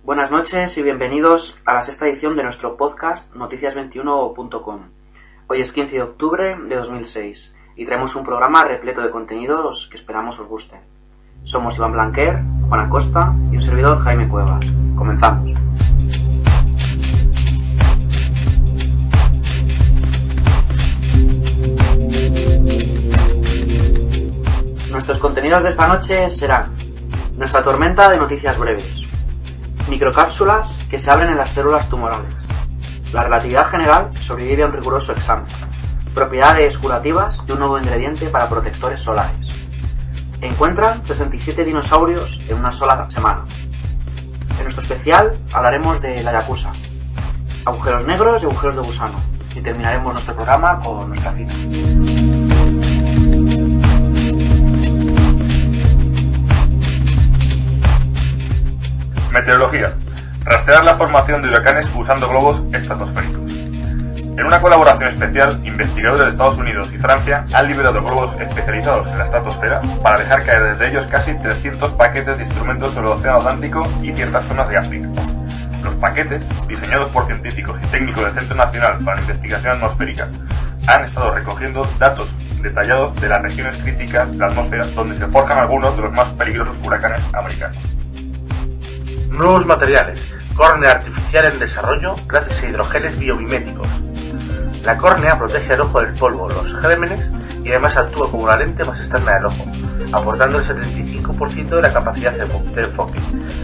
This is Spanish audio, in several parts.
Buenas noches y bienvenidos a la sexta edición de nuestro podcast noticias21.com. Hoy es 15 de octubre de 2006 y traemos un programa repleto de contenidos que esperamos os guste. Somos Iván Blanquer, Juan Acosta y un servidor Jaime Cuevas. Comenzamos. Nuestros contenidos de esta noche serán nuestra tormenta de noticias breves, microcápsulas que se abren en las células tumorales, la relatividad general sobrevive a un riguroso examen, propiedades curativas de un nuevo ingrediente para protectores solares. Encuentran 67 dinosaurios en una sola semana. En nuestro especial hablaremos de la yakuza, agujeros negros y agujeros de gusano, y terminaremos nuestro programa con nuestra cita. Meteorología. Rastrear la formación de huracanes usando globos estratosféricos. En una colaboración especial, investigadores de Estados Unidos y Francia han liberado globos especializados en la estratosfera para dejar caer desde ellos casi 300 paquetes de instrumentos sobre el Océano Atlántico y ciertas zonas de África. Los paquetes, diseñados por científicos y técnicos del Centro Nacional para la Investigación Atmosférica, han estado recogiendo datos detallados de las regiones críticas de la atmósfera donde se forjan algunos de los más peligrosos huracanes americanos. Nuevos materiales. Córnea artificial en desarrollo gracias a hidrogeles biomiméticos. La córnea protege el ojo del polvo, los gérmenes y además actúa como la lente más externa del ojo, aportando el 75% de la capacidad de enfoque.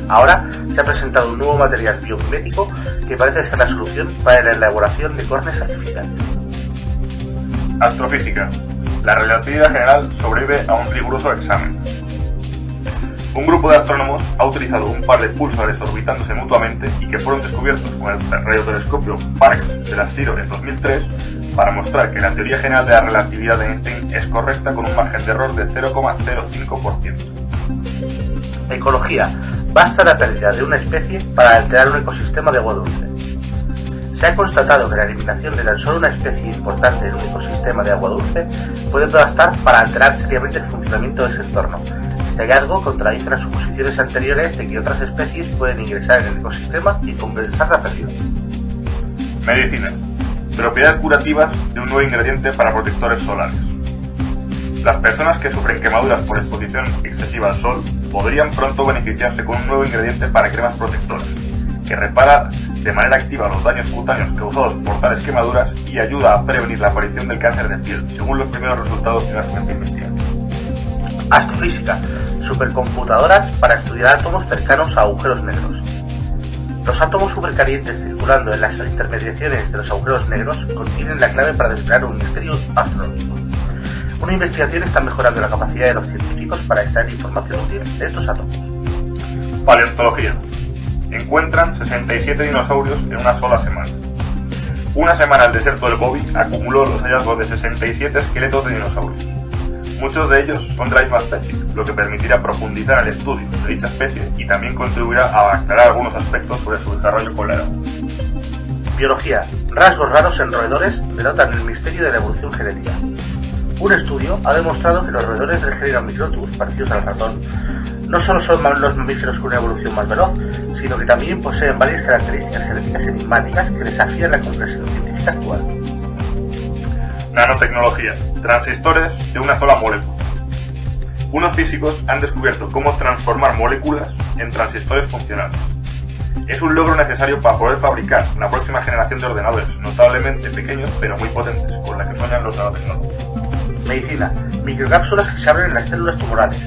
Ahora se ha presentado un nuevo material biomimético que parece ser la solución para la elaboración de córneas artificiales. Astrofísica. La relatividad general sobrevive a un riguroso examen. Un grupo de astrónomos ha utilizado un par de púlsares orbitándose mutuamente y que fueron descubiertos con el radiotelescopio Parkes de las CSIRO en 2003 para mostrar que la teoría general de la relatividad de Einstein es correcta con un margen de error de 0,05%. Ecología. Basta la pérdida de una especie para alterar un ecosistema de agua dulce. Se ha constatado que la eliminación de tan solo una especie importante en un ecosistema de agua dulce puede bastar para alterar seriamente el funcionamiento de ese entorno. Este hallazgo contradice las suposiciones anteriores de que otras especies pueden ingresar en el ecosistema y compensar la pérdida. Medicina. Propiedades curativas de un nuevo ingrediente para protectores solares. Las personas que sufren quemaduras por exposición excesiva al sol podrían pronto beneficiarse con un nuevo ingrediente para cremas protectoras, que repara de manera activa los daños cutáneos causados por tales quemaduras y ayuda a prevenir la aparición del cáncer de piel, según los primeros resultados de una reciente investigación. Astrofísica. Supercomputadoras para estudiar átomos cercanos a agujeros negros. Los átomos supercalientes circulando en las intermediaciones de los agujeros negros contienen la clave para desvelar un misterio astronómico. Una investigación está mejorando la capacidad de los científicos para extraer información útil de estos átomos. Paleontología. Encuentran 67 dinosaurios en una sola semana. Una semana el desierto del Gobi acumuló los hallazgos de 67 esqueletos de dinosaurios. Muchos de ellos son de la misma especie, lo que permitirá profundizar en el estudio de dicha especie y también contribuirá a aclarar algunos aspectos sobre su desarrollo con la edad. Biología. Rasgos raros en roedores denotan el misterio de la evolución genética. Un estudio ha demostrado que los roedores del género Microtus, parecidos al ratón, no solo son los mamíferos con una evolución más veloz, sino que también poseen varias características genéticas enigmáticas que desafían la comprensión científica actual. Nanotecnología. Transistores de una sola molécula. Unos físicos han descubierto cómo transformar moléculas en transistores funcionales. Es un logro necesario para poder fabricar la próxima generación de ordenadores, notablemente pequeños pero muy potentes, con la que sueñan los nanotecnólogos. Medicina. Microcápsulas que se abren en las células tumorales.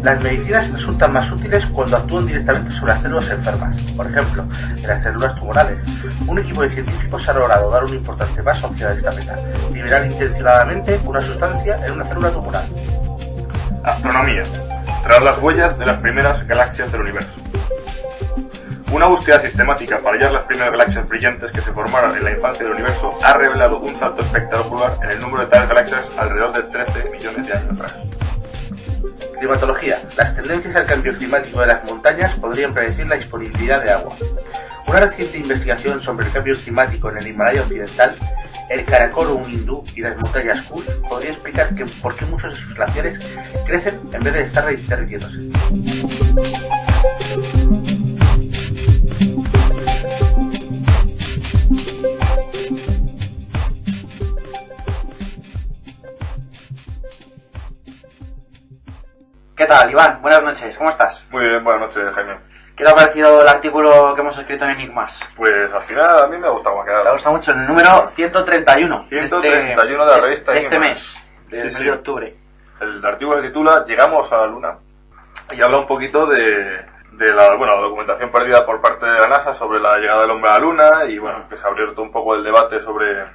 Las medicinas resultan más útiles cuando actúan directamente sobre las células enfermas. Por ejemplo, en las células tumorales, un equipo de científicos ha logrado dar un importante paso hacia esta meta: liberar intencionadamente una sustancia en una célula tumoral. Astronomía. Tras las huellas de las primeras galaxias del universo. Una búsqueda sistemática para hallar las primeras galaxias brillantes que se formaron en la infancia del universo ha revelado un salto espectacular en el número de tales galaxias alrededor de 13 millones de años atrás. Climatología. Las tendencias al cambio climático de las montañas podrían predecir la disponibilidad de agua. Una reciente investigación sobre el cambio climático en el Himalaya occidental, el Karakorum hindú y las montañas Kush podría explicar por qué muchos de sus glaciares crecen en vez de estar derritiéndose. tal, Iván? Buenas noches, ¿cómo estás? Muy bien, buenas noches, Jaime. ¿Qué te ha parecido el artículo que hemos escrito en Enigmas? Pues al final a mí me ha gustado, me ha quedado. Me ha gustado mucho, el número 131. 131 de la revista de este Enigmas. mes, del mes de octubre. El artículo se titula Llegamos a la Luna y habla un poquito de la documentación perdida por parte de la NASA sobre la llegada del hombre a la Luna y bueno, que se ha abierto un poco el debate sobre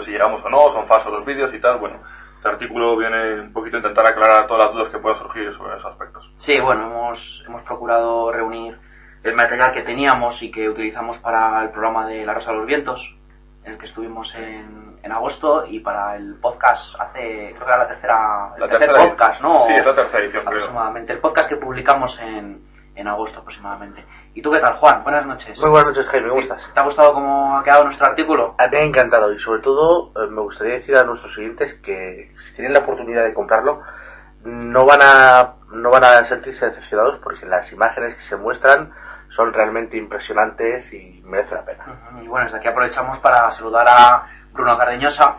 si llegamos o no, son falsos los vídeos y tal. Bueno, este artículo viene un poquito a intentar aclarar todas las dudas que puedan surgir sobre esos aspectos. Sí, bueno, hemos procurado reunir el material que teníamos y que utilizamos para el programa de La Rosa de los Vientos, en el que estuvimos en agosto, y para el podcast creo que era el tercer podcast, ¿no? Sí, es la tercera edición, aproximadamente, creo. El podcast que publicamos en agosto aproximadamente. ¿Y tú qué tal, Juan? Buenas noches. Muy buenas noches, Jaime, ¿cómo estás? ¿Te ha gustado cómo ha quedado nuestro artículo? A mí me ha encantado y sobre todo me gustaría decir a nuestros oyentes que si tienen la oportunidad de comprarlo no van a sentirse decepcionados porque las imágenes que se muestran son realmente impresionantes y merece la pena. Y bueno, desde aquí aprovechamos para saludar a Bruno Cardeñosa,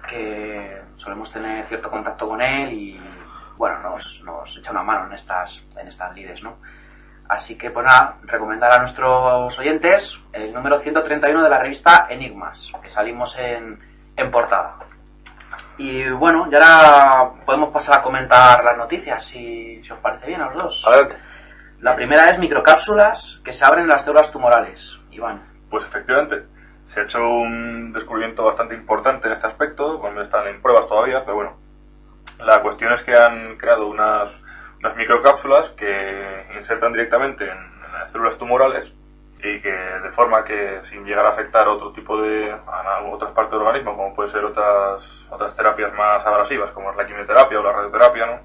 que solemos tener cierto contacto con él y bueno, nos echa una mano en estas lides, ¿no? Así que pues nada, recomendar a nuestros oyentes el número 131 de la revista Enigmas, que salimos en portada. Y bueno, ya ahora podemos pasar a comentar las noticias, si os parece bien a los dos. Adelante. La primera es microcápsulas que se abren en las células tumorales. Iván. Pues efectivamente, se ha hecho un descubrimiento bastante importante en este aspecto, cuando están en pruebas todavía, pero bueno, la cuestión es que han creado unas microcápsulas que insertan directamente en las células tumorales y que de forma que sin llegar a afectar a otras partes del organismo, como puede ser otras terapias más agresivas, como es la quimioterapia o la radioterapia, ¿no?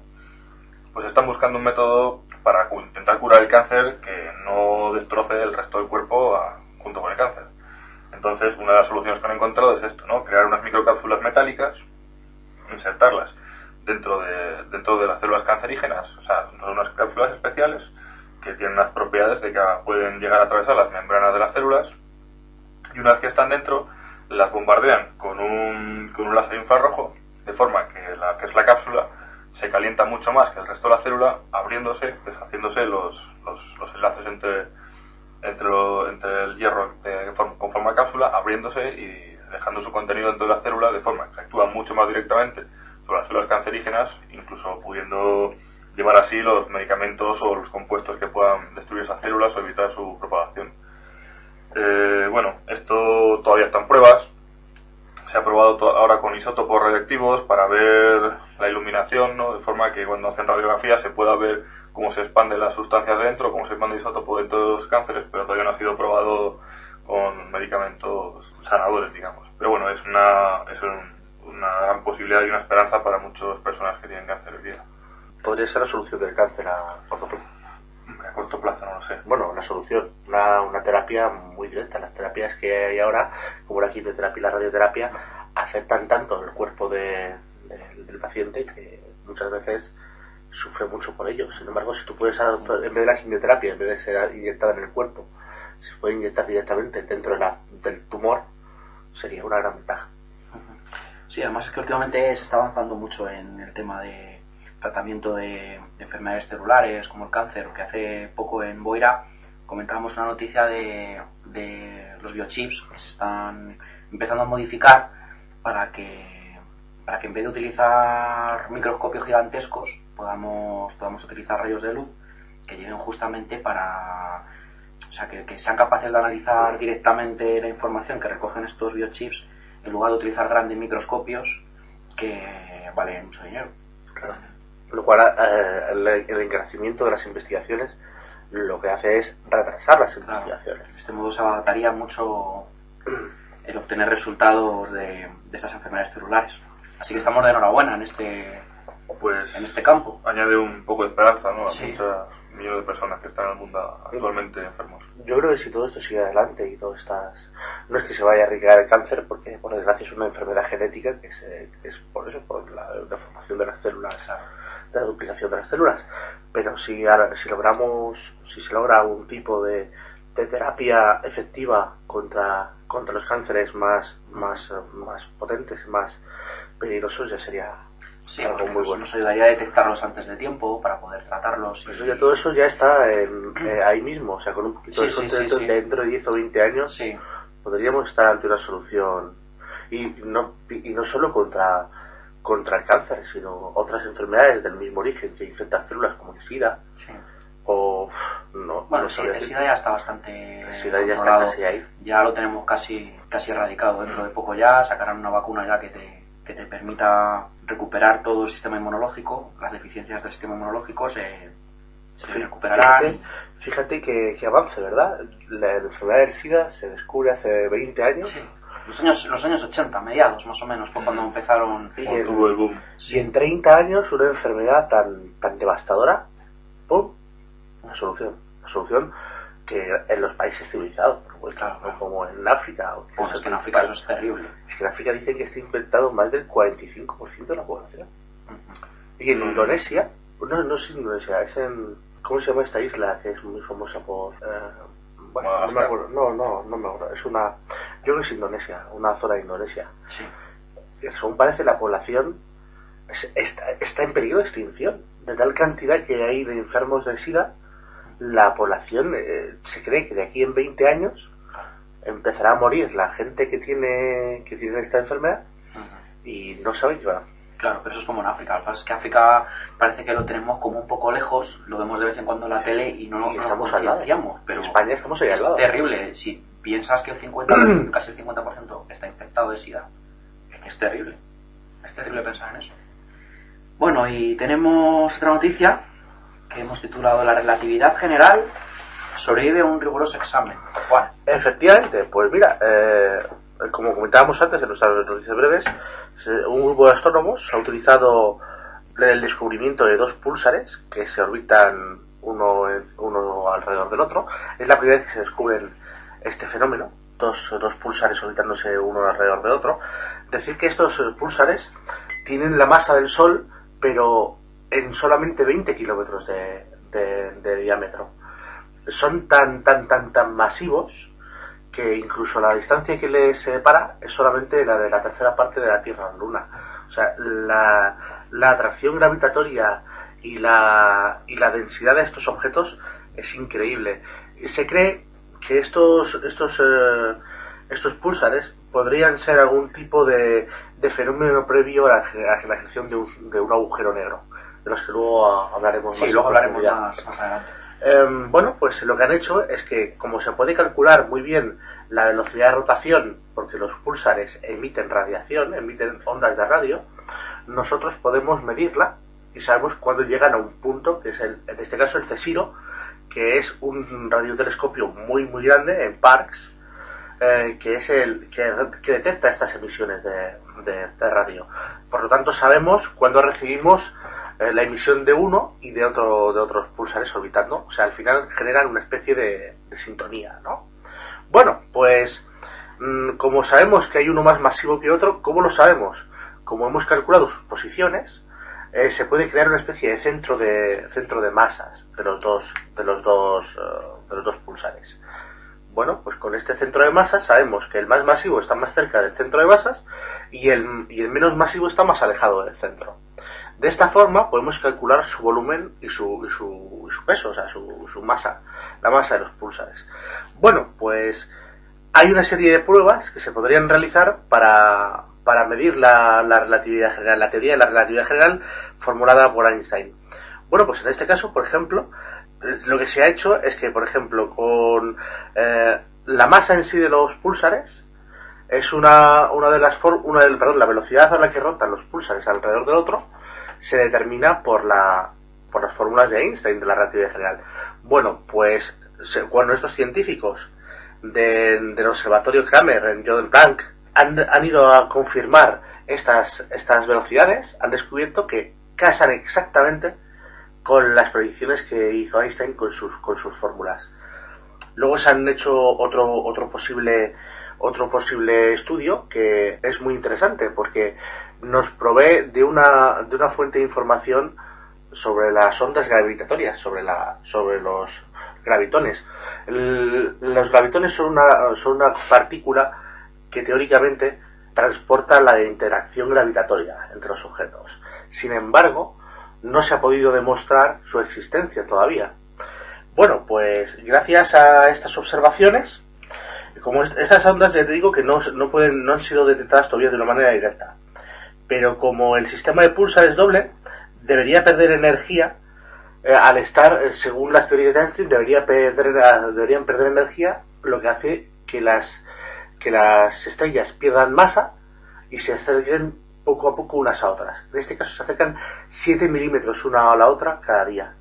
Pues están buscando un método para intentar curar el cáncer que no destroce el resto del cuerpo junto con el cáncer. Entonces, una de las soluciones que han encontrado es esto, ¿no? Crear unas microcápsulas metálicas, insertarlas dentro de las células cancerígenas, o sea, son unas cápsulas especiales que tienen unas propiedades de que pueden llegar a atravesar las membranas de las células, y una vez que están dentro las bombardean con un láser infrarrojo, de forma que la cápsula se calienta mucho más que el resto de la célula, abriéndose, deshaciéndose los enlaces entre el hierro que conforma cápsula, abriéndose y dejando su contenido dentro de la célula, de forma que actúa mucho más directamente sobre las células cancerígenas, incluso pudiendo llevar así los medicamentos o los compuestos que puedan destruir esas células o evitar su propagación. Bueno, esto todavía está en pruebas. Se ha probado ahora con isótopos radioactivos para ver la iluminación, ¿no? De forma que cuando hacen radiografía se pueda ver cómo se expanden las sustancias dentro, cómo se expande el isótopo dentro de los cánceres, pero todavía no ha sido probado con medicamentos sanadores, digamos. Pero bueno, es una gran posibilidad y una esperanza para muchas personas que tienen cáncer hoy día. ¿Podría ser la solución del cáncer a corto plazo? A corto plazo no lo sé. Bueno, una solución, una terapia muy directa. Las terapias que hay ahora, como la quimioterapia y la radioterapia, afectan tanto el cuerpo del paciente que muchas veces sufre mucho por ello. Sin embargo, si tú puedes, en vez de la quimioterapia, en vez de ser inyectada en el cuerpo, se puede inyectar directamente dentro del tumor, sería una gran ventaja. Sí, además es que últimamente se está avanzando mucho en el tema de tratamiento de enfermedades celulares como el cáncer, que hace poco en Boira comentábamos una noticia de los biochips que se están empezando a modificar para que en vez de utilizar microscopios gigantescos podamos utilizar rayos de luz que lleguen justamente o sea, que sean capaces de analizar directamente la información que recogen estos biochips en lugar de utilizar grandes microscopios que valen mucho dinero. Claro. Lo cual el encarecimiento de las investigaciones lo que hace es retrasar las investigaciones. De este modo se abarataría mucho el obtener resultados de estas enfermedades celulares. Así que estamos de enhorabuena en este campo. Añade un poco de esperanza, ¿no? A Sí. muchos millones de personas que están en el mundo actualmente enfermos. Yo creo que si todo esto sigue adelante y no es que se vaya a erradicar el cáncer, porque por desgracia es una enfermedad genética que es por la deformación de las células, de la duplicación de las células, pero si se logra algún tipo de terapia efectiva contra los cánceres más potentes, más peligrosos, ya sería Sí, algo porque muy bueno. nos ayudaría a detectarlos antes de tiempo para poder tratarlos. Pues ya todo eso ya está ahí mismo, o sea, con un poquito de Sí, suerte sí. dentro de 10 o 20 años Sí, podríamos estar ante una solución y no solo contra el cáncer, sino otras enfermedades del mismo origen que infectan células como el SIDA sí. o no. Bueno, no sí, sabría el decir. SIDA ya está bastante El SIDA ya está controlado. casi ahí. Ya lo tenemos casi erradicado. Dentro de poco ya sacarán una vacuna ya que te permita recuperar todo el sistema inmunológico. Las deficiencias del sistema inmunológico se recuperarán. Fíjate que avance, ¿verdad? La enfermedad del SIDA se descubre hace 20 años. Sí. Los años 80, mediados más o menos, fue cuando empezaron. Y Tuvo el boom. Y en 30 años una enfermedad tan devastadora, ¡pum! Una solución que en los países civilizados, por supuesto, Claro. no como en África. Pues es que en África eso es terrible. Es que en África dicen que está infectado más del 45% de la población. Y en Indonesia, no es Indonesia, es en... ¿Cómo se llama esta isla que es muy famosa por...? Bueno, no me acuerdo, no me acuerdo, es una... Yo creo que es Indonesia, una zona de Indonesia. Sí. Según parece, la población está en peligro de extinción. De tal cantidad que hay de enfermos de SIDA, la población se cree que de aquí en 20 años empezará a morir la gente que tiene esta enfermedad y no saben qué va. Claro, pero eso es como en África. Lo que pasa es que África parece que lo tenemos como un poco lejos, lo vemos de vez en cuando en la tele y no nos estamos al lado. concienciamos. Pero En España estamos ahí al lado. es terrible. Si piensas que el 50%, casi el 50% está infectado de SIDA, es que es terrible. Es terrible pensar en eso. Bueno, y tenemos otra noticia que hemos titulado La relatividad general sobrevive a un riguroso examen. Juan. Efectivamente, pues mira, como comentábamos antes en nuestras noticias breves, un grupo de astrónomos ha utilizado el descubrimiento de dos púlsares que se orbitan uno alrededor del otro. Es la primera vez que se descubren este fenómeno, dos púlsares orbitándose uno alrededor del otro. Decir que estos púlsares tienen la masa del Sol, pero en solamente 20 kilómetros de diámetro. Son tan masivos que incluso la distancia que les separa es solamente la de la tercera parte de la Tierra a la Luna. O sea, la atracción gravitatoria y la densidad de estos objetos es increíble. Se cree que estos púlsares podrían ser algún tipo de fenómeno previo a la generación de un agujero negro, de los que luego hablaremos Sí, más. luego hablaremos más adelante. Bueno, pues lo que han hecho es que, como se puede calcular muy bien la velocidad de rotación, porque los púlsares emiten radiación, emiten ondas de radio, nosotros podemos medirla y sabemos cuándo llegan a un punto, que es en este caso el CSIRO, que es un radiotelescopio muy grande en Parkes, que es el que detecta estas emisiones de radio. Por lo tanto, sabemos cuándo recibimos la emisión de uno y de otros pulsares orbitando. O sea, al final generan una especie de sintonía, ¿no? Bueno, pues como sabemos que hay uno más masivo que otro, ¿cómo lo sabemos? Como hemos calculado sus posiciones, se puede crear una especie de centro de masas de los dos pulsares. Bueno, pues con este centro de masas sabemos que el más masivo está más cerca del centro de masas y el menos masivo está más alejado del centro. De esta forma podemos calcular su volumen y su peso, o sea, su masa, la masa de los púlsares. Bueno, pues hay una serie de pruebas que se podrían realizar para medir la relatividad general, la teoría de la relatividad general formulada por Einstein. Bueno, pues en este caso, por ejemplo, lo que se ha hecho es que, por ejemplo, con la masa en sí de los púlsares es la velocidad a la que rotan los púlsares alrededor del otro se determina por las fórmulas de Einstein de la relatividad general. Bueno, pues cuando estos científicos del observatorio Kramer en Jordan Planck han ido a confirmar estas velocidades, han descubierto que casan exactamente con las predicciones que hizo Einstein con sus fórmulas. Luego se han hecho otro posible estudio que es muy interesante porque nos provee de una fuente de información sobre las ondas gravitatorias, sobre los gravitones. Los gravitones son una partícula que teóricamente transporta la interacción gravitatoria entre los objetos. Sin embargo, no se ha podido demostrar su existencia todavía. Bueno, pues gracias a estas observaciones, como esas ondas, ya te digo que no han sido detectadas todavía de una manera directa, pero como el sistema de pulsar es doble, debería perder energía al estar, según las teorías de Einstein, deberían perder energía, lo que hace que las estrellas pierdan masa y se acerquen poco a poco unas a otras. En este caso se acercan 7 milímetros una a la otra cada día.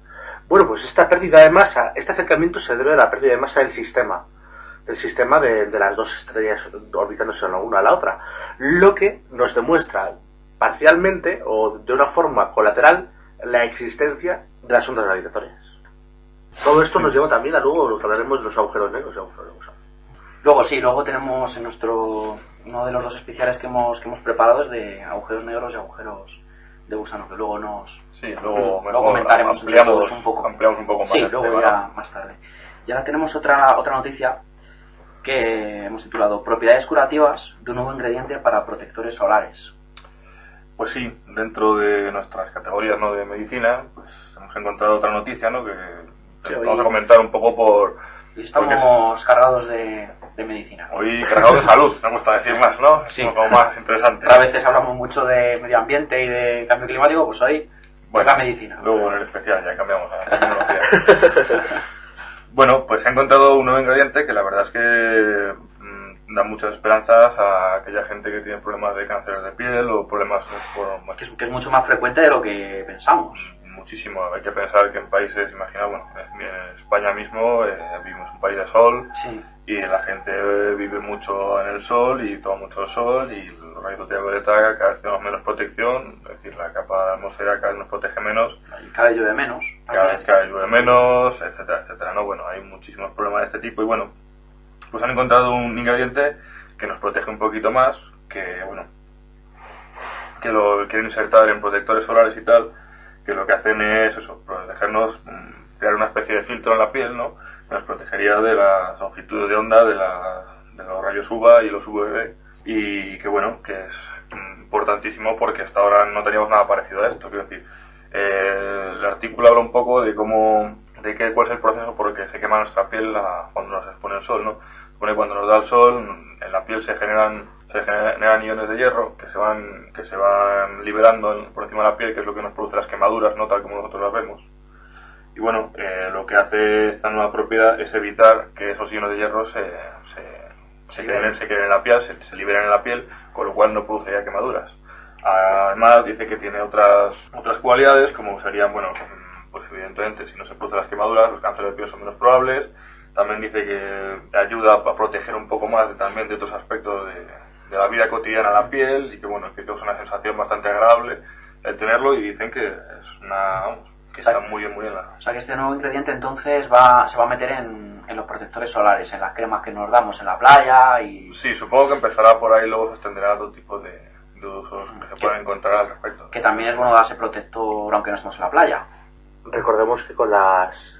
Bueno, pues esta pérdida de masa, este acercamiento se debe a la pérdida de masa del sistema de las dos estrellas orbitándose la una a la otra, lo que nos demuestra parcialmente o de una forma colateral la existencia de las ondas gravitatorias. Todo esto nos lleva también a luego lo que hablaremos de los agujeros negros y agujeros de gusano. Luego tenemos en uno de los dos especiales que hemos preparado es de agujeros negros y agujeros de gusano, que luego luego comentaremos ampliamos un poco más. Sí, luego ya más tarde. Y ahora tenemos otra noticia que hemos titulado Propiedades curativas de un nuevo ingrediente para protectores solares. Pues sí, dentro de nuestras categorías, ¿no?, de medicina, pues hemos encontrado otra noticia, ¿no?, que vamos a comentar un poco y estamos cargados de medicina. Hoy cargados de salud, me gusta decir más, ¿no? Sí. Es como más interesante. A veces hablamos mucho de medio ambiente y de cambio climático, pues hoy toca medicina. Luego en el especial ya cambiamos a la tecnología. Bueno, pues he encontrado un nuevo ingrediente que la verdad es que da muchas esperanzas a aquella gente que tiene problemas de cáncer de piel o problemas que es mucho más frecuente de lo que pensamos. Muchísimo. Hay que pensar que en países, imagina, bueno, en España mismo vivimos un país de sol, sí, y la gente vive mucho en el sol y toma mucho sol y los rayos ultravioleta cada vez tenemos menos protección, es decir, la capa de la atmósfera cada vez nos protege menos. Cada vez llueve menos. Cada vez llueve menos, etcétera, etcétera, ¿no? Bueno, hay muchísimos problemas de este tipo y bueno, pues han encontrado un ingrediente que nos protege un poquito más, que bueno, que lo quieren insertar en protectores solares y tal, que lo que hacen es eso, protegernos, crear una especie de filtro en la piel, ¿no?, que nos protegería de las longitudes de onda de los rayos UVA y los UVB, y que bueno, que es importantísimo porque hasta ahora no teníamos nada parecido a esto. Quiero decir, el artículo habla un poco de cuál es el proceso por el que se quema nuestra piel cuando nos expone el sol, ¿no? Supone que cuando nos da el sol, en la piel se generan iones de hierro que se van liberando por encima de la piel, que es lo que nos produce las quemaduras, ¿no?, tal como nosotros las vemos. Y bueno, lo que hace esta nueva propiedad es evitar que esos iones de hierro se queden en la piel, se liberen en la piel, con lo cual no produciría quemaduras. Además dice que tiene otras cualidades, como serían, bueno, pues evidentemente si no se producen las quemaduras, los cánceres de piel son menos probables. También dice que ayuda a proteger un poco más también de otros aspectos de la vida cotidiana a la piel, y que bueno, que causa una sensación bastante agradable el tenerlo, y dicen que está muy bien O sea que este nuevo ingrediente entonces se va a meter en los protectores solares, en las cremas que nos damos en la playa y... Sí, supongo que empezará por ahí, luego se extenderá a todo tipo de usos que se pueden encontrar al respecto. Que también es bueno darse protector aunque no estemos en la playa. Recordemos que con las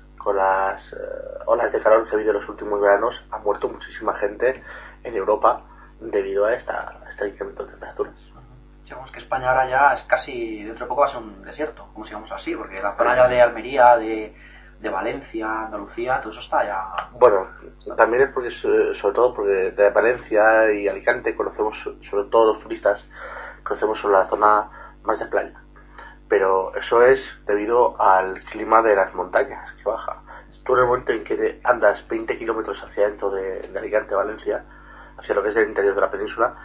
olas de calor que ha habido en los últimos veranos ha muerto muchísima gente en Europa debido a este incremento de temperaturas. Digamos que España ahora ya es casi, dentro de poco va a ser un desierto, como sigamos así, porque la zona ya de Almería, de Valencia, Andalucía, todo eso está ya... Bueno, también es porque, sobre todo porque de Valencia y Alicante conocemos, sobre todo los turistas, conocemos solo la zona más de playa. Pero eso es debido al clima de las montañas, que baja. Tú en el momento en que andas 20 kilómetros hacia dentro de Alicante, Valencia, hacia lo que es el interior de la península,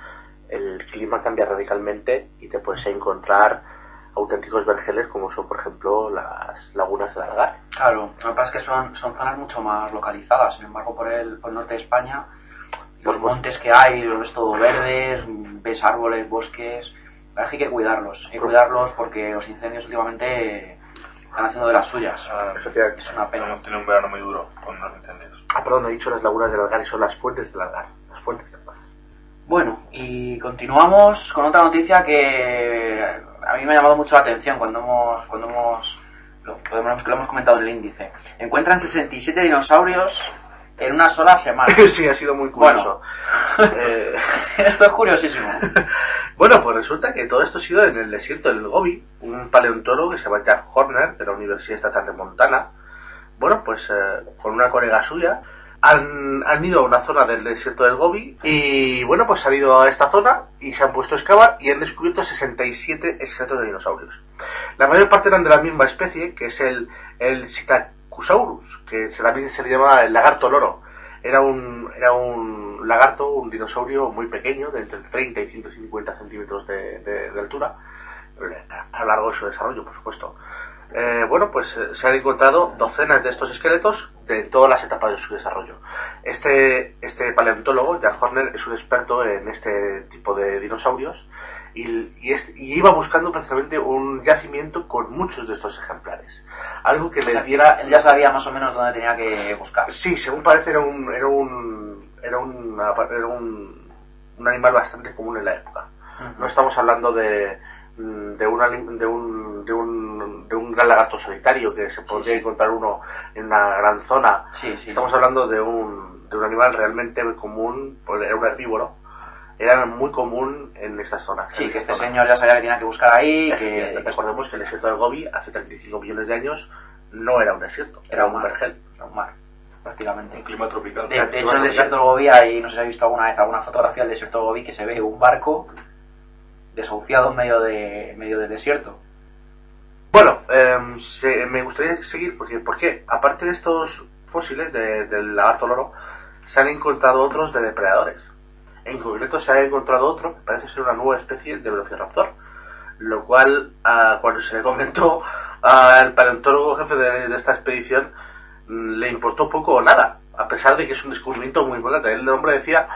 el clima cambia radicalmente y te puedes encontrar auténticos vergeles como son, por ejemplo, las lagunas del Algar. Claro, lo que pasa es que son zonas mucho más localizadas. Sin embargo, por el norte de España, los montes que hay, ves todo verdes, ves árboles, bosques... Hay que cuidarlos, porque los incendios últimamente están haciendo de las suyas. Es una pena. Hemos tenido un verano muy duro con los incendios. Perdón, he dicho las lagunas del Algar y son las fuentes del Algar. Las fuentes del Algar. Bueno, y continuamos con otra noticia que a mí me ha llamado mucho la atención cuando lo hemos comentado en el índice. Encuentran 67 dinosaurios en una sola semana. Sí, ha sido muy curioso. Bueno, esto es curiosísimo. Bueno, pues resulta que todo esto ha sido en el desierto del Gobi. Un paleontólogo que se llama Jack Horner, de la Universidad Estatal de Montana. Bueno, pues con una colega suya han ido a una zona del desierto del Gobi y bueno, pues han ido a esta zona y se han puesto a excavar y han descubierto 67 esqueletos de dinosaurios. La mayor parte eran de la misma especie, que es el Psittacosaurus, que también se le llama el lagarto loro. Era un lagarto, un dinosaurio muy pequeño, de entre 30 y 150 centímetros de altura, a lo largo de su desarrollo, por supuesto. Bueno, pues se han encontrado docenas de estos esqueletos de todas las etapas de su desarrollo. Este paleontólogo, Jack Horner, es un experto en este tipo de dinosaurios y iba buscando precisamente un yacimiento con muchos de estos ejemplares. Algo que le diera... Él ya sabía más o menos dónde tenía que buscar. Sí, según parece era un animal bastante común en la época. Uh-huh. No estamos hablando de un gran lagarto solitario que se podría encontrar uno en una gran zona. Estamos hablando de un animal realmente común, pues era un herbívoro. Era muy común en estas zonas. Sí, que este señor ya sabía que tenía que buscar ahí. Recordemos que el desierto del Gobi hace 35 millones de años no era un desierto, era un vergel. Era un mar, prácticamente. Un clima tropical. De hecho, el desierto del Gobi, ahí no sé si habéis visto alguna vez alguna fotografía del desierto del Gobi que se ve un barco desahuciado en medio del desierto. Bueno, me gustaría seguir porque aparte de estos fósiles del lagarto loro, se han encontrado otros de depredadores. En concreto se ha encontrado otro que parece ser una nueva especie de velociraptor, lo cual cuando se le comentó al paleontólogo jefe de esta expedición le importó poco o nada, a pesar de que es un descubrimiento muy importante. El hombre decía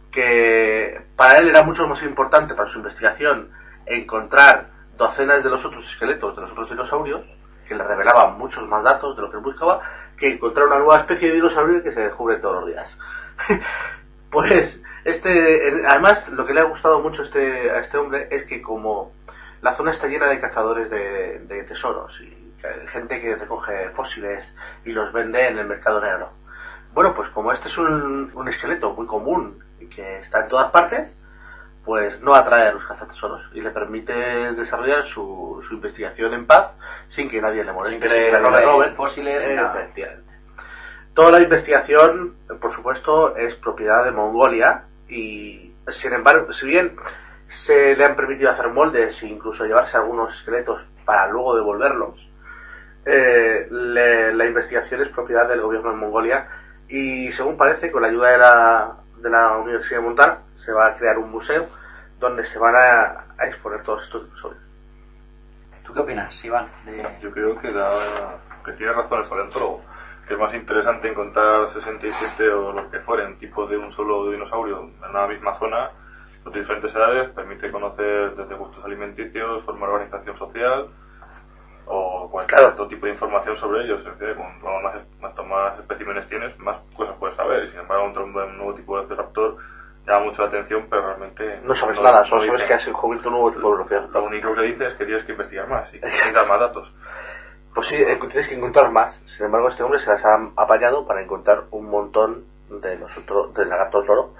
que para él era mucho más importante para su investigación encontrar docenas de los otros esqueletos de los otros dinosaurios, que le revelaban muchos más datos de lo que él buscaba, que encontrar una nueva especie de dinosaurio que se descubre todos los días. Pues además lo que le ha gustado mucho a este hombre es que como la zona está llena de cazadores de tesoros y gente que recoge fósiles y los vende en el mercado negro. Bueno, pues como este es un esqueleto muy común y que está en todas partes, pues no atrae a los cazatesoros y le permite desarrollar su investigación en paz sin que nadie le moleste, sin que le roben fósiles. Efectivamente. Toda la investigación, por supuesto, es propiedad de Mongolia y, sin embargo, si bien se le han permitido hacer moldes e incluso llevarse algunos esqueletos para luego devolverlos, la investigación es propiedad del gobierno de Mongolia y, según parece, con la ayuda de la Universidad de Montana, se va a crear un museo donde se van a exponer todos estos dinosaurios. ¿Tú qué opinas, Iván? Yo creo que tiene razón el paleontólogo, que es más interesante encontrar 67 o los que fueren tipos de un solo dinosaurio en una misma zona, de diferentes edades, permite conocer desde gustos alimenticios, formar organización social o cualquier otro tipo de información sobre ellos. Es decir, cuanto más especímenes tienes, más cosas puedes saber. Y sin embargo, un nuevo tipo de velociraptor llama mucho la atención, pero realmente no sabes nada, solo sabes que has descubierto un nuevo tipo de velociraptor. Lo único que dice es que tienes que investigar más y que necesitas más datos. Pues sí, tienes que encontrar más. Sin embargo, este hombre se las ha apañado para encontrar un montón de lagartos loro,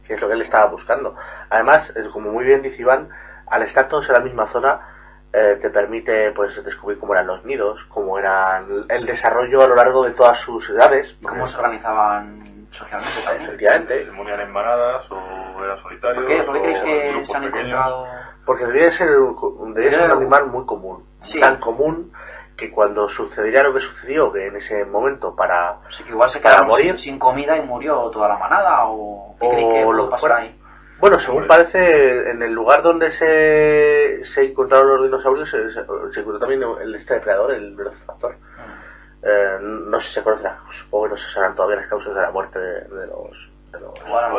que es lo que él estaba buscando. Además, como muy bien dice Iván, al estar todos en la misma zona, te permite pues descubrir cómo eran los nidos, cómo era el desarrollo a lo largo de todas sus edades. Cómo se organizaban socialmente también. Efectivamente. Se movían en manadas o eran solitarios. ¿Por qué creéis que se han encontrado? Porque debería ser un animal muy común. Sí. Tan común que cuando sucediera lo que sucedió, que en ese momento sí, que igual se quedaron morir sin comida y murió toda la manada, o ¿qué creéis que puede pasar ahí? Bueno, según parece, en el lugar donde se encontraron los dinosaurios se encontró también el depredador, el velociraptor. No sé si se conocen, supongo que no se sabrán todavía las causas de la muerte de los... Bueno,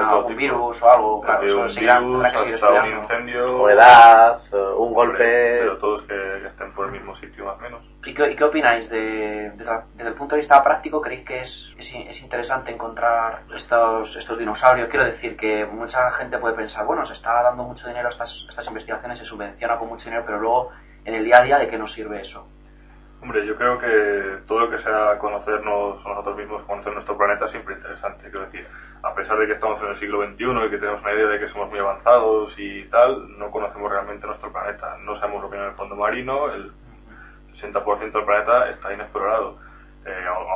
algún virus o algo, claro, eso seguirán, un incendio, o edad, un golpe... Pero todos que estén por el mismo sitio más o menos. ¿Y qué opináis desde el punto de vista práctico? ¿Creéis que es interesante encontrar estos dinosaurios? Quiero decir que mucha gente puede pensar, bueno, se está dando mucho dinero a estas investigaciones, se subvenciona con mucho dinero, pero luego en el día a día, ¿de qué nos sirve eso? Hombre, yo creo que todo lo que sea conocernos nosotros mismos, conocer nuestro planeta, es siempre interesante. Quiero decir, a pesar de que estamos en el siglo XXI y que tenemos una idea de que somos muy avanzados y tal, no conocemos realmente nuestro planeta. No sabemos lo que hay en el fondo marino, el 60% del planeta está inexplorado.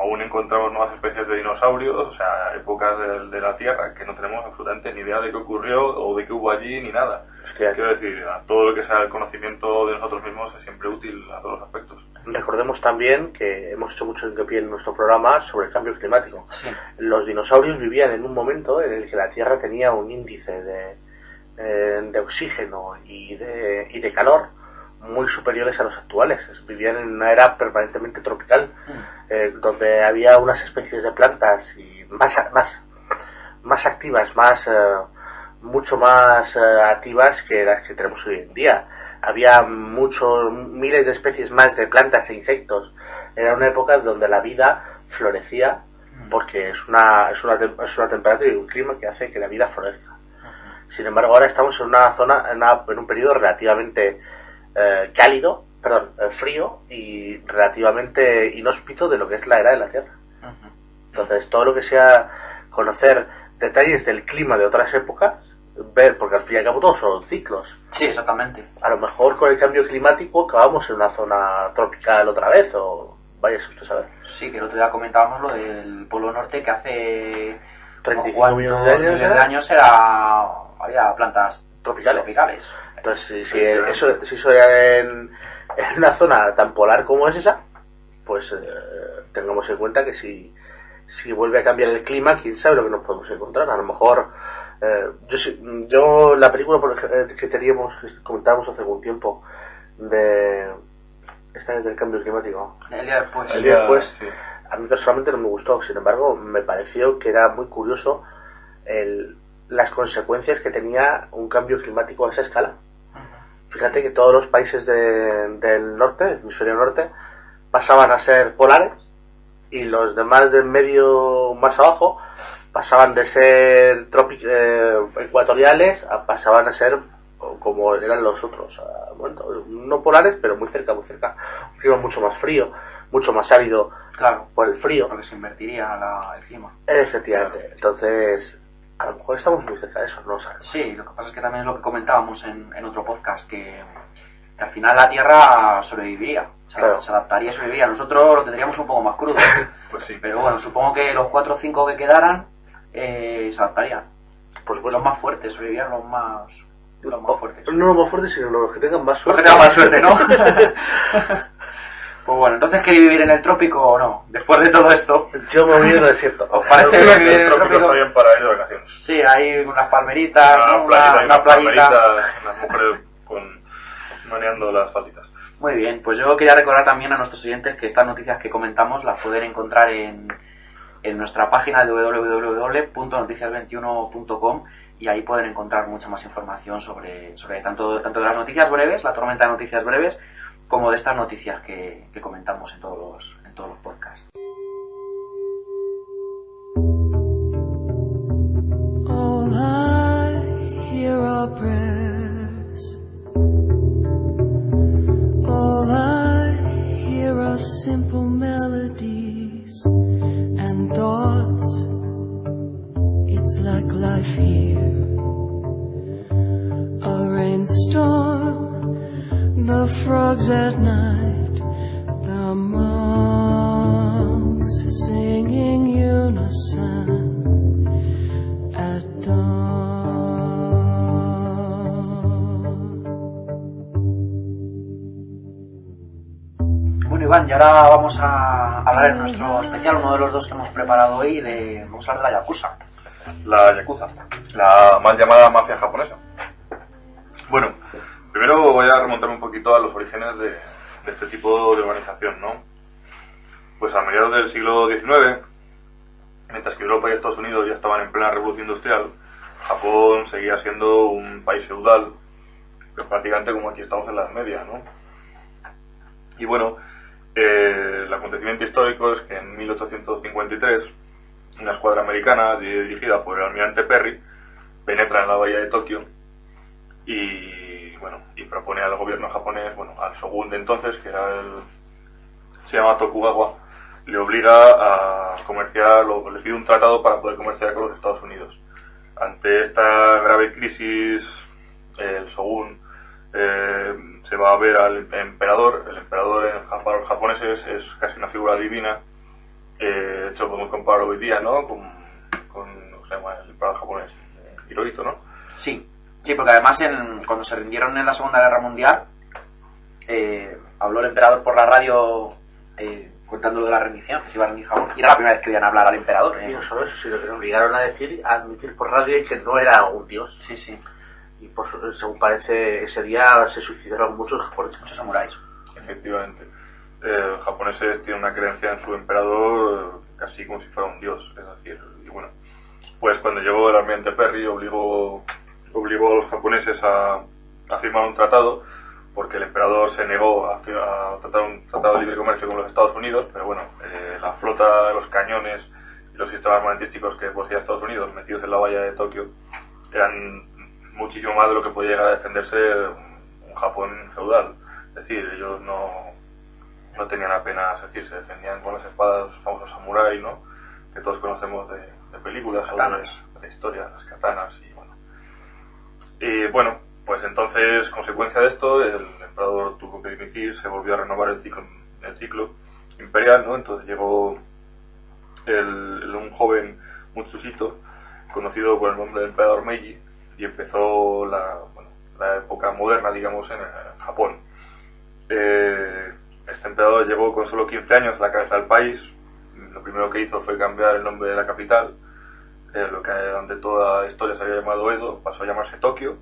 Aún encontramos nuevas especies de dinosaurios, o sea, épocas de la Tierra, que no tenemos absolutamente ni idea de qué ocurrió o de qué hubo allí ni nada. Hostia. Quiero decir, todo lo que sea el conocimiento de nosotros mismos es siempre útil a todos los aspectos. Recordemos también que hemos hecho mucho hincapié en nuestro programa sobre el cambio climático. Sí. Los dinosaurios vivían en un momento en el que la Tierra tenía un índice de oxígeno y de calor muy superiores a los actuales. Vivían en una era permanentemente tropical, donde había unas especies de plantas y más activas, mucho más activas que las que tenemos hoy en día. Había miles de especies más de plantas e insectos. Era una época donde la vida florecía, porque es una temperatura y un clima que hace que la vida florezca. Sin embargo, ahora estamos en una zona, en un periodo relativamente frío y relativamente inhóspito de lo que es la era de la Tierra. Entonces, todo lo que sea conocer detalles del clima de otras épocas, porque al fin y al cabo todos son ciclos. Sí, exactamente. A lo mejor con el cambio climático acabamos en una zona tropical otra vez, o vaya usted a saber. Sí, que el otro día comentábamos lo del Polo Norte, que hace 35 millones de años había plantas tropicales. Entonces, si eso era en una zona tan polar como es esa, pues tengamos en cuenta que si vuelve a cambiar el clima, quién sabe lo que nos podemos encontrar. A lo mejor yo la película que comentábamos hace algún tiempo del cambio climático, El día después, sí. a mí personalmente no me gustó. Sin embargo, me pareció que era muy curioso las consecuencias que tenía un cambio climático a esa escala. Fíjate que todos los países del norte, del hemisferio norte, pasaban a ser polares, y los demás del medio más abajo pasaban de ser ecuatoriales pasaban a ser como eran los otros, no polares, pero muy cerca, un clima mucho más frío, mucho más árido, Claro, por el frío. porque se invertiría el clima. Efectivamente. Claro. Entonces, a lo mejor estamos muy cerca de eso, no sabemos. Sí, lo que pasa es que también es lo que comentábamos en otro podcast, que al final la Tierra sobreviviría, Claro. se adaptaría y sobreviviría. Nosotros lo tendríamos un poco más crudo, Pues sí. pero bueno, supongo que los 4 o 5 que quedaran se adaptarían. Por supuesto. Los más fuertes, sobrevivirían los más fuertes. No los más fuertes, sino los que tengan más Los suerte. que tengan más suerte, ¿no? Pues bueno, entonces, ¿queréis vivir en el trópico o no? Después de todo esto, Yo me voy en el desierto. ¿os parece Creo bien que vivir en el el trópico trópico? está bien para ir de vacaciones. Sí, hay unas palmeritas, ¿no? Una una playita. unas mujeres maneando las falditas. Muy bien, pues yo quería recordar también a nuestros oyentes que estas noticias que comentamos las pueden encontrar en nuestra página de www.noticias21.com, y ahí pueden encontrar mucha más información sobre tanto de las noticias breves, la tormenta de noticias breves, como de estas noticias que comentamos en todos los podcasts. All I hear are prayers. All I hear are simple melodies and thoughts. It's like life here. A rainstorm, the frogs at night, the monks singing unison at dawn. Bueno, Iván, y ahora vamos a hablar en nuestro especial, uno de los dos que hemos preparado hoy, vamos a hablar de la Yakuza. La Yakuza, la mal llamada mafia japonesa. Bueno, primero voy a remontarme un poquito a los orígenes de este tipo de organización, ¿no? Pues a mediados del siglo XIX, mientras que Europa y Estados Unidos ya estaban en plena revolución industrial, Japón seguía siendo un país feudal, pero prácticamente como aquí estamos en las medias, ¿no? Y bueno, el acontecimiento histórico es que en 1853 una escuadra americana dirigida por el almirante Perry penetra en la bahía de Tokio y propone al gobierno japonés, al shogun de entonces, que era se llama Tokugawa, le obliga a comerciar, le pide un tratado para poder comerciar con los Estados Unidos. Ante esta grave crisis, el shogun se va a ver al emperador. El emperador para los japoneses es casi una figura divina. De hecho, podemos compararlo hoy día, ¿no? Con ¿cómo se llama? El emperador japonés, Hirohito, ¿no? Sí, porque además cuando se rindieron en la Segunda Guerra Mundial, habló el emperador por la radio contándolo de la rendición, que se iba a rendir Japón, y era la primera vez que oían hablar al emperador. Y no solo eso, sino que le obligaron a admitir por radio que no era un dios. Sí. Y según parece, ese día se suicidaron muchos japoneses. Muchos samuráis. Efectivamente. Los japoneses tienen una creencia en su emperador casi como si fuera un dios. Es decir, y bueno, pues cuando llegó el almirante Perry obligó a los japoneses a firmar un tratado, porque el emperador se negó a tratar un tratado de libre comercio con los Estados Unidos, pero bueno, la flota, los cañones y los sistemas armamentísticos que poseía Estados Unidos metidos en la bahía de Tokio eran muchísimo más de lo que podía llegar a defenderse un Japón feudal. Es decir, ellos no tenían apenas, es decir, se defendían con las espadas, los famosos samuráis, ¿no? Que todos conocemos de películas o de historia, las katanas y bueno. Y bueno, pues entonces, consecuencia de esto, el emperador tuvo que dimitir, se volvió a renovar el ciclo imperial, ¿no? Entonces llegó un joven Mutsuhito, conocido por el nombre del emperador Meiji, y empezó la época moderna, digamos, en Japón. Este emperador llegó con solo 15 años a la cabeza del país. Lo primero que hizo fue cambiar el nombre de la capital, donde toda la historia se había llamado Edo, pasó a llamarse Tokio.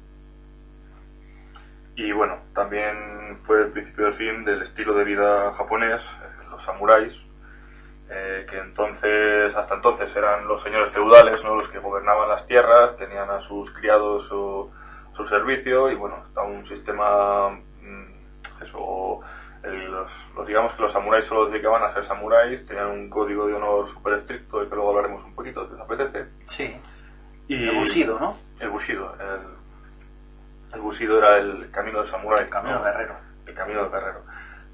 Y bueno, también fue el principio del fin del estilo de vida japonés, los samuráis, que hasta entonces eran los señores feudales, ¿no? Los que gobernaban las tierras, tenían a sus criados su servicio, y bueno, está un sistema, digamos que los samuráis solo se dedicaban a ser samuráis, tenían un código de honor súper estricto, y que luego hablaremos un poquito, ¿te apetece? Sí. Y el Bushido, ¿no? El Bushido, el Bushido era el camino del samurái. El camino guerrero. El camino del guerrero.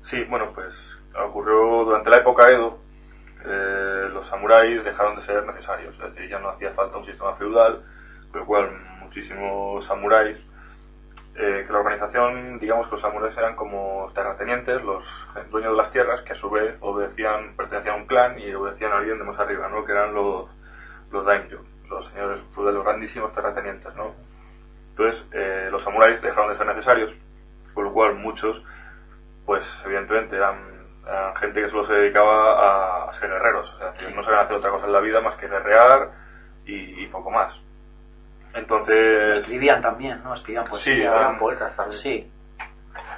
Sí, bueno, pues ocurrió durante la época Edo. Los samuráis dejaron de ser necesarios, es decir, ya no hacía falta un sistema feudal, con lo cual muchísimos samuráis, que la organización, digamos que los samuráis eran como terratenientes, los dueños de las tierras, que a su vez pertenecían a un clan y obedecían a alguien de más arriba, ¿no? Que eran los daimyo, los señores feudales, grandísimos terratenientes, ¿no? Entonces, los samuráis dejaron de ser necesarios, con lo cual muchos, pues evidentemente eran gente que solo se dedicaba a ser guerreros, o sea, que no sabían hacer otra cosa en la vida más que guerrear y poco más. Entonces... Escribían también, ¿no? Escribían poesía. Sí, Eran poetas también. Sí.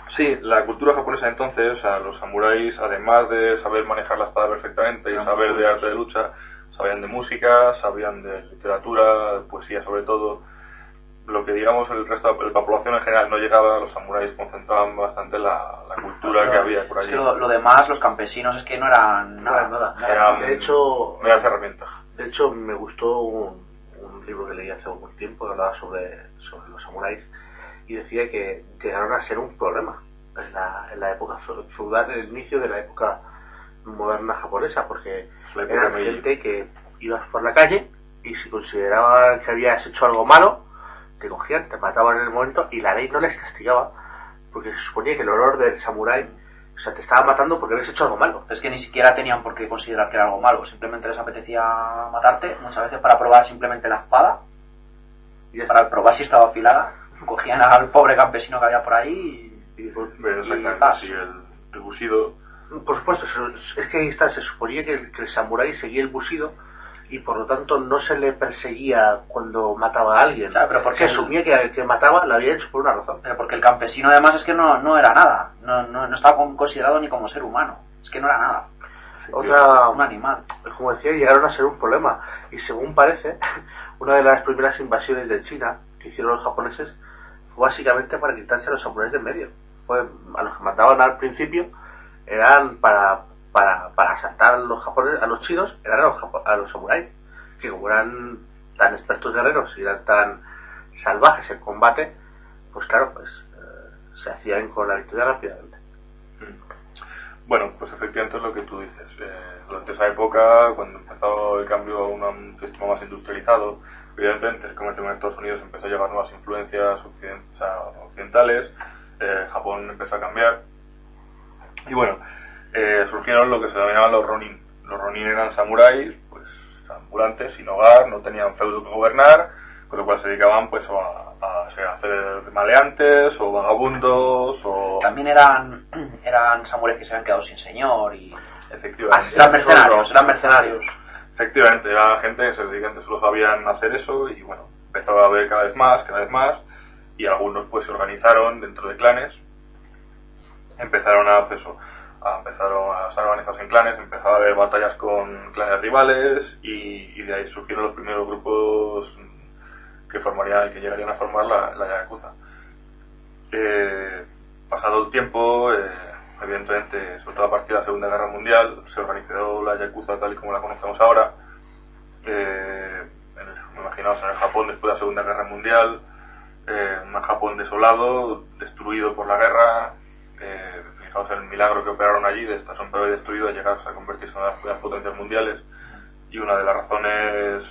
Sí, la cultura japonesa entonces, o sea, los samuráis, además de saber manejar la espada perfectamente y saber de arte de lucha, sabían de música, sabían de literatura, de poesía sobre todo. Lo que digamos el resto de la población en general no llegaba, los samuráis concentraban bastante la cultura que había por allí. Es que lo demás, los campesinos, es que no eran nada. Eran De hecho, meras herramientas. De hecho, me gustó un libro que leí hace algún tiempo que hablaba sobre los samuráis, y decía que llegaron a ser un problema en la época feudal, en el inicio de la época moderna japonesa, porque eran gente que ibas por la calle y si consideraban que habías hecho algo malo, te cogían, te mataban en el momento, y la ley no les castigaba, porque se suponía que el honor del samurái, o sea, te estaban matando porque habías hecho algo malo. Es que ni siquiera tenían por qué considerar que era algo malo, simplemente les apetecía matarte, muchas veces para probar simplemente la espada, y para probar si estaba afilada, cogían al pobre campesino que había por ahí y exactamente, sí, el Bushido. Por supuesto, es que ahí está, se suponía que el samurái seguía el Bushido, y por lo tanto no se le perseguía cuando mataba a alguien. Claro, pero porque se asumía que al que mataba lo había hecho por una razón. Pero porque el campesino además es que no era nada, no estaba considerado ni como ser humano, es que no era nada. Un animal. Como decía, llegaron a ser un problema, y según parece, una de las primeras invasiones de China que hicieron los japoneses fue básicamente para quitarse a los samuráis de en medio. A los que mataban al principio eran para asaltar a los japoneses, a los chinos, eran a los samuráis, que como eran tan expertos guerreros y eran tan salvajes en combate, pues claro, se hacían con la victoria rápidamente. Bueno, pues efectivamente es lo que tú dices. Durante esa época, cuando empezó el cambio a un sistema más industrializado, evidentemente, como en Estados Unidos empezó a llegar nuevas influencias occidentales, Japón empezó a cambiar, y bueno, surgieron lo que se denominaban los Ronin. Los Ronin eran samuráis, pues ambulantes, sin hogar, no tenían feudo que gobernar, con lo cual se dedicaban pues a hacer maleantes o vagabundos o... También eran samuráis que se habían quedado sin señor y... Efectivamente. Eran mercenarios. Efectivamente, era gente que se dedican, solo sabían hacer eso y bueno, empezó a haber cada vez más y algunos pues se organizaron dentro de clanes, empezaron a organizarse en clanes, empezó a haber batallas con clanes rivales y de ahí surgieron los primeros grupos que llegarían a formar la Yakuza. Pasado el tiempo, evidentemente, sobre todo a partir de la Segunda Guerra Mundial, se organizó la Yakuza tal y como la conocemos ahora. Imaginaos en el Japón después de la Segunda Guerra Mundial, un Japón desolado, destruido por la guerra. Fijaos el milagro que operaron allí de estar siempre destruido a llegar a convertirse en una de las potencias mundiales, y una de las razones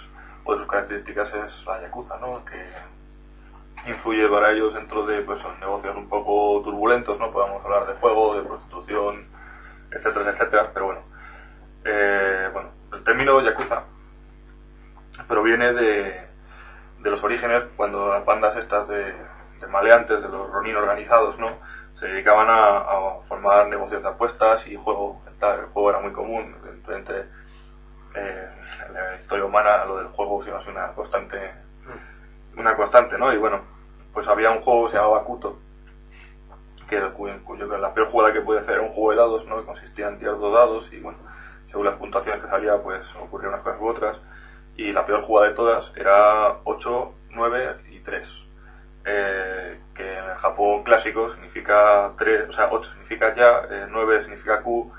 o de sus características es la Yakuza, ¿no? Que influye para ellos dentro de pues negocios un poco turbulentos, ¿no? Podemos hablar de juego, de prostitución, etcétera, pero bueno, el término Yakuza proviene de los orígenes, cuando las bandas estas de maleantes, de los Ronin organizados, ¿no? Se dedicaban a formar negocios de apuestas y juego. El juego era muy común, evidentemente en la historia humana lo del juego sigue siendo una constante, ¿no? Y bueno, pues había un juego que se llamaba Kuto, que la peor jugada que podía hacer era un juego de dados, ¿no? Que consistía en tirar 2 dados y bueno, según las puntuaciones que salía pues ocurrían unas cosas u otras, y la peor jugada de todas era 8, 9 y 3, que en el Japón clásico significa 3, o sea 8 significa ya, 9 significa Q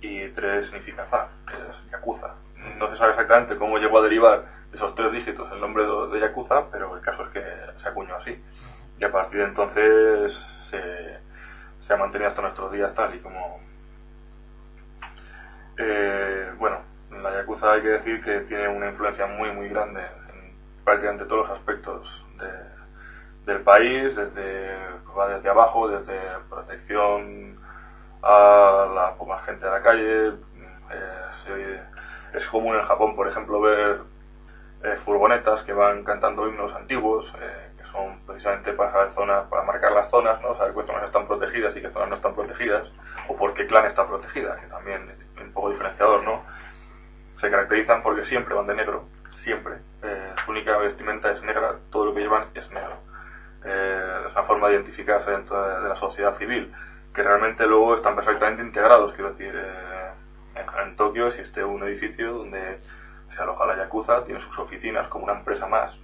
y 3 significa Za, que es Yakuza. No se sabe exactamente cómo llegó a derivar de esos 3 dígitos el nombre de Yakuza, pero el caso es que se acuñó así, y a partir de entonces se ha mantenido hasta nuestros días tal y como... bueno, la Yakuza hay que decir que tiene una influencia muy muy grande en prácticamente todos los aspectos del país, desde abajo, desde protección a la gente de la calle. Es común en Japón, por ejemplo, ver furgonetas que van cantando himnos antiguos, que son precisamente para marcar las zonas, ¿no? Saber qué zonas están protegidas y qué zonas no están protegidas, o por qué clan está protegida, que también es un poco diferenciador, ¿no? Se caracterizan porque siempre van de negro, siempre. Su única vestimenta es negra, todo lo que llevan es negro. Es una forma de identificarse dentro de la sociedad civil, que realmente luego están perfectamente integrados. Quiero decir, en Tokio existe un edificio donde se aloja la Yakuza, tiene sus oficinas como una empresa más.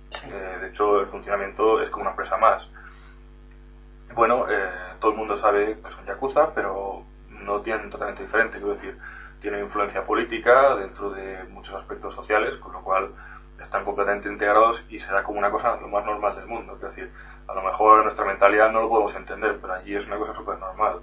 De hecho, el funcionamiento es como una empresa más. Bueno, todo el mundo sabe que son Yakuza, pero no tienen totalmente diferente. Quiero decir, tienen influencia política dentro de muchos aspectos sociales, con lo cual están completamente integrados y se da como una cosa lo más normal del mundo. Quiero decir, a lo mejor en nuestra mentalidad no lo podemos entender, pero allí es una cosa súper normal.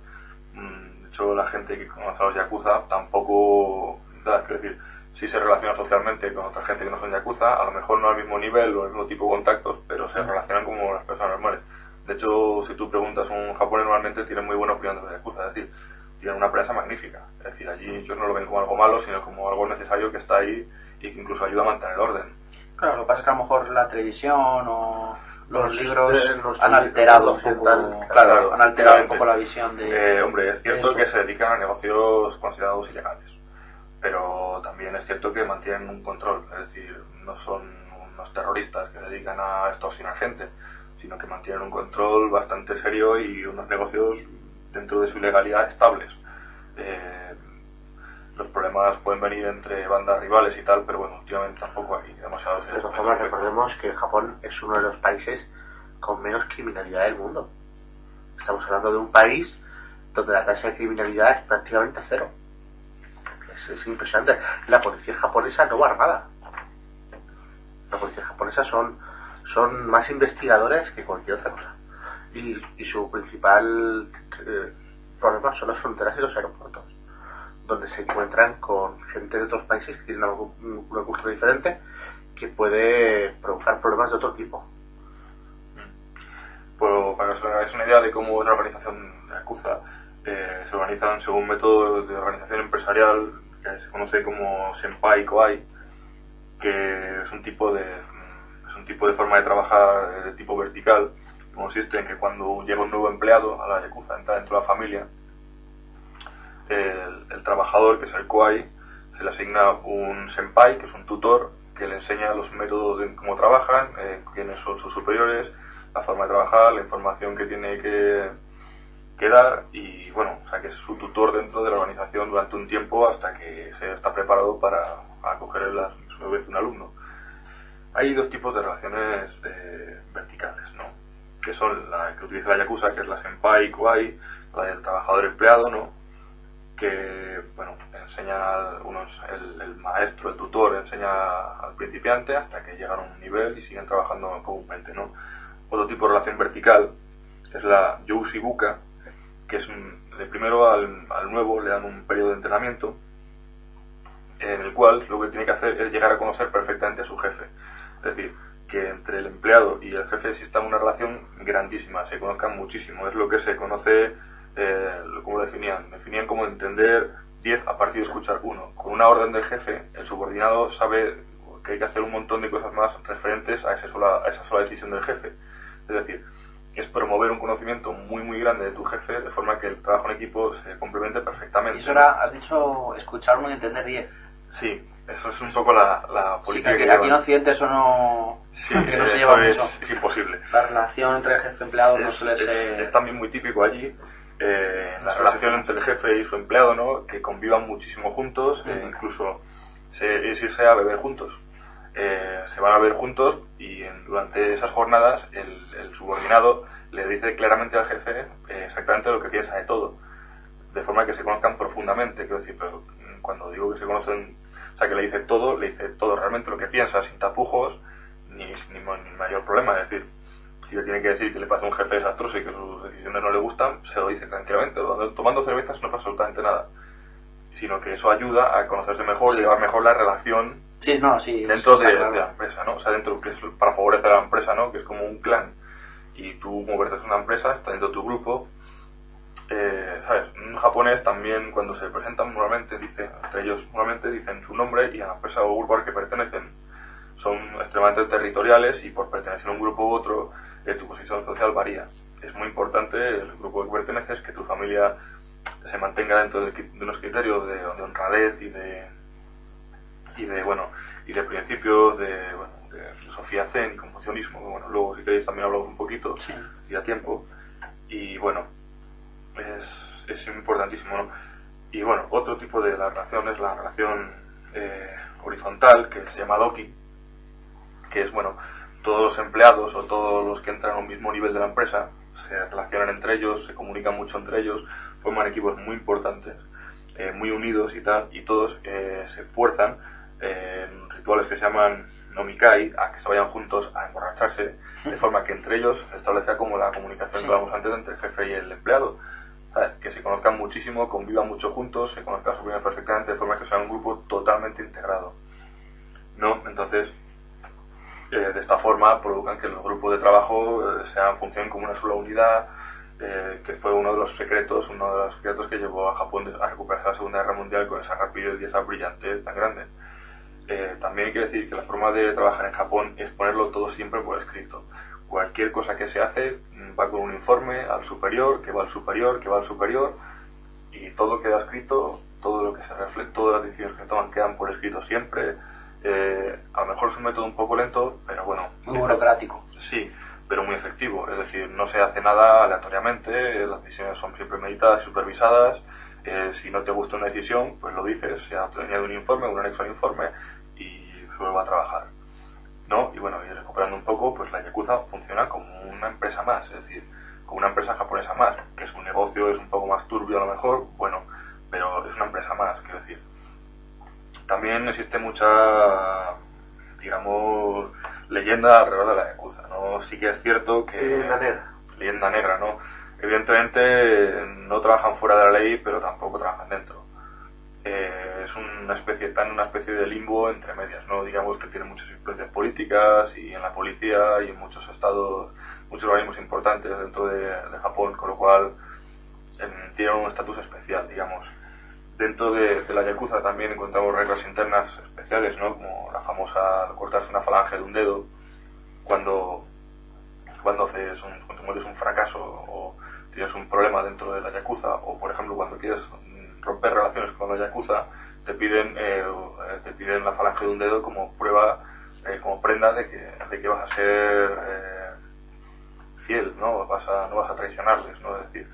De hecho, la gente que conoce a los Yakuza tampoco, quiero decir, sí se relaciona socialmente con otra gente que no son Yakuza, a lo mejor no al mismo nivel o al mismo tipo de contactos, pero se relacionan como las personas normales. De hecho, si tú preguntas a un japonés, normalmente tiene muy buena opinión de los Yakuza, es decir, tienen una prensa magnífica. Es decir, allí ellos no lo ven como algo malo, sino como algo necesario que está ahí y que incluso ayuda a mantener el orden. Claro, lo que pasa es que a lo mejor la televisión o los libros han alterado un poco, claro, han alterado un poco la visión de... hombre, es cierto que se dedican a negocios considerados ilegales, pero también es cierto que mantienen un control, es decir, no son unos terroristas que se dedican a extorsionar gente, sino que mantienen un control bastante serio y unos negocios dentro de su ilegalidad estables. Los problemas pueden venir entre bandas rivales y tal, pero bueno, últimamente tampoco hay demasiados. De todas formas, recordemos que Japón es uno de los países con menos criminalidad del mundo. Estamos hablando de un país donde la tasa de criminalidad es prácticamente cero. Es impresionante. La policía japonesa no va armada. La policía japonesa son más investigadores que cualquier otra cosa. Y su principal problema son las fronteras y los aeropuertos. donde se encuentran con gente de otros países que tienen una cultura diferente, que puede provocar problemas de otro tipo. Pues para que os hagáis una idea de cómo es la organización de Yakuza, se organizan según método de organización empresarial que se conoce como Senpai Koai, que es un tipo de forma de trabajar de tipo vertical. Consiste en que cuando llega un nuevo empleado a la Yakuza, entra dentro de la familia, el trabajador, que es el Koai, se le asigna un Senpai, que es un tutor, que le enseña los métodos de cómo trabajan, quiénes son sus superiores, la forma de trabajar, la información que tiene que dar, y bueno, o sea que es su tutor dentro de la organización durante un tiempo hasta que se está preparado para acoger a su vez un alumno. Hay dos tipos de relaciones verticales, ¿no? Que son la que utiliza la Yakuza, que es la Senpai Koai, la del trabajador empleado, ¿no? Que, bueno, enseña el maestro, el tutor, enseña al principiante hasta que llegan a un nivel y siguen trabajando comúnmente, ¿no? Otro tipo de relación vertical es la Youshi-buka, que es de primero al nuevo le dan un periodo de entrenamiento en el cual lo que tiene que hacer es llegar a conocer perfectamente a su jefe. Es decir, que entre el empleado y el jefe exista una relación grandísima, se conozcan muchísimo. Es lo que se conoce, ¿cómo lo definían? Definían como entender 10 a partir de escuchar 1. Con una orden del jefe, el subordinado sabe que hay que hacer un montón de cosas más referentes a esa sola decisión del jefe. Es decir, es promover un conocimiento muy muy grande de tu jefe de forma que el trabajo en equipo se complemente perfectamente. Y eso era, has dicho, escuchar 1 y entender 10. Sí, eso es un poco la política sí, que aquí en Occidente eso no, sí, que no se lleva mucho. Es imposible. La relación entre el jefe y empleado no suele ser... Es también muy típico allí, la relación entre el jefe y su empleado, ¿no? Que convivan muchísimo juntos, incluso es irse a beber juntos. Se van a beber juntos y durante esas jornadas el subordinado le dice claramente al jefe exactamente lo que piensa de todo, de forma que se conozcan profundamente. Quiero decir, pero cuando digo que se conocen, o sea, que le dice todo realmente lo que piensa, sin tapujos ni mayor problema. Es decir, si le tiene que decir que le pasa a un jefe desastroso y que sus decisiones no le gustan, se lo dice tranquilamente. Tomando cervezas no pasa absolutamente nada, sino que eso ayuda a conocerse mejor y llevar mejor la relación dentro de la empresa, ¿no? O sea, dentro, que es para favorecer a la empresa, ¿no? Que es como un clan. Y tú, como perteneces a una empresa, está dentro de tu grupo. ¿Sabes? En japonés también, cuando se presentan, normalmente entre ellos normalmente dicen su nombre y a la empresa o grupo al que pertenecen. Son extremadamente territoriales y por pertenecer a un grupo u otro, tu posición social varía. Es muy importante el grupo al que perteneces, que tu familia se mantenga dentro de unos criterios de honradez y de principios de filosofía zen, confucianismo. Bueno, luego si queréis también hablamos un poquito, si da tiempo. Y bueno, es importantísimo, ¿no? Y bueno, otro tipo de la relación es la relación horizontal, que se llama Doki, que es, bueno, todos los empleados o todos los que entran a un mismo nivel de la empresa se relacionan entre ellos, se comunican mucho entre ellos, forman equipos muy importantes, muy unidos y tal, y todos se esfuerzan en rituales que se llaman nomikai, a que se vayan juntos a emborracharse, de forma que entre ellos se establezca como la comunicación que hablamos antes entre el jefe y el empleado, ¿sabes? Que se conozcan muchísimo, convivan mucho juntos, se conozcan su vida perfectamente, de forma que sea un grupo totalmente integrado, ¿no? Entonces, de esta forma provocan que los grupos de trabajo funcionen como una sola unidad, que fue uno de los secretos que llevó a Japón a recuperarse la Segunda Guerra Mundial con esa rapidez y esa brillantez tan grande. También hay que decir que la forma de trabajar en Japón es ponerlo todo siempre por escrito. Cualquier cosa que se hace va con un informe al superior, que va al superior, que va al superior, y todo queda escrito, todo lo que se refleja, todas las decisiones que se toman quedan por escrito siempre. A lo mejor es un método un poco lento, pero bueno, muy burocrático. Sí, pero muy efectivo. Es decir, no se hace nada aleatoriamente, las decisiones son siempre meditadas y supervisadas. Si no te gusta una decisión, pues lo dices, se añade un informe, un anexo al informe y se vuelve a trabajar, ¿no? Y bueno, y recuperando un poco, pues la Yakuza funciona como una empresa más, es decir, como una empresa japonesa más, que su negocio es un poco más turbio a lo mejor, bueno, pero es una empresa más, quiero decir. También existe mucha, digamos, leyenda alrededor de la Yakuza, ¿no? Sí que es cierto que... Leyenda negra, ¿no? Evidentemente no trabajan fuera de la ley, pero tampoco trabajan dentro. está en una especie de limbo entre medias, ¿no? Digamos que tiene muchas influencias políticas y en la policía y en muchos estados, muchos organismos importantes dentro de Japón, con lo cual tiene un estatus especial, digamos. Dentro de la yakuza también encontramos reglas internas especiales, ¿no? Como la famosa cortarse una falange de un dedo cuando mueres un fracaso o tienes un problema dentro de la yakuza, o por ejemplo cuando quieres romper relaciones con la yakuza te piden la falange de un dedo como prueba, como prenda de que vas a ser fiel, ¿no? No vas a traicionarles, ¿no? Es decir,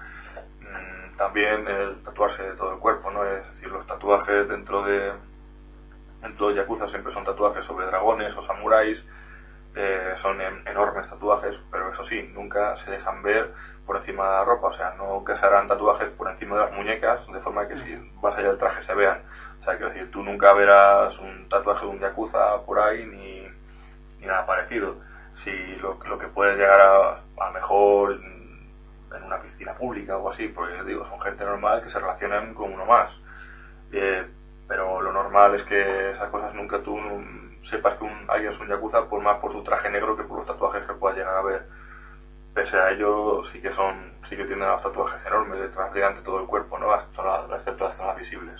también el tatuarse de todo el cuerpo, ¿no? Es decir, los tatuajes dentro de yakuza siempre son tatuajes sobre dragones o samuráis, son enormes tatuajes, pero eso sí, nunca se dejan ver por encima de la ropa, o sea, nunca se harán tatuajes por encima de las muñecas, de forma que si vas allá del traje se vean. O sea, quiero decir, tú nunca verás un tatuaje de un yakuza por ahí ni nada parecido. Si lo que puedes llegar a mejor en una piscina pública o así, porque digo, son gente normal que se relacionan con uno más. Pero lo normal es que esas cosas nunca tú sepas que alguien es un yakuza por más por su traje negro que por los tatuajes que puedas llegar a ver. Pese a ello, sí que tienen los tatuajes enormes detrás de todo el cuerpo, ¿no? Excepto las zonas visibles.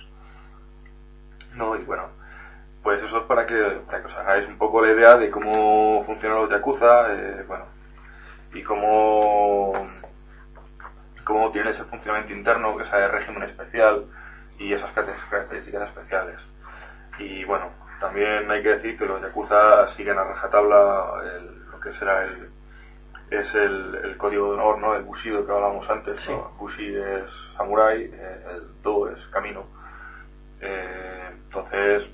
No, y bueno, pues eso es para que os hagáis un poco la idea de cómo funcionan los yakuza, y cómo tiene ese funcionamiento interno, ese régimen especial y esas características especiales. Y bueno, también hay que decir que los yakuza siguen a rajatabla lo que será el código de honor, ¿no? El bushido que hablábamos antes, sí. ¿No? Bushi es samurái, el do es camino. Entonces,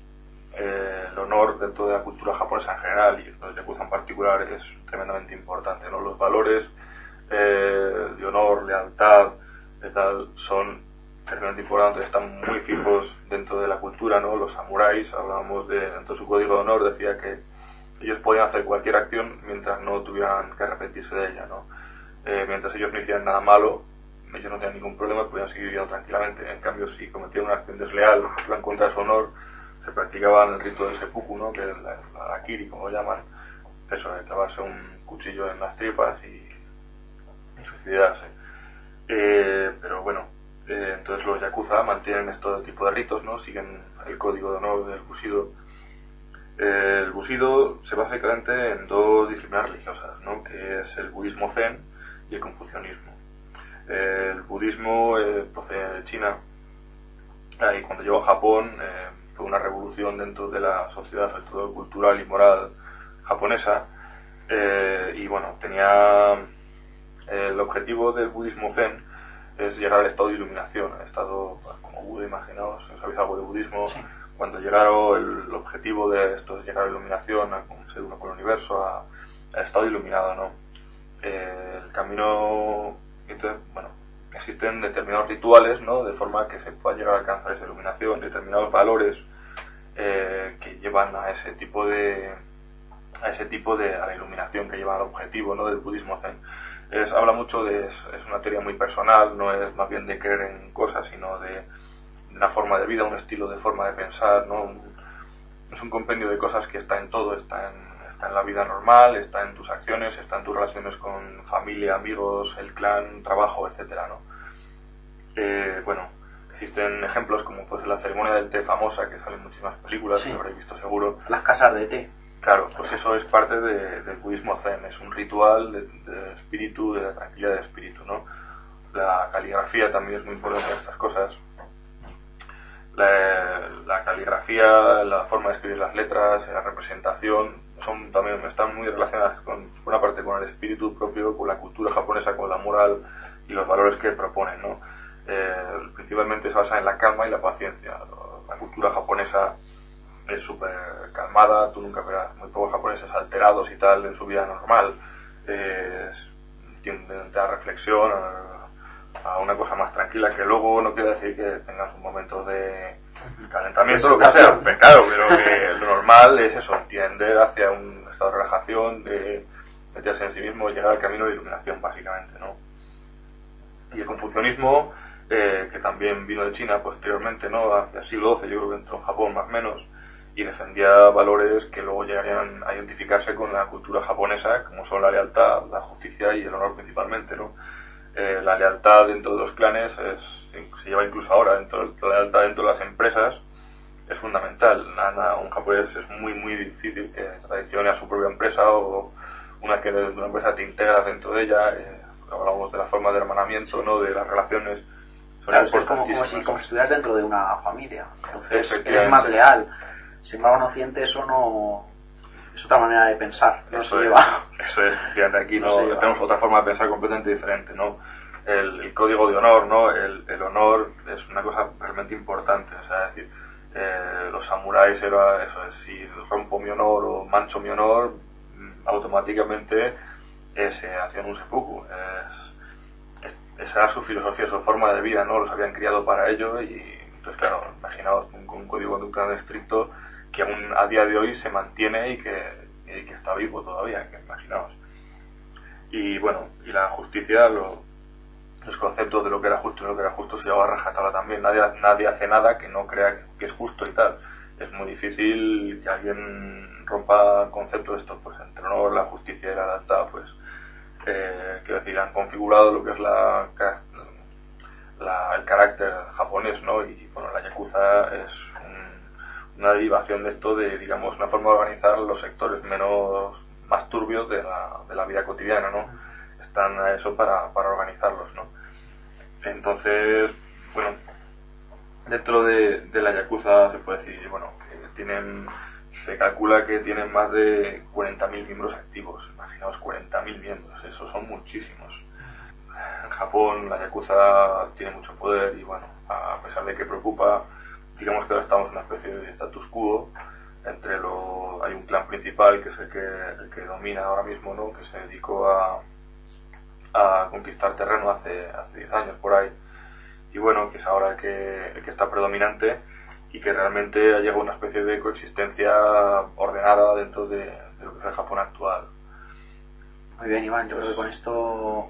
el honor dentro de la cultura japonesa en general y los yakuza en particular es tremendamente importante, ¿no? Los valores de honor, lealtad, de tal, son tremendamente importantes, están muy fijos dentro de la cultura, ¿no? Los samuráis, hablábamos dentro de su código de honor, decía que ellos podían hacer cualquier acción mientras no tuvieran que arrepentirse de ella, ¿no? Mientras ellos no hicieran nada malo, ellos no tenían ningún problema, podían seguir viviendo tranquilamente. En cambio, si cometían una acción desleal, iban contra su honor, se practicaban el rito del seppuku, ¿no? Que es la harakiri, como lo llaman, eso de clavarse un cuchillo en las tripas y suicidarse. Pero bueno, entonces los yakuza mantienen este tipo de ritos, ¿no? Siguen el código de honor del bushido. El bushido se basa básicamente en dos disciplinas religiosas, ¿no? Que es el budismo zen y el confucianismo. El budismo procede de China y cuando llegó a Japón fue una revolución dentro de la sociedad, sobre todo cultural y moral japonesa, y bueno, tenía el objetivo del budismo zen es llegar al estado de iluminación, al estado como Buda, imaginaos, ¿sabéis algo de budismo? Sí. Cuando llegaron, el objetivo de esto es llegar a la iluminación, a ser uno con el universo, al estado iluminado, ¿no? El camino, entonces, bueno, existen determinados rituales, ¿no? De forma que se pueda llegar a alcanzar esa iluminación, determinados valores que llevan a ese tipo de a la iluminación, que llevan al objetivo, ¿no? Del budismo zen. Habla mucho es una teoría muy personal, no es más bien de creer en cosas, sino de una forma de vida, un estilo de forma de pensar, ¿no? Es un compendio de cosas que está en todo, está en la vida normal, está en tus acciones, está en tus relaciones con familia, amigos, el clan, trabajo, etcétera, ¿no? Bueno, existen ejemplos como pues la ceremonia del té famosa, que sale en muchísimas películas, sí. Que habréis visto seguro. Las casas de té. Claro, pues eso es parte del budismo zen, es un ritual de espíritu, de tranquilidad de espíritu, ¿no? La caligrafía también es muy importante en estas cosas. La caligrafía, la forma de escribir las letras, la representación, están muy relacionadas por una parte con el espíritu propio, con la cultura japonesa, con la moral y los valores que proponen, ¿no? Principalmente se basa en la calma y la paciencia. La cultura japonesa es súper calmada, tú nunca verás muy pocos japoneses alterados y tal en su vida normal. Tienden a reflexión, a una cosa más tranquila, que luego no quiere decir que tengas un momento de calentamiento, lo que sea, pero claro, pero que lo normal es eso, tiender hacia un estado de relajación, de meterse en sí mismo y llegar al camino de iluminación, básicamente, ¿no? Y el confucianismo que también vino de China posteriormente, ¿no? Hacia el siglo XII, yo creo que entró en Japón más o menos, y defendía valores que luego llegarían a identificarse con la cultura japonesa, como son la lealtad, la justicia y el honor principalmente, ¿no? La lealtad dentro de los clanes se lleva incluso ahora, la lealtad dentro de las empresas es fundamental. Un japonés es muy difícil que traicione a su propia empresa, o una que de una empresa te integras dentro de ella. Hablamos de la forma de hermanamiento, ¿no? De las relaciones. Claro, es como si estuvieras dentro de una familia, entonces eres más leal. Sin embargo, en Occidente eso no es otra manera de pensar, no eso se lleva. Eso es, fíjate, aquí no tenemos otra forma de pensar completamente diferente, ¿no? El código de honor, ¿no? El honor es una cosa realmente importante, o sea, es decir, los samuráis era eso, si rompo mi honor o mancho mi honor, automáticamente se hacían un seppuku. Esa era su filosofía, su forma de vida, ¿no? Los habían criado para ello, y entonces, claro, imaginaos un código de conducta tan estricto que aún a día de hoy se mantiene y que está vivo todavía, que imaginaos. Y bueno, y la justicia, los conceptos de lo que era justo y lo que era justo se lleva a rajatabla también. Nadie hace nada que no crea que es justo y tal. Es muy difícil que alguien rompa conceptos de estos, pues entre honor, la justicia y la lealtad, pues quiero decir, han configurado lo que es el carácter japonés, ¿no? Y bueno, la yakuza es una derivación de esto, de, digamos, una forma de organizar los sectores más turbios de la vida cotidiana, ¿no? Están a eso para organizarlos, ¿no? Entonces, bueno, dentro de la yakuza se puede decir, bueno, que se calcula que tienen más de 40.000 miembros activos. Imaginaos 40.000 miembros, esos son muchísimos. En Japón la yakuza tiene mucho poder y bueno, a pesar de que preocupa, digamos que ahora estamos en una especie de status quo. Hay un clan principal que es el que domina ahora mismo, ¿no? Que se dedicó a conquistar terreno hace 10 años por ahí, y bueno, que es ahora el que está predominante, y que realmente ha llegado a una especie de coexistencia ordenada dentro de lo que es el Japón actual. Muy bien, Iván, yo creo que con esto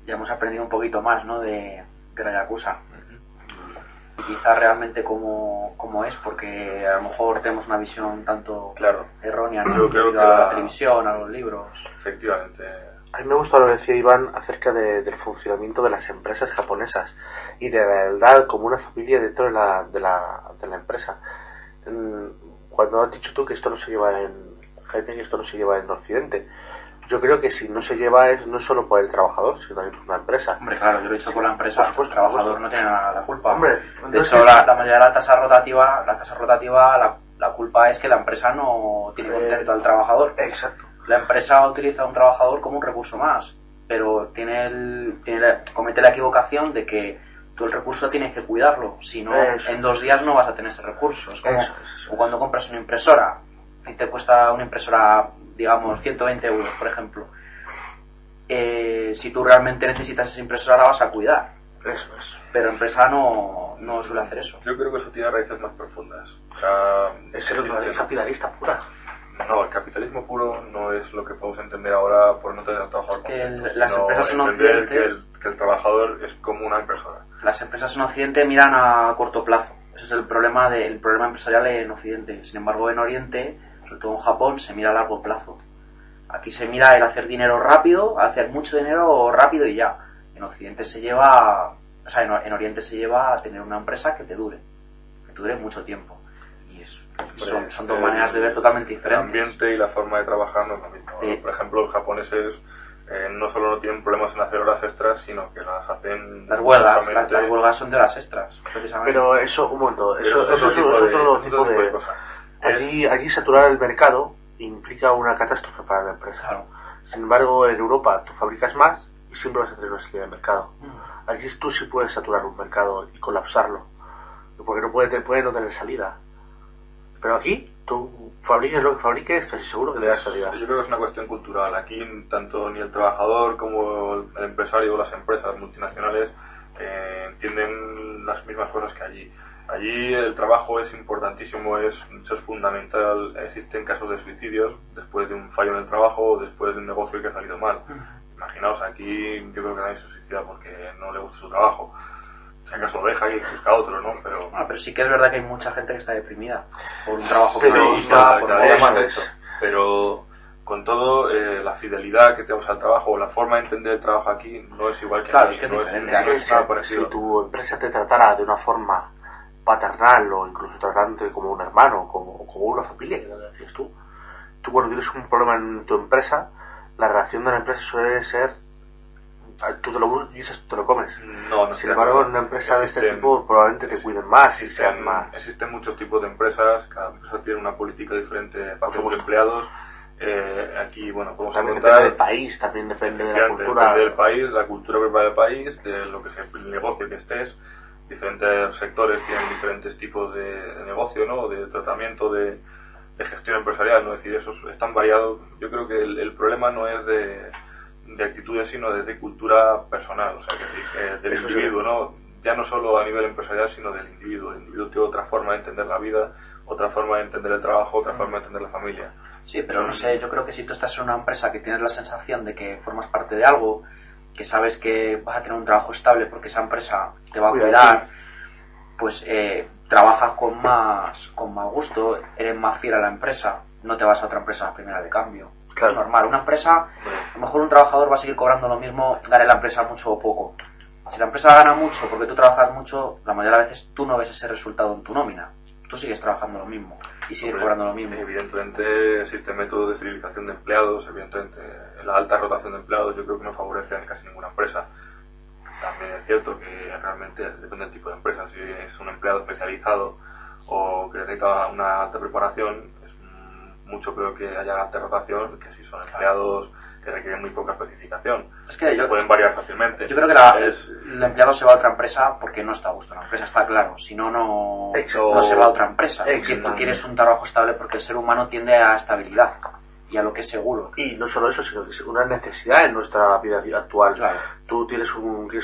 ya hemos aprendido un poquito más, ¿no? de la yakuza. Y quizá realmente cómo es, porque a lo mejor tenemos una visión un tanto errónea, ¿no? Yo creo que a la televisión, a los libros. Efectivamente. A mí me gusta lo que decía Iván acerca del funcionamiento de las empresas japonesas y de la lealtad como una familia dentro de la empresa. Cuando has dicho tú que esto no se lleva Jaime, que esto no se lleva en Occidente, yo creo que si no se lleva no solo por el trabajador, sino también por una empresa. Hombre, claro, yo lo he dicho por la empresa, pues el trabajador no tiene nada la culpa. Hombre, de hecho, la mayoría de la tasa rotativa, la culpa es que la empresa no tiene contento al trabajador. Exacto. La empresa utiliza a un trabajador como un recurso más, pero comete la equivocación de que tú el recurso tienes que cuidarlo, si no, en 2 días no vas a tener ese recurso. Es como cuando compras una impresora, y te cuesta una impresora, digamos, 120 euros, por ejemplo. Si tú realmente necesitas esa impresora, la vas a cuidar. Eso es. Pero la empresa no suele hacer eso. Yo creo que eso tiene raíces más profundas. O sea, es el capitalista pura. No, el capitalismo puro no es lo que podemos entender ahora por no tener trabajador contento, las empresas en Occidente, que el trabajador es como una impresora. Las empresas en Occidente miran a corto plazo. Ese es el problema empresarial en Occidente. Sin embargo, en Oriente, sobre todo en Japón, se mira a largo plazo. Aquí se mira el hacer dinero rápido, hacer mucho dinero rápido y ya. En Occidente en Oriente se lleva a tener una empresa que te dure mucho tiempo. Son dos maneras de ver totalmente diferentes. El ambiente y la forma de trabajar no es lo mismo. Sí. Por ejemplo, los japoneses no solo no tienen problemas en hacer horas extras, sino que las hacen... Las huelgas son de horas extras, precisamente. Pero eso, un momento, eso es otro tipo de cosa. Allí saturar el mercado implica una catástrofe para la empresa. Claro. Sin embargo, en Europa tú fabricas más y siempre vas a tener una salida de mercado. Allí tú sí puedes saturar un mercado y colapsarlo, porque puede no tener salida. Pero aquí, tú fabriques lo que fabriques, casi seguro que le das salida. Yo creo que es una cuestión cultural. Aquí, tanto ni el trabajador como el empresario o las empresas multinacionales entienden las mismas cosas que allí. Allí el trabajo es importantísimo, es fundamental. Existen casos de suicidios después de un fallo en el trabajo o después de un negocio que ha salido mal. Imaginaos, aquí yo creo que nadie se suicida porque no le gusta su trabajo. Si acaso lo deja y busca otro, ¿no? Pero sí que es verdad que hay mucha gente que está deprimida por un trabajo que Pero no gusta, por cada no día demás más de eso. Pero con todo, la fidelidad que tenemos al trabajo o la forma de entender el trabajo aquí no es igual que Claro, aquí, es que es no diferente. no es nada Si parecido. tu empresa te tratara de una forma paternal o incluso tratándote como un hermano, como una familia, que lo decías tú cuando tienes un problema en tu empresa, la reacción de la empresa suele ser tú te lo buscas, tú te lo comes. No, Sin embargo, en una empresa de este tipo probablemente te cuiden más y sean más. Existen muchos tipos de empresas, cada empresa tiene una política diferente para sus empleados. Aquí, bueno, podemos también encontrar... depende del país, también depende de la cultura. Depende del país, la cultura propia del país, de lo que sea el negocio que estés. Diferentes sectores tienen diferentes tipos de negocio, ¿no? De tratamiento, de gestión empresarial, ¿no? Es decir, eso es tan variado. Yo creo que el problema no es de actitudes, sino de cultura personal, o sea, del eso individuo, ¿no? Ya no solo a nivel empresarial, sino del individuo. El individuo tiene otra forma de entender la vida, otra forma de entender el trabajo, otra forma de entender la familia. Sí, pero no sé, yo creo que si tú estás en una empresa que tienes la sensación de que formas parte de algo, que sabes que vas a tener un trabajo estable porque esa empresa te va a cuidar, pues trabajas con más gusto, eres más fiel a la empresa, no te vas a otra empresa a la primera de cambio. Claro. Es normal, una empresa, a lo mejor un trabajador va a seguir cobrando lo mismo, gane la empresa mucho o poco. Si la empresa gana mucho porque tú trabajas mucho, la mayoría de las veces tú no ves ese resultado en tu nómina. Tú sigues trabajando lo mismo y sigues cobrando lo mismo. Evidentemente existen métodos de fidelización de empleados, evidentemente la alta rotación de empleados yo creo que no favorece a casi ninguna empresa. También es cierto que realmente depende del tipo de empresa. Si es un empleado especializado o que necesita una alta preparación, es mucho peor que haya alta rotación que si son empleados que requieren muy poca especificación. Es que se pueden variar fácilmente. Yo creo que el empleado se va a otra empresa porque no está a gusto en la empresa, está claro. Si no, no se va a otra empresa. Porque tú quieres un trabajo estable porque el ser humano tiende a estabilidad y a lo que es seguro. Y no solo eso, sino que es una necesidad en nuestra vida actual. Claro. Tú quieres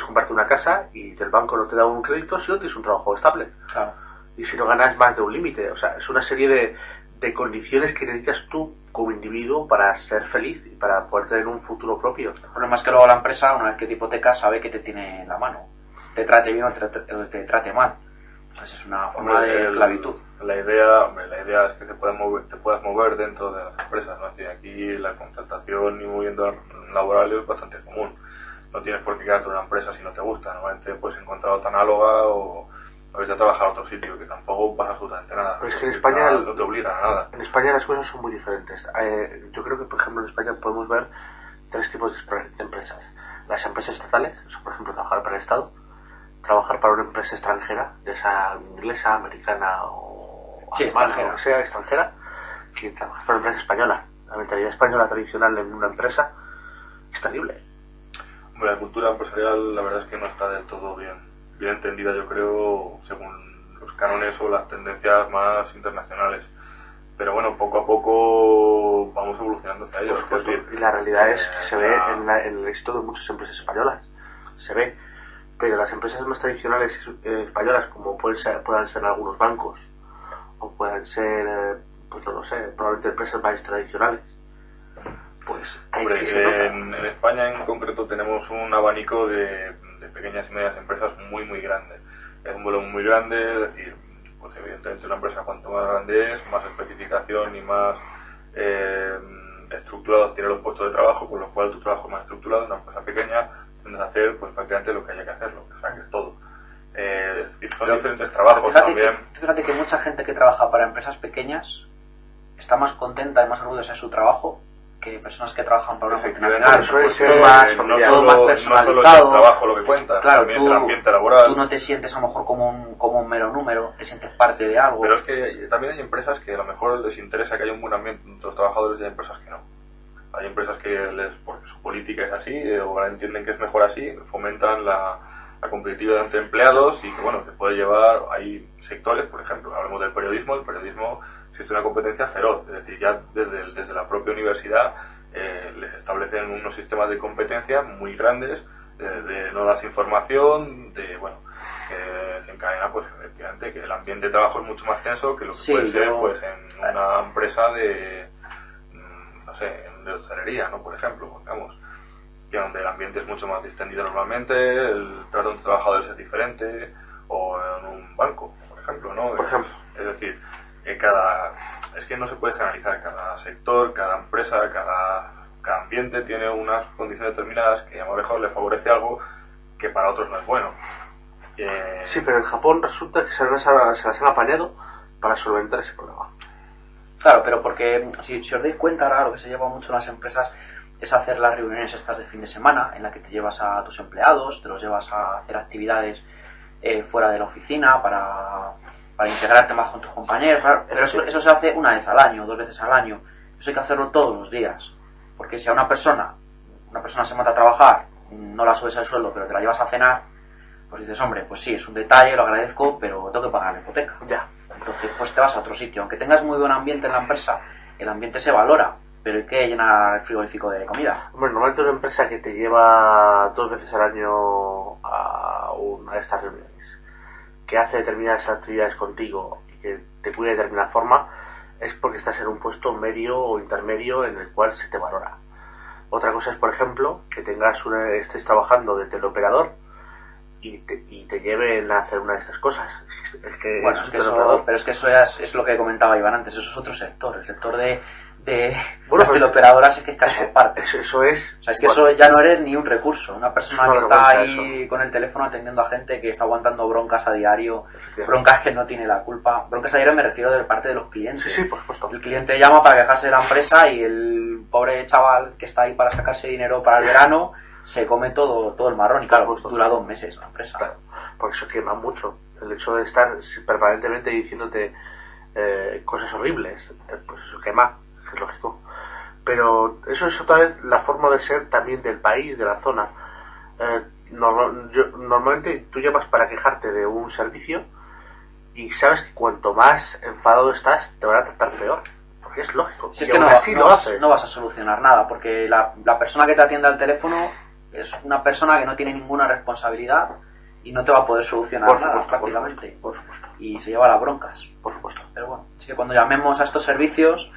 comprarte una casa y el banco no te da un crédito si no tienes un trabajo estable. Claro. Y si no ganas más de un límite. O sea, es una serie de condiciones que necesitas tú como individuo para ser feliz y para poder tener un futuro propio. El problema es que luego la empresa, una vez que te hipoteca, sabe que te tiene en la mano. Te trate bien o te trate mal. Entonces es una forma de esclavitud. La idea es que te puedas mover dentro de las empresas, ¿no? Es decir, aquí la contratación y movimiento laboral es bastante común. No tienes por qué quedarte en una empresa si no te gusta. Normalmente puedes encontrar otra análoga o irte a trabajar a otro sitio, que tampoco pasa absolutamente nada. Pero es que en España no te obligan a nada. En España las cosas son muy diferentes. Yo creo que, por ejemplo, en España podemos ver tres tipos de empresas. Las empresas estatales, o sea, por ejemplo, trabajar para el Estado, trabajar para una empresa extranjera, ya sea inglesa, americana o alemana, o sea, extranjera, que trabajar para una empresa española. La mentalidad española tradicional en una empresa es terrible. Hombre, la cultura empresarial la verdad es que no está del todo bien entendida, yo creo, según los cánones o las tendencias más internacionales. Pero bueno, poco a poco vamos evolucionando hacia ello. Y la realidad es que se ve en el éxito de muchas empresas españolas. Se ve. Pero las empresas más tradicionales españolas, como puedan ser algunos bancos, o puedan ser, pues no lo sé, probablemente empresas más tradicionales, pues hombre, en España en concreto tenemos un abanico de pequeñas y medianas empresas muy grande. Es un volumen muy grande, es decir, pues evidentemente una empresa cuanto más grande es, más especificación y más estructurados tiene los puestos de trabajo, con lo cual tu trabajo más estructurado. Una empresa pequeña tienes que hacer pues prácticamente lo que haya que hacerlo, o sea que es todo. Son diferentes trabajos también. Fíjate que mucha gente que trabaja para empresas pequeñas está más contenta y más orgullosa de su trabajo que personas que trabajan para una multinacional. Suele ser más más personalizado. No solo es el trabajo lo que cuenta, claro, también es el ambiente laboral. Tú no te sientes a lo mejor como un mero número, te sientes parte de algo. Pero es que también hay empresas que a lo mejor les interesa que haya un buen ambiente entre los trabajadores y hay empresas que no. Hay empresas que porque su política es así o entienden que es mejor así, fomentan la competitividad entre empleados y que bueno, que puede llevar, hay sectores, por ejemplo, hablemos del periodismo, existe una competencia feroz, es decir, ya desde la propia universidad les establecen unos sistemas de competencia muy grandes, de no das información, que se encadena pues efectivamente que el ambiente de trabajo es mucho más tenso que lo que puede ser pues en una empresa de hostelería, ¿no? Por ejemplo, digamos, que donde el ambiente es mucho más distendido normalmente, el trato entre trabajadores es diferente, o en un banco, por ejemplo, ¿no? Por ejemplo. Es decir, es que no se puede generalizar, cada sector, cada empresa, cada ambiente tiene unas condiciones determinadas que a lo mejor le favorece algo que para otros no es bueno. Sí, pero en Japón resulta que se las han apañado para solventar ese problema. Claro, pero porque si os dais cuenta ahora lo que se lleva mucho en las empresas es hacer las reuniones estas de fin de semana en la que te llevas a tus empleados, te los llevas a hacer actividades fuera de la oficina para integrarte más con tus compañeros, claro, pero eso se hace una vez al año, 2 veces al año. Eso hay que hacerlo todos los días, porque si a una persona se mata a trabajar, no la subes al sueldo pero te la llevas a cenar, pues dices, hombre, pues sí, es un detalle, lo agradezco, pero tengo que pagar la hipoteca. Ya. Entonces, pues te vas a otro sitio. Aunque tengas muy buen ambiente en la empresa, el ambiente se valora, pero hay que llenar el frigorífico de comida. Hombre, normalmente una empresa que te lleva 2 veces al año a una de estas reuniones, que hace determinadas actividades contigo y que te cuida de determinada forma, es porque estás en un puesto medio o intermedio en el cual se te valora. Otra cosa es, por ejemplo, que estés trabajando de teleoperador y te lleven a hacer una de estas cosas. Bueno, pero es que eso es lo que comentaba Iván antes, eso es otro sector, el sector de las teleoperadoras es que es caso aparte. Eso es... O sea, es que eso ya no eres ni un recurso, una persona que está ahí con el teléfono atendiendo a gente que está aguantando broncas a diario, broncas que no tiene la culpa. Broncas a diario me refiero de parte de los clientes. Sí, por supuesto. El cliente llama para quejarse de la empresa y el pobre chaval que está ahí para sacarse dinero para el verano se come todo el marrón y claro, dura 2 meses la empresa. Claro, porque eso quema mucho. El hecho de estar permanentemente diciéndote cosas horribles, pues eso quema, es lógico. Pero eso es otra vez la forma de ser también del país, de la zona. Normalmente tú llamas para quejarte de un servicio y sabes que cuanto más enfadado estás, te van a tratar peor. Porque es lógico. Si es que no vas a solucionar nada, porque la persona que te atiende al teléfono es una persona que no tiene ninguna responsabilidad y no te va a poder solucionar nada prácticamente. Por supuesto. Y se lleva las broncas. Por supuesto. Pero bueno, así que cuando llamemos a estos servicios,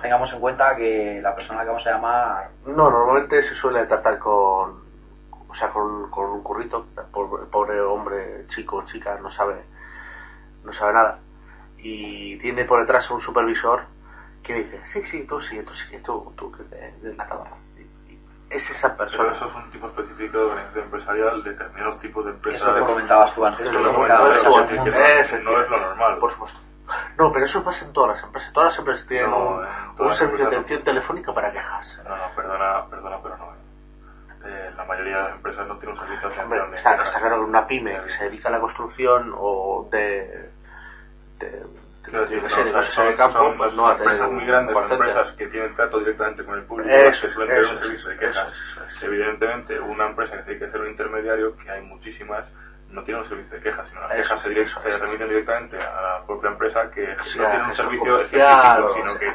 tengamos en cuenta que la persona que vamos a llamar... No, normalmente se suele tratar con un currito. El pobre hombre, chico o chica, no sabe nada. Y tiene por detrás un supervisor que dice, sí, tú, que de la cámara. Es esa persona. Pero eso es un tipo específico de organización empresarial, determinados tipos de empresas. Eso es lo que comentabas tú antes. No es lo normal. Por supuesto. No, pero eso pasa en todas las empresas. Todas las empresas tienen un servicio de atención telefónica para quejas. No, perdona, pero no. La mayoría de las empresas no tienen un servicio de atención. Hombre, está claro que una pyme que se dedica a la construcción o son empresas muy grandes, son empresas que tienen trato directamente con el público, que suelen tener un servicio de quejas. Evidentemente, una empresa que tiene que ser un intermediario, que hay muchísimas, no tiene un servicio de quejas, sino las quejas se remiten directamente a la propia empresa, que no tiene un servicio específico, sino que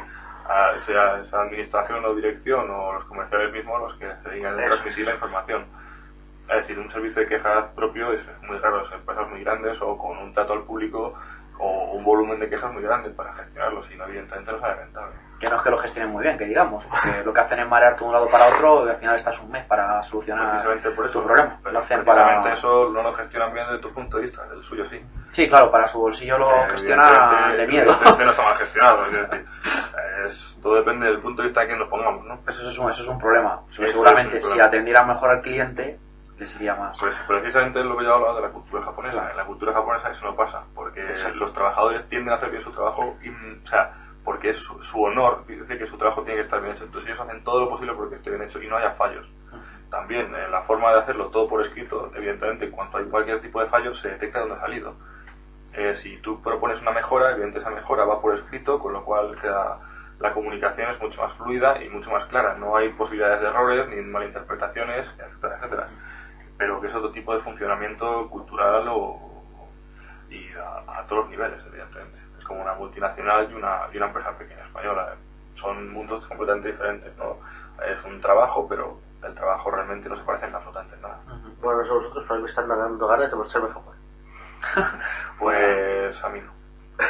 sea esa administración o dirección o los comerciales mismos los que se dedican a transmitir la información. Es decir, un servicio de quejas propio es muy raro, en empresas muy grandes o con un trato al público o un volumen de quejas muy grande para gestionarlo, si no, evidentemente no sale rentable. Que no es que lo gestionen muy bien, que digamos, porque lo que hacen es marearte de un lado para otro y al final estás un mes para solucionar tu problema. Pero lo hacen precisamente eso no lo gestionan bien desde tu punto de vista, del suyo sí. Sí, claro, para su bolsillo lo gestiona de miedo. No está mal gestionado, es decir, todo depende del punto de vista de quien nos pongamos, ¿no? Eso es un problema. Seguramente si atendieran mejor al cliente les iría más. Pues precisamente es lo que yo hablaba de la cultura japonesa. En la cultura japonesa eso no pasa, porque los trabajadores tienden a hacer bien su trabajo, porque es su honor, es decir, que su trabajo tiene que estar bien hecho. Entonces ellos hacen todo lo posible porque esté bien hecho y no haya fallos. También la forma de hacerlo todo por escrito, evidentemente, en cuanto hay cualquier tipo de fallo, se detecta dónde ha salido. Si tú propones una mejora, evidentemente esa mejora va por escrito, con lo cual la comunicación es mucho más fluida y mucho más clara. No hay posibilidades de errores ni malinterpretaciones, etcétera, etcétera. Pero que es otro tipo de funcionamiento cultural y a todos los niveles, evidentemente. Es como una multinacional y una empresa pequeña española. Son mundos completamente diferentes, ¿no? Es un trabajo, pero el trabajo realmente no se parece en absolutamente nada. Bueno, eso vosotros por ahí me están dando ganas de marcharme a Japón. Pues a mí no.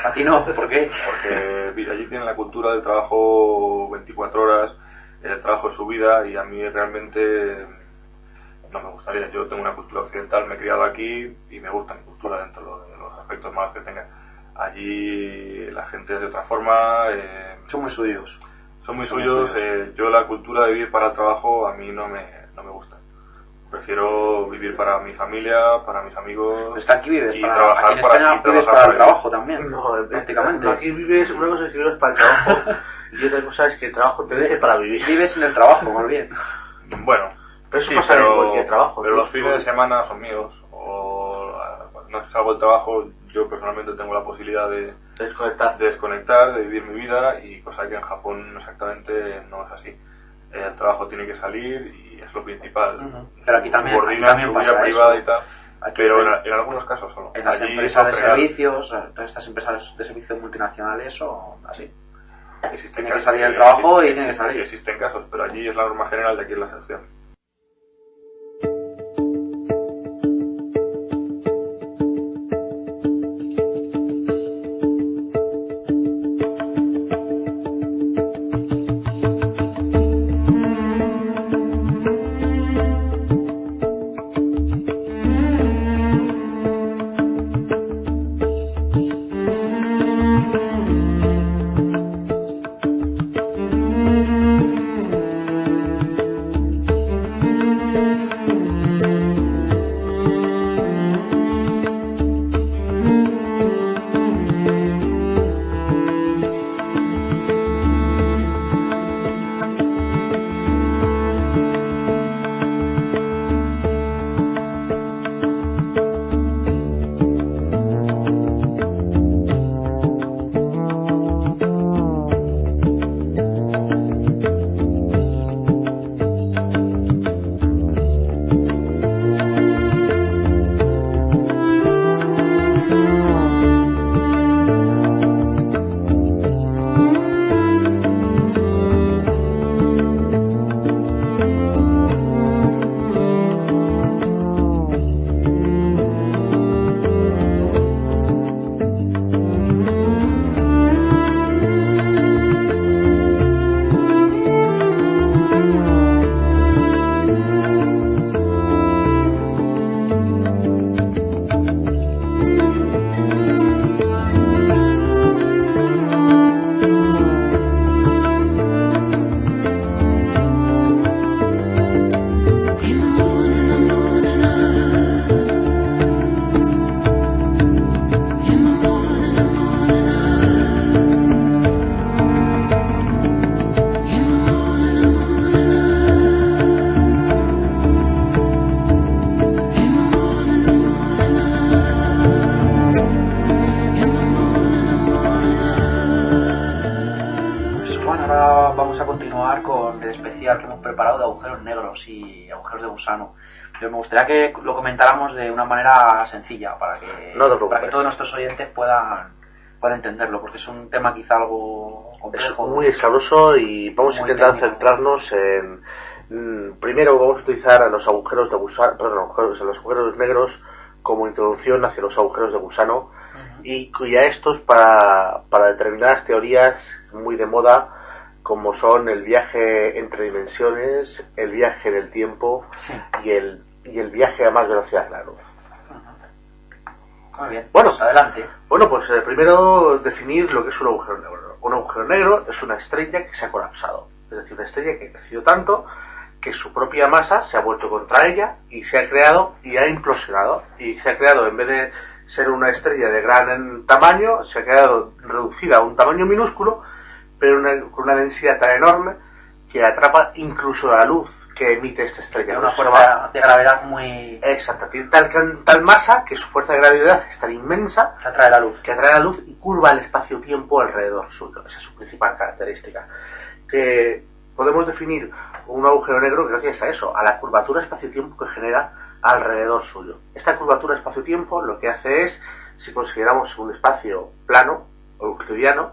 ¿A ti no? ¿Por qué? Porque allí tienen la cultura del trabajo 24 horas, el trabajo es su vida y a mí realmente no me gustaría. Yo tengo una cultura occidental, me he criado aquí y me gusta mi cultura dentro de los aspectos malos que tenga. Allí la gente es de otra forma. Son muy suyos. Son muy suyos. Yo la cultura de vivir para el trabajo a mí no me gusta. Prefiero vivir para mi familia, para mis amigos. Es que aquí vives y para, trabajar aquí en España vives para el trabajo también. No, prácticamente. Aquí vives, una cosa es que vives para el trabajo y otra cosa es que el trabajo te deje para vivir. Vives en el trabajo, más bien. Bueno, pero eso pasa en cualquier trabajo. Pero los fines de semana son míos. O no salgo del trabajo, yo personalmente tengo la posibilidad de desconectar, de vivir mi vida, y cosa que en Japón exactamente no es así. El trabajo tiene que salir y es lo principal. Pero aquí también, subordina su vida privada y tal. Aquí pero en algunos casos solo. En las allí empresas de servicios, todas estas empresas de servicios multinacionales son así. Tiene que salir el trabajo y tiene que salir. Existen casos, pero allí es la norma general, de aquí es la excepción. Y agujeros de gusano. Pero me gustaría que lo comentáramos de una manera sencilla para que todos nuestros oyentes puedan entenderlo, porque es un tema quizá algo complejo. Es muy escabroso y vamos a intentar centrarnos en... Primero vamos a utilizar a los agujeros de gusano, a los agujeros negros como introducción hacia los agujeros de gusano y a estos para determinadas teorías muy de moda, como son el viaje entre dimensiones, el viaje en el tiempo y el viaje a más velocidad que la luz. Muy bien, bueno, pues adelante. Bueno, pues primero definir lo que es un agujero negro. Un agujero negro es una estrella que se ha colapsado, es decir, una estrella que ha crecido tanto que su propia masa se ha vuelto contra ella y se ha creado y ha implosionado. Y se ha creado, en vez de ser una estrella de gran tamaño, se ha quedado reducida a un tamaño minúsculo, pero con una densidad tan enorme que atrapa incluso la luz que emite esta estrella. Una fuerza de gravedad muy... Exacta, tiene tal masa que su fuerza de gravedad es tan inmensa que atrae la luz y curva el espacio-tiempo alrededor suyo. Esa es su principal característica. Que podemos definir un agujero negro gracias a eso, a la curvatura espacio-tiempo que genera alrededor suyo. Esta curvatura espacio-tiempo lo que hace es, si consideramos un espacio plano o euclidiano,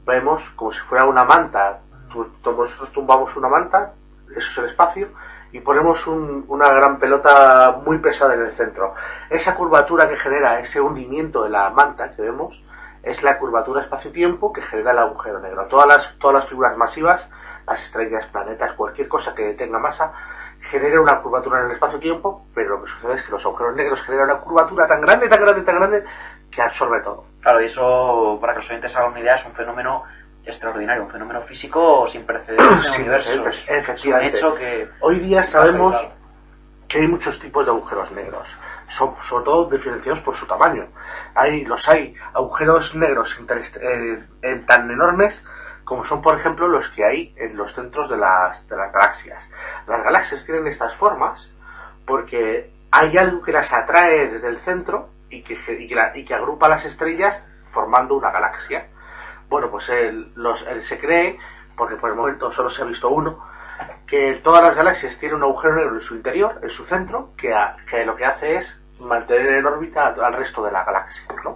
vemos como si fuera una manta. Nosotros tumbamos una manta, eso es el espacio, y ponemos una gran pelota muy pesada en el centro. Esa curvatura que genera ese hundimiento de la manta que vemos es la curvatura espacio-tiempo que genera el agujero negro. Todas las figuras masivas, las estrellas, planetas, cualquier cosa que tenga masa, genera una curvatura en el espacio-tiempo, pero lo que sucede es que los agujeros negros generan una curvatura tan grande, que absorbe todo. Claro, y eso, para que los oyentes hagan una idea, es un fenómeno extraordinario, un fenómeno físico sin precedentes en el universo. Efectivamente. Es un hecho que hoy día sabemos que hay muchos tipos de agujeros negros, sobre todo diferenciados por su tamaño. Hay agujeros negros tan enormes como son, por ejemplo, los que hay en los centros de las galaxias. Las galaxias tienen estas formas porque hay algo que las atrae desde el centro y que agrupa las estrellas formando una galaxia. Bueno, pues se cree, porque por el momento solo se ha visto uno, que todas las galaxias tienen un agujero negro en su interior, en su centro, que lo que hace es mantener en órbita al resto de la galaxia, ¿no?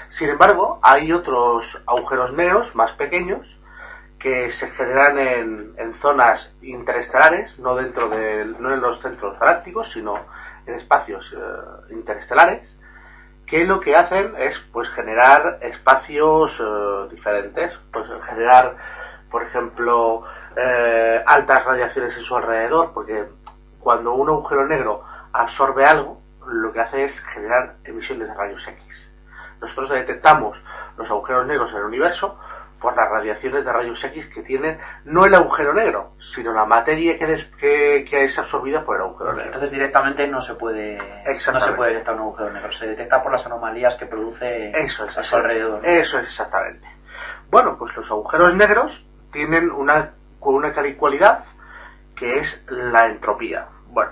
Sin embargo, hay otros agujeros negros más pequeños que se generan en zonas interestelares, no en los centros galácticos, sino en espacios interestelares, que lo que hacen es pues generar espacios diferentes, pues generar, por ejemplo, altas radiaciones en su alrededor, porque cuando un agujero negro absorbe algo, lo que hace es generar emisiones de rayos X. Nosotros detectamos los agujeros negros en el universo por las radiaciones de rayos X que tienen no el agujero negro, sino la materia que es absorbida por el agujero negro. Entonces directamente no se puede detectar un agujero negro, se detecta por las anomalías que produce a su alrededor, ¿no? Eso es exactamente. Bueno, pues los agujeros negros tienen una cualidad que es la entropía. Bueno,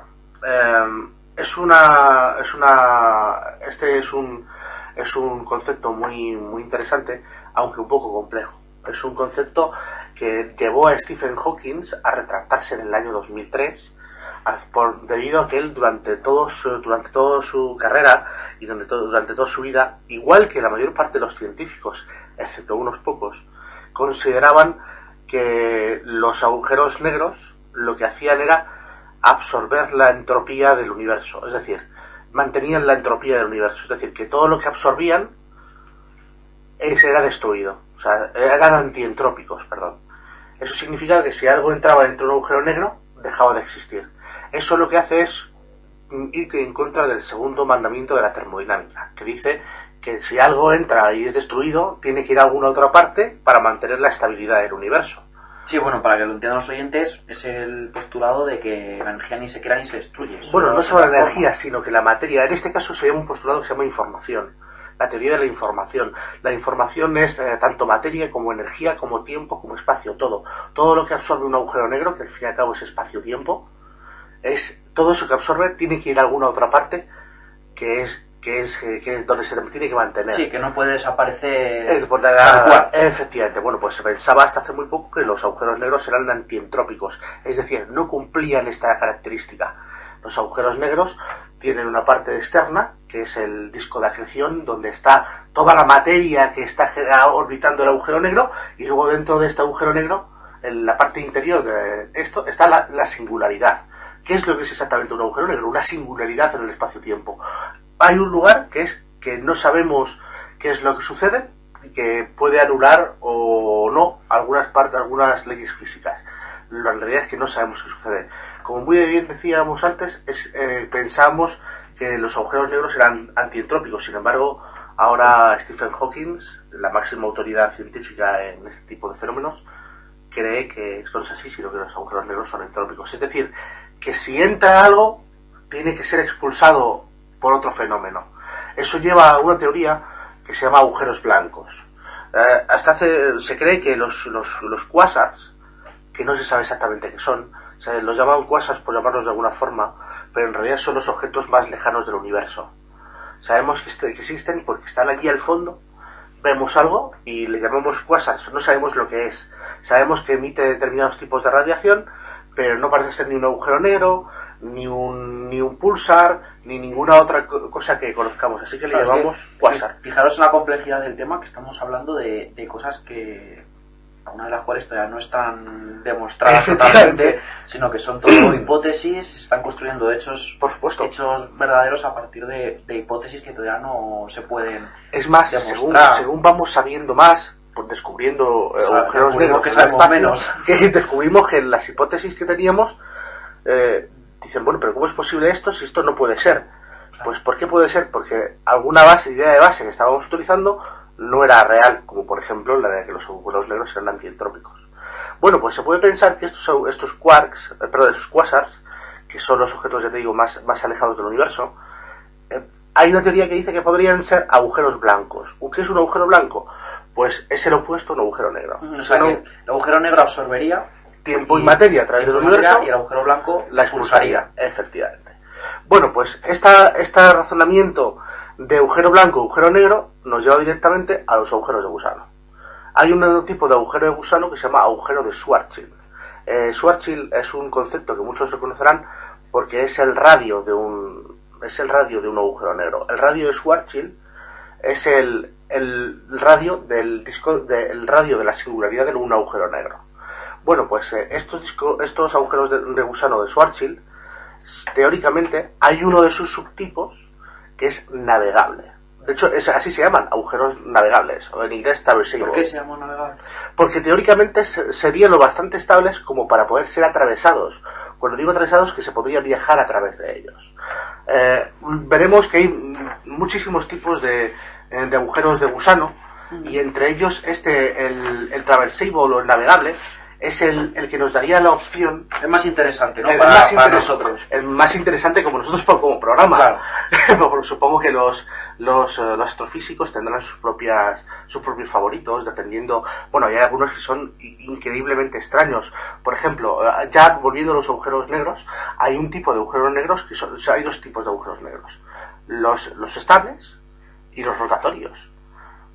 este es un concepto muy interesante, aunque un poco complejo. Es un concepto que llevó a Stephen Hawking a retractarse en el año 2003 debido a que él durante toda su carrera y durante toda su vida, igual que la mayor parte de los científicos, excepto unos pocos, consideraban que los agujeros negros lo que hacían era absorber la entropía del universo, es decir, mantenían la entropía del universo, es decir, que todo lo que absorbían era destruido, o sea, eran antientrópicos, perdón. Eso significa que si algo entraba dentro de un agujero negro, dejaba de existir. Eso lo que hace es ir en contra del segundo mandamiento de la termodinámica, que dice que si algo entra y es destruido, tiene que ir a alguna otra parte para mantener la estabilidad del universo. Sí, bueno, para que lo entiendan los oyentes, es el postulado de que la energía ni se crea ni se destruye. Bueno, no solo la energía, sino que la materia. En este caso se llama un postulado que se llama información. La teoría de la información. La información es tanto materia como energía, como tiempo, como espacio, todo. Todo lo que absorbe un agujero negro, que al fin y al cabo es espacio-tiempo, todo eso que absorbe tiene que ir a alguna otra parte que es donde se tiene que mantener. Sí, que no puede desaparecer tal cual. Efectivamente. Bueno, pues se pensaba hasta hace muy poco que los agujeros negros eran antientrópicos, es decir, no cumplían esta característica. Los agujeros negros tienen una parte externa, que es el disco de acreción, donde está toda la materia que está orbitando el agujero negro, y luego dentro de este agujero negro, en la parte interior de esto, está la singularidad. ¿Qué es lo que es exactamente un agujero negro? Una singularidad en el espacio-tiempo. Hay un lugar que no sabemos qué es lo que sucede y que puede anular o no algunas leyes físicas. La realidad es que no sabemos qué sucede. Como muy bien decíamos antes, pensábamos que los agujeros negros eran antientrópicos. Sin embargo, ahora Stephen Hawking, la máxima autoridad científica en este tipo de fenómenos, cree que esto no es así, sino que los agujeros negros son entrópicos. Es decir, que si entra algo, tiene que ser expulsado por otro fenómeno. Eso lleva a una teoría que se llama agujeros blancos. Se cree que los quasars, que no se sabe exactamente qué son, los llaman quasars por llamarlos de alguna forma, pero en realidad son los objetos más lejanos del universo. Sabemos que existen porque están allí al fondo, vemos algo y le llamamos quasars, no sabemos lo que es. Sabemos que emite determinados tipos de radiación, pero no parece ser ni un agujero negro, ni un pulsar, ni ninguna otra cosa que conozcamos, así que le llamamos quasar. Fijaros en la complejidad del tema, que estamos hablando de cosas que, una de las cuales todavía no están demostradas totalmente, sino que son todo hipótesis, están construyendo hechos, por supuesto, hechos verdaderos a partir de hipótesis que todavía no se pueden demostrar. Según vamos sabiendo más, pues descubriendo agujeros negros que sabemos menos, que descubrimos que las hipótesis que teníamos dicen, bueno, pero ¿cómo es posible esto si esto no puede ser? Pues ¿por qué puede ser? Porque alguna idea de base que estábamos utilizando no era real, como por ejemplo la de que los agujeros negros eran antientrópicos. Bueno, pues se puede pensar que estos quarks, estos quasars, que son los objetos, ya te digo, más alejados del universo, hay una teoría que dice que podrían ser agujeros blancos. ¿Qué es un agujero blanco? Pues es el opuesto a un agujero negro. O sea, que el agujero negro absorbería tiempo y materia a través del universo, y el agujero blanco la expulsaría. Efectivamente. Bueno, pues este razonamiento de agujero blanco, agujero negro, nos lleva directamente a los agujeros de gusano. Hay un tipo de agujero de gusano que se llama agujero de Schwarzschild. Schwarzschild es un concepto que muchos reconocerán porque es el radio de un agujero negro. El radio de Schwarzschild es el radio del radio de la singularidad de un agujero negro. Bueno, pues estos agujeros de gusano de Schwarzschild, teóricamente hay uno de sus subtipos que es navegable. De hecho, así se llaman, agujeros navegables, o en inglés traversable. ¿Por qué se llaman navegables? Porque teóricamente serían lo bastante estables como para poder ser atravesados. Cuando digo atravesados, que se podría viajar a través de ellos. Veremos que hay muchísimos tipos de agujeros de gusano, y entre ellos el traversable o el navegable es el que nos daría la opción. Es más interesante, ¿no? Para nosotros. El más interesante como nosotros como programa. Claro. Porque supongo que los astrofísicos tendrán sus propios favoritos, dependiendo. Bueno, hay algunos que son increíblemente extraños. Por ejemplo, ya volviendo a los agujeros negros, hay un tipo de agujeros negros hay dos tipos de agujeros negros. Los estables y los rotatorios.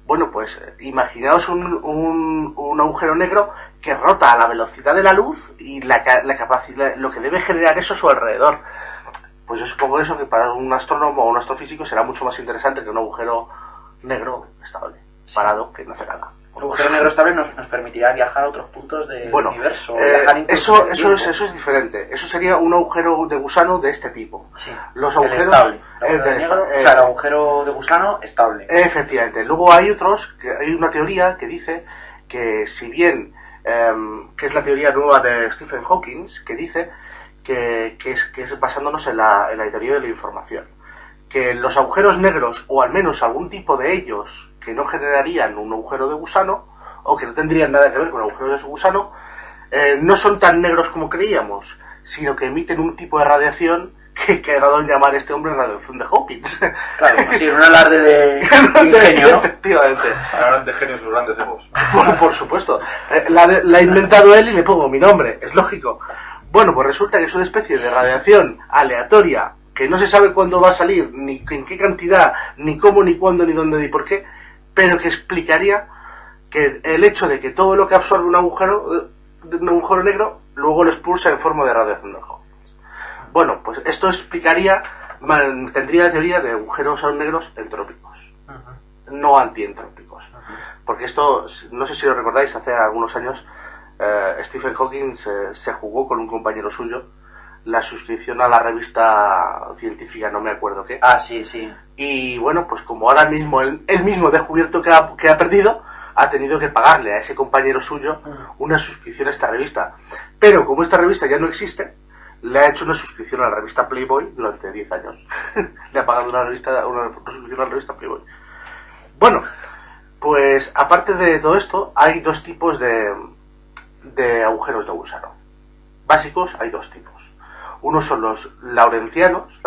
Bueno, pues imaginaos un agujero negro que rota a la velocidad de la luz y la capacidad, lo que debe generar eso a su alrededor. Pues yo supongo eso que para un astrónomo o un astrofísico será mucho más interesante que un agujero negro estable, parado, que no hace nada. Un agujero negro estable nos permitirá viajar a otros puntos del universo. Eso es diferente. Eso sería un agujero de gusano de este tipo. Sí. Los agujeros estable. El agujero de gusano estable. Efectivamente. Luego hay una teoría que dice que si bien que es la teoría nueva de Stephen Hawking, que dice que es basándonos en la teoría de la información, que los agujeros negros, o al menos algún tipo de ellos que no generarían un agujero de gusano, o que no tendrían nada que ver con agujeros de gusano, no son tan negros como creíamos, sino que emiten un tipo de radiación que ha dado en llamar este hombre radiación de Hawking. Claro, sí, un alarde de ingenio, ¿no? Efectivamente. Hablan de genios sus grandes egos. Por supuesto. La ha inventado él y le pongo mi nombre, es lógico. Bueno, pues resulta que es una especie de radiación aleatoria que no se sabe cuándo va a salir, ni en qué cantidad, ni cómo, ni cuándo, ni dónde, ni por qué, pero que explicaría que el hecho de que todo lo que absorbe un agujero negro luego lo expulsa en forma de radiación de Hawking. Bueno, pues esto tendría la teoría de agujeros negros entrópicos, no antientrópicos. Porque esto, no sé si lo recordáis, hace algunos años Stephen Hawking se jugó con un compañero suyo la suscripción a la revista científica, no me acuerdo qué. Ah, sí, sí. Y bueno, pues como ahora mismo él mismo ha descubierto que ha perdido, ha tenido que pagarle a ese compañero suyo una suscripción a esta revista. Pero como esta revista ya no existe, le ha hecho una suscripción a la revista Playboy durante 10 años. Le ha pagado una suscripción a la revista Playboy. Bueno, pues aparte de todo esto, hay dos tipos de agujeros de gusano. Básicos hay dos tipos. Unos son los laurentianos, y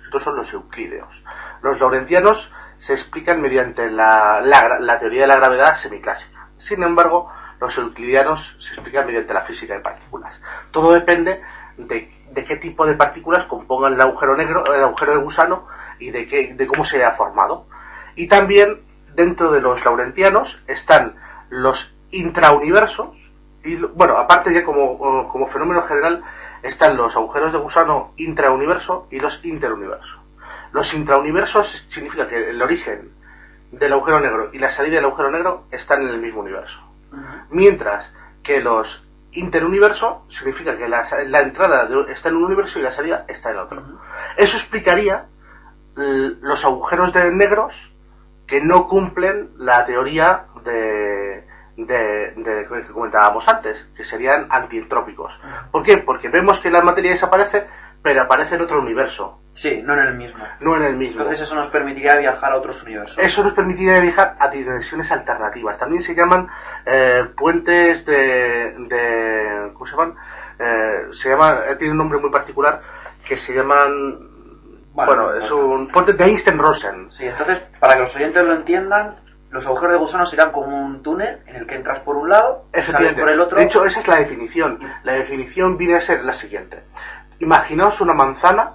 otros son los euclídeos. Los laurentianos se explican mediante la teoría de la gravedad semiclásica. Sin embargo, los euclidianos se explican mediante la física de partículas. Todo depende de qué tipo de partículas compongan el agujero negro, el agujero de gusano, y de cómo se haya formado. Y también dentro de los laurentianos están los intrauniversos, y bueno, aparte ya como fenómeno general están los agujeros de gusano intrauniverso y los interuniversos. Los intrauniversos significa que el origen del agujero negro y la salida del agujero negro están en el mismo universo. Mientras que los interuniversos significa que la entrada está en un universo y la salida está en otro. Eso explicaría los agujeros negros que no cumplen la teoría que comentábamos antes, que serían antientrópicos. ¿Por qué? Porque vemos que la materia desaparece, pero aparece en otro universo, Sí, no en el mismo. no en el mismo. Entonces eso nos permitiría viajar a otros universos. Eso nos permitiría viajar a dimensiones alternativas. También se llaman puentes de ¿cómo se llaman? Tiene un nombre muy particular que se llaman... Bueno, es un puente de Einstein-Rosen. Sí, entonces, para que los oyentes lo entiendan, los agujeros de gusano serán como un túnel en el que entras por un lado y sales por el otro. De hecho, esa es la definición. La definición viene a ser la siguiente. Imaginaos una manzana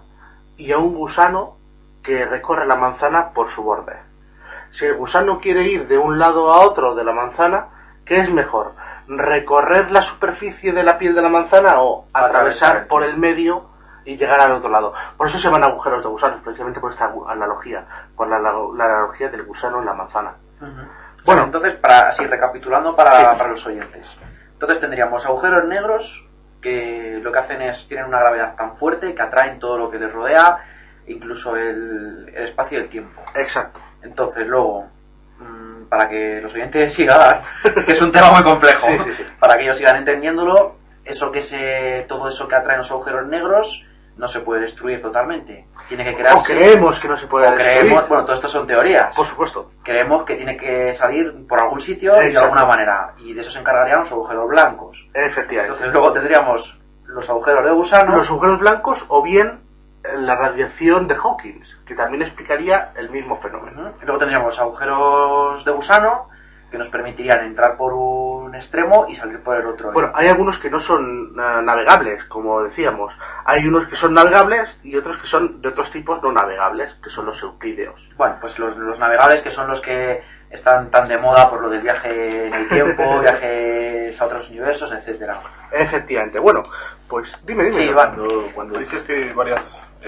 y a un gusano que recorre la manzana por su borde. Si el gusano quiere ir de un lado a otro de la manzana, ¿qué es mejor? ¿Recorrer la superficie de la piel de la manzana o atravesar por el medio y llegar al otro lado? Por eso se llaman agujeros de gusanos, precisamente por esta analogía, por la analogía del gusano en la manzana. Bueno, entonces, así recapitulando para los oyentes. Entonces tendríamos agujeros negros que lo que hacen es, tienen una gravedad tan fuerte que atraen todo lo que les rodea, incluso el espacio y el tiempo. Exacto. Entonces, luego, para que los oyentes sigan, que es un tema muy complejo, sí. para que ellos sigan entendiéndolo, todo eso que atraen los agujeros negros no se puede destruir totalmente. Tiene que crearse... O creemos que no se puede destruir. Bueno, todo esto son teorías. Por supuesto. Creemos que tiene que salir por algún sitio y de alguna manera. Y de eso se encargarían los agujeros blancos. Efectivamente. Entonces luego tendríamos los agujeros de gusano. Los agujeros blancos o bien la radiación de Hawking, que también explicaría el mismo fenómeno. Y luego tendríamos agujeros de gusano que nos permitirían entrar por un extremo y salir por el otro. Bueno, hay algunos que no son navegables, como decíamos. Hay unos que son navegables y otros que son de otros tipos no navegables, que son los euclídeos. Bueno, pues los navegables, que son los que están tan de moda por lo del viaje en el tiempo, viajes a otros universos, etcétera. Efectivamente. Bueno, pues dime. Sí, cuando dices que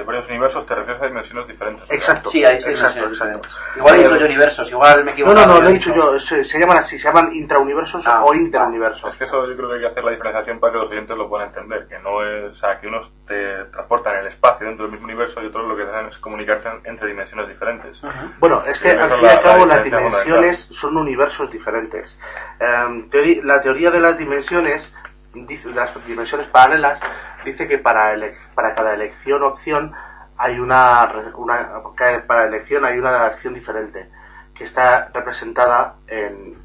varios universos, te refieres a dimensiones diferentes. Exacto. Sí, ha dicho dimensiones diferentes. Igual he dicho yo universos, igual me equivoco. No, lo he dicho yo. Se llaman así, se llaman intrauniversos o interuniversos. Es que eso yo creo que hay que hacer la diferenciación para que los oyentes lo puedan entender. Que no es, o sea, que unos te transportan en el espacio dentro del mismo universo y otros lo que hacen es comunicarte entre dimensiones diferentes. Bueno, es que al fin y al cabo las dimensiones son universos diferentes. La teoría de las dimensiones, dice, de las dimensiones paralelas, dice que para cada elección o opción hay para elección hay una acción diferente que está representada en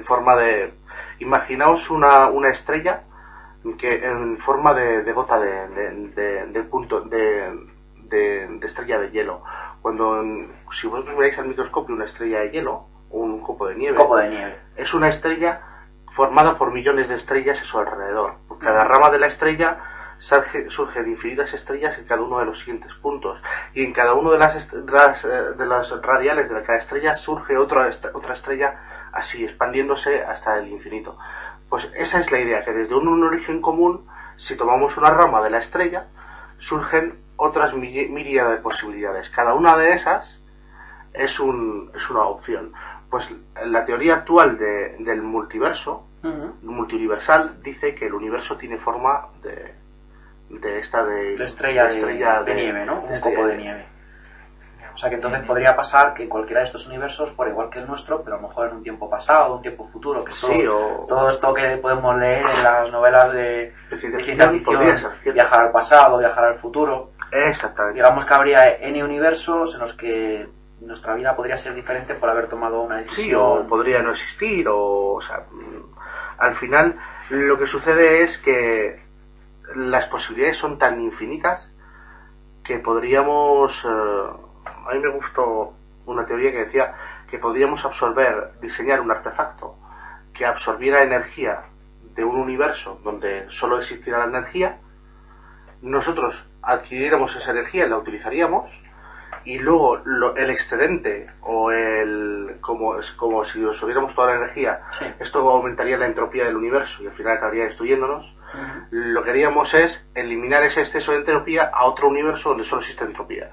forma de, imaginaos una estrella que en forma de gota de punto de estrella de hielo. Si vosotros miráis al microscopio una estrella de hielo o un copo de nieve, es una estrella formada por millones de estrellas a su alrededor. Por cada rama de la estrella surgen infinitas estrellas en cada uno de los siguientes puntos, y en cada uno de las radiales de cada estrella surge otra estrella, así expandiéndose hasta el infinito. Pues esa es la idea, que desde un origen común, si tomamos una rama de la estrella, surgen otras miríadas de posibilidades. Cada una de esas es una opción. Pues la teoría actual del multiverso, multiuniversal, dice que el universo tiene forma de estrella de nieve, ¿no? Un copo de nieve. O sea que entonces podría pasar que cualquiera de estos universos fuera igual que el nuestro, pero a lo mejor en un tiempo pasado, un tiempo futuro, que todo esto que podemos leer en las novelas de ciencia ficción, viajar al pasado, viajar al futuro. Exactamente. Digamos que habría N universos en los que nuestra vida podría ser diferente por haber tomado una decisión. Sí, o podría no existir, o sea, al final lo que sucede es que las posibilidades son tan infinitas que podríamos... a mí me gustó una teoría que decía que podríamos diseñar un artefacto que absorbiera energía de un universo donde solo existiera la energía, nosotros adquiriéramos esa energía y la utilizaríamos, y luego el excedente o como si absorbiéramos toda la energía, esto aumentaría la entropía del universo y al final acabaría destruyéndonos. Lo que haríamos es eliminar ese exceso de entropía a otro universo donde solo existe entropía.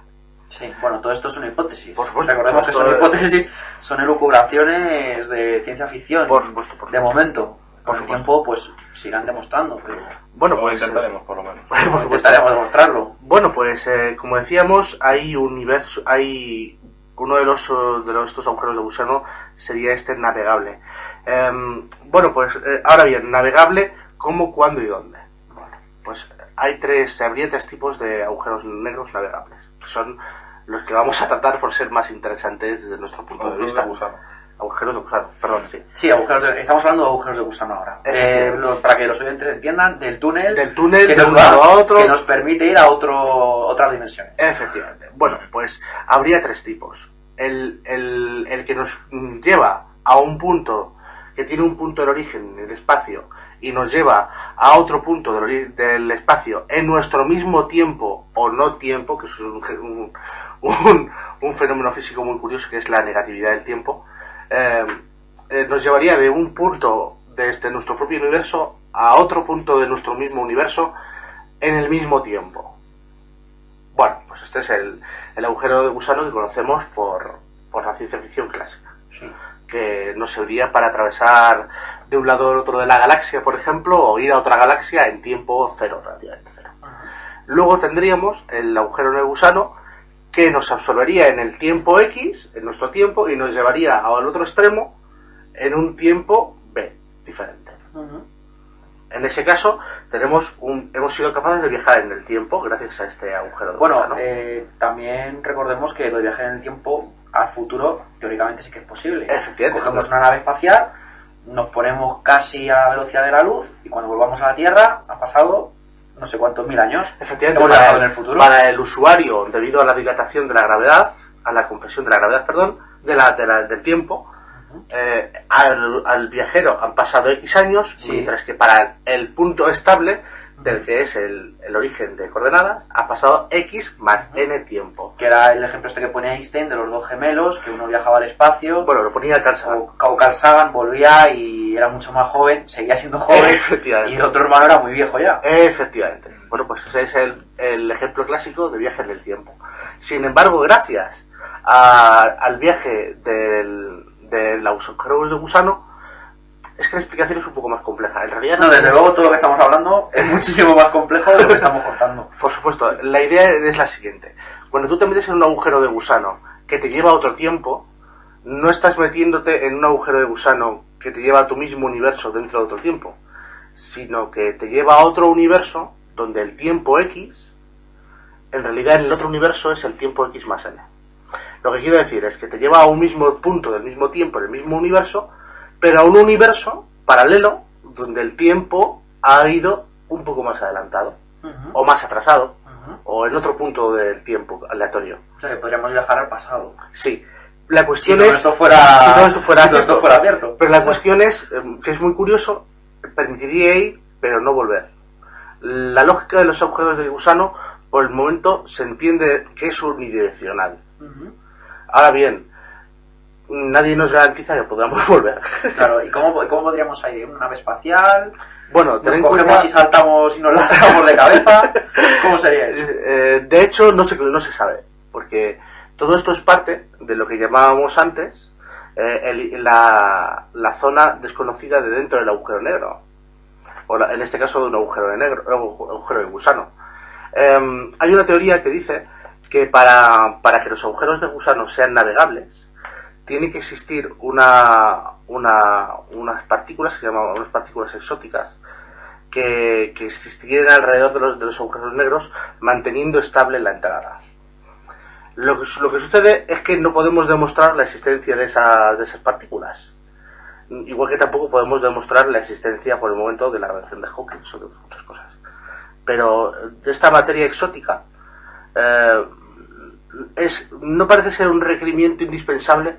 Sí, bueno, todo esto es una hipótesis. Por supuesto. Recordemos que son hipótesis, son elucubraciones de ciencia ficción. Por supuesto. De momento. Por el tiempo, pues, sigan demostrando. Pero... Bueno, pues intentaremos, por lo menos. Intentaremos demostrarlo. Bueno, pues, como decíamos, hay uno de estos agujeros de gusano sería navegable. Bueno, pues, ahora bien, navegable, ¿cómo, cuándo y dónde? pues habría tres tipos de agujeros negros navegables, que son los que vamos a tratar por ser más interesantes desde nuestro punto de vista. Agujeros de gusano, perdón, sí. Sí, estamos hablando de agujeros de gusano ahora. Para que los oyentes entiendan, del túnel que nos va a otro, que nos permite ir a otras dimensiones. Efectivamente. Bueno, pues habría tres tipos. El que nos lleva a un punto que tiene un punto de origen en el espacio y nos lleva a otro punto del espacio en nuestro mismo tiempo o no tiempo, que es un fenómeno físico muy curioso, que es la negatividad del tiempo. Nos llevaría de un punto desde nuestro propio universo a otro punto de nuestro mismo universo en el mismo tiempo. Bueno, pues este es el agujero de gusano que conocemos por la ciencia ficción clásica, Sí. que nos serviría para atravesar de un lado al otro de la galaxia, por ejemplo, o ir a otra galaxia en tiempo cero, relativamente cero. Luego tendríamos el agujero de gusano, que nos absorbería en el tiempo X, en nuestro tiempo, y nos llevaría al otro extremo en un tiempo B, diferente. En ese caso, hemos sido capaces de viajar en el tiempo gracias a este agujero de gusano. También recordemos que lo de viajar en el tiempo al futuro, teóricamente sí que es posible. Efectivamente. Cogemos una nave espacial, nos ponemos casi a la velocidad de la luz, y cuando volvamos a la Tierra, ha pasado no sé cuántos mil años. Efectivamente, hemos viajado en el futuro. Para el usuario, debido a la dilatación de la gravedad, a la compresión de la gravedad, perdón, del tiempo, al viajero han pasado X años, Sí. mientras que para el punto estable, del que es el origen de coordenadas, ha pasado X más N tiempo. Que era el ejemplo este que pone Einstein de los dos gemelos, que uno viajaba al espacio, Bueno, lo ponía Carl Sagan. o Carl Sagan volvía y era mucho más joven, seguía siendo joven, Efectivamente. y el otro hermano era muy viejo ya. Efectivamente. Bueno, pues ese es el ejemplo clásico de viaje en el tiempo. Sin embargo, gracias al viaje del agujero de gusano, es que la explicación es un poco más compleja. En realidad, No, desde luego todo lo que estamos hablando es muchísimo más complejo de lo que estamos contando. Por supuesto, la idea es la siguiente. Cuando tú te metes en un agujero de gusano que te lleva a otro tiempo, no estás metiéndote en un agujero de gusano que te lleva a tu mismo universo dentro de otro tiempo, sino que te lleva a otro universo donde el tiempo X, en realidad en el otro universo es el tiempo X más N. Lo que quiero decir es que te lleva a un mismo punto del mismo tiempo, en el mismo universo, pero a un universo paralelo donde el tiempo ha ido un poco más adelantado, o más atrasado, o en otro punto del tiempo aleatorio. O sea, que podríamos viajar al pasado. Sí. La cuestión Si todo es esto fuera abierto. Pero la cuestión es que es muy curioso, permitiría ir, pero no volver. La lógica de los agujeros de gusano, por el momento, se entiende que es unidireccional. Ahora bien, nadie nos garantiza que podamos volver. Claro, ¿y cómo podríamos ir? ¿Una nave espacial? Bueno, ¿Nos cogemos y saltamos y nos lanzamos de cabeza? ¿Cómo sería eso? De hecho, no se sabe, porque todo esto es parte de lo que llamábamos antes la zona desconocida de dentro del agujero negro, o en este caso de un agujero de gusano. Hay una teoría que dice que para que los agujeros de gusano sean navegables, tiene que existir unas partículas que se llaman unas partículas exóticas que existieran alrededor de los agujeros negros, manteniendo estable la entrada. Lo que sucede es que no podemos demostrar la existencia de esas partículas, igual que tampoco podemos demostrar la existencia por el momento de la radiación de Hawking o de otras cosas. Pero de esta materia exótica no parece ser un requerimiento indispensable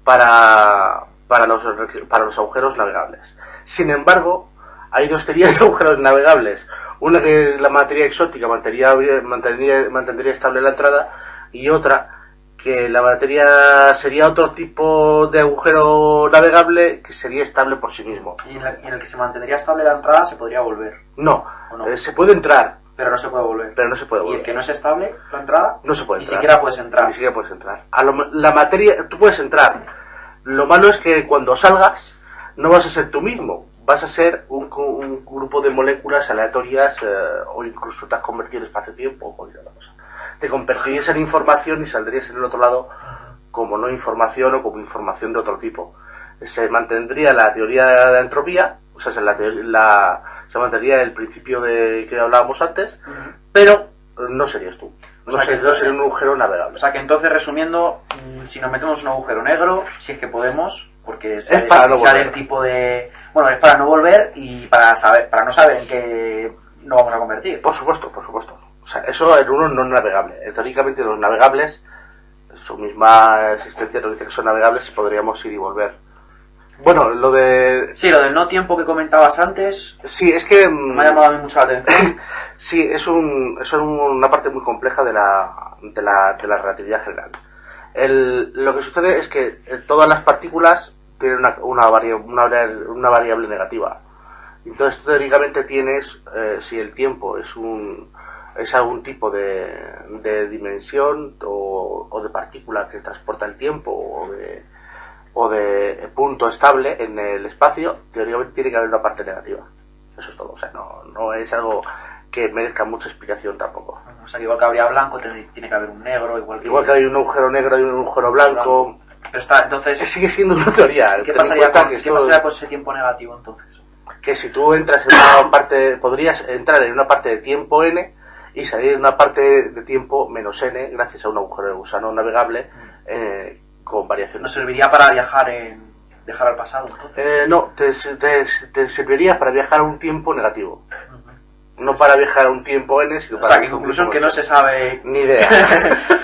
para los agujeros navegables. Sin embargo, hay dos teorías de agujeros navegables. Una que la materia exótica mantendría estable la entrada, y otra que la materia sería otro tipo de agujero navegable que sería estable por sí mismo. ¿Y en el que se mantendría estable la entrada se podría volver? No, ¿O no? Se puede entrar, Pero no se puede volver. ¿Y el que no es estable, la entrada? No se puede Ni entrar. siquiera puedes entrar. Ni siquiera puedes entrar. La materia, tú puedes entrar. Lo malo es que cuando salgas no vas a ser tú mismo. Vas a ser un grupo de moléculas aleatorias, o incluso te has convertido en espacio-tiempo o cualquier otra cosa. Te convertirías en información y saldrías en el otro lado como no información o como información de otro tipo. Se mantendría la teoría de la entropía, o sea, se mantendría el principio de que hablábamos antes, pero no serías tú. No sería un agujero navegable. O sea que entonces, resumiendo, si nos metemos en un agujero negro, si es que podemos, porque es para no volver. El tipo de... Bueno, es para no volver y para no saber en qué nos vamos a convertir. Por supuesto. O sea, eso en uno no es navegable. Teóricamente los navegables, su misma existencia nos dice que son navegables y podríamos ir y volver. Bueno, lo de... Sí, lo del no tiempo que comentabas antes... Sí, es que... me ha llamado a mí mucho la atención. Sí, es una parte muy compleja de la relatividad general. Lo que sucede es que todas las partículas tienen una variable negativa. Entonces, teóricamente tienes, si el tiempo es algún tipo de dimensión o de partícula que transporta el tiempo o de punto estable en el espacio, teóricamente tiene que haber una parte negativa. Eso es todo. O sea, no es algo que merezca mucha explicación tampoco. O sea, igual que habría blanco, tiene que haber un negro, igual que hay un agujero negro y un agujero blanco. Pero entonces... Sigue siendo una teoría. ¿Qué pasaría con ese tiempo negativo entonces? Que si tú entras en una parte, podrías entrar en una parte de tiempo n y salir en una parte de tiempo menos n gracias a un agujero de gusano navegable con variaciones. ¿Nos serviría para viajar al pasado entonces? No, te serviría para viajar a un tiempo negativo. No para viajar a un tiempo n, sino para... O sea, que en conclusión que no se sabe... Ni idea.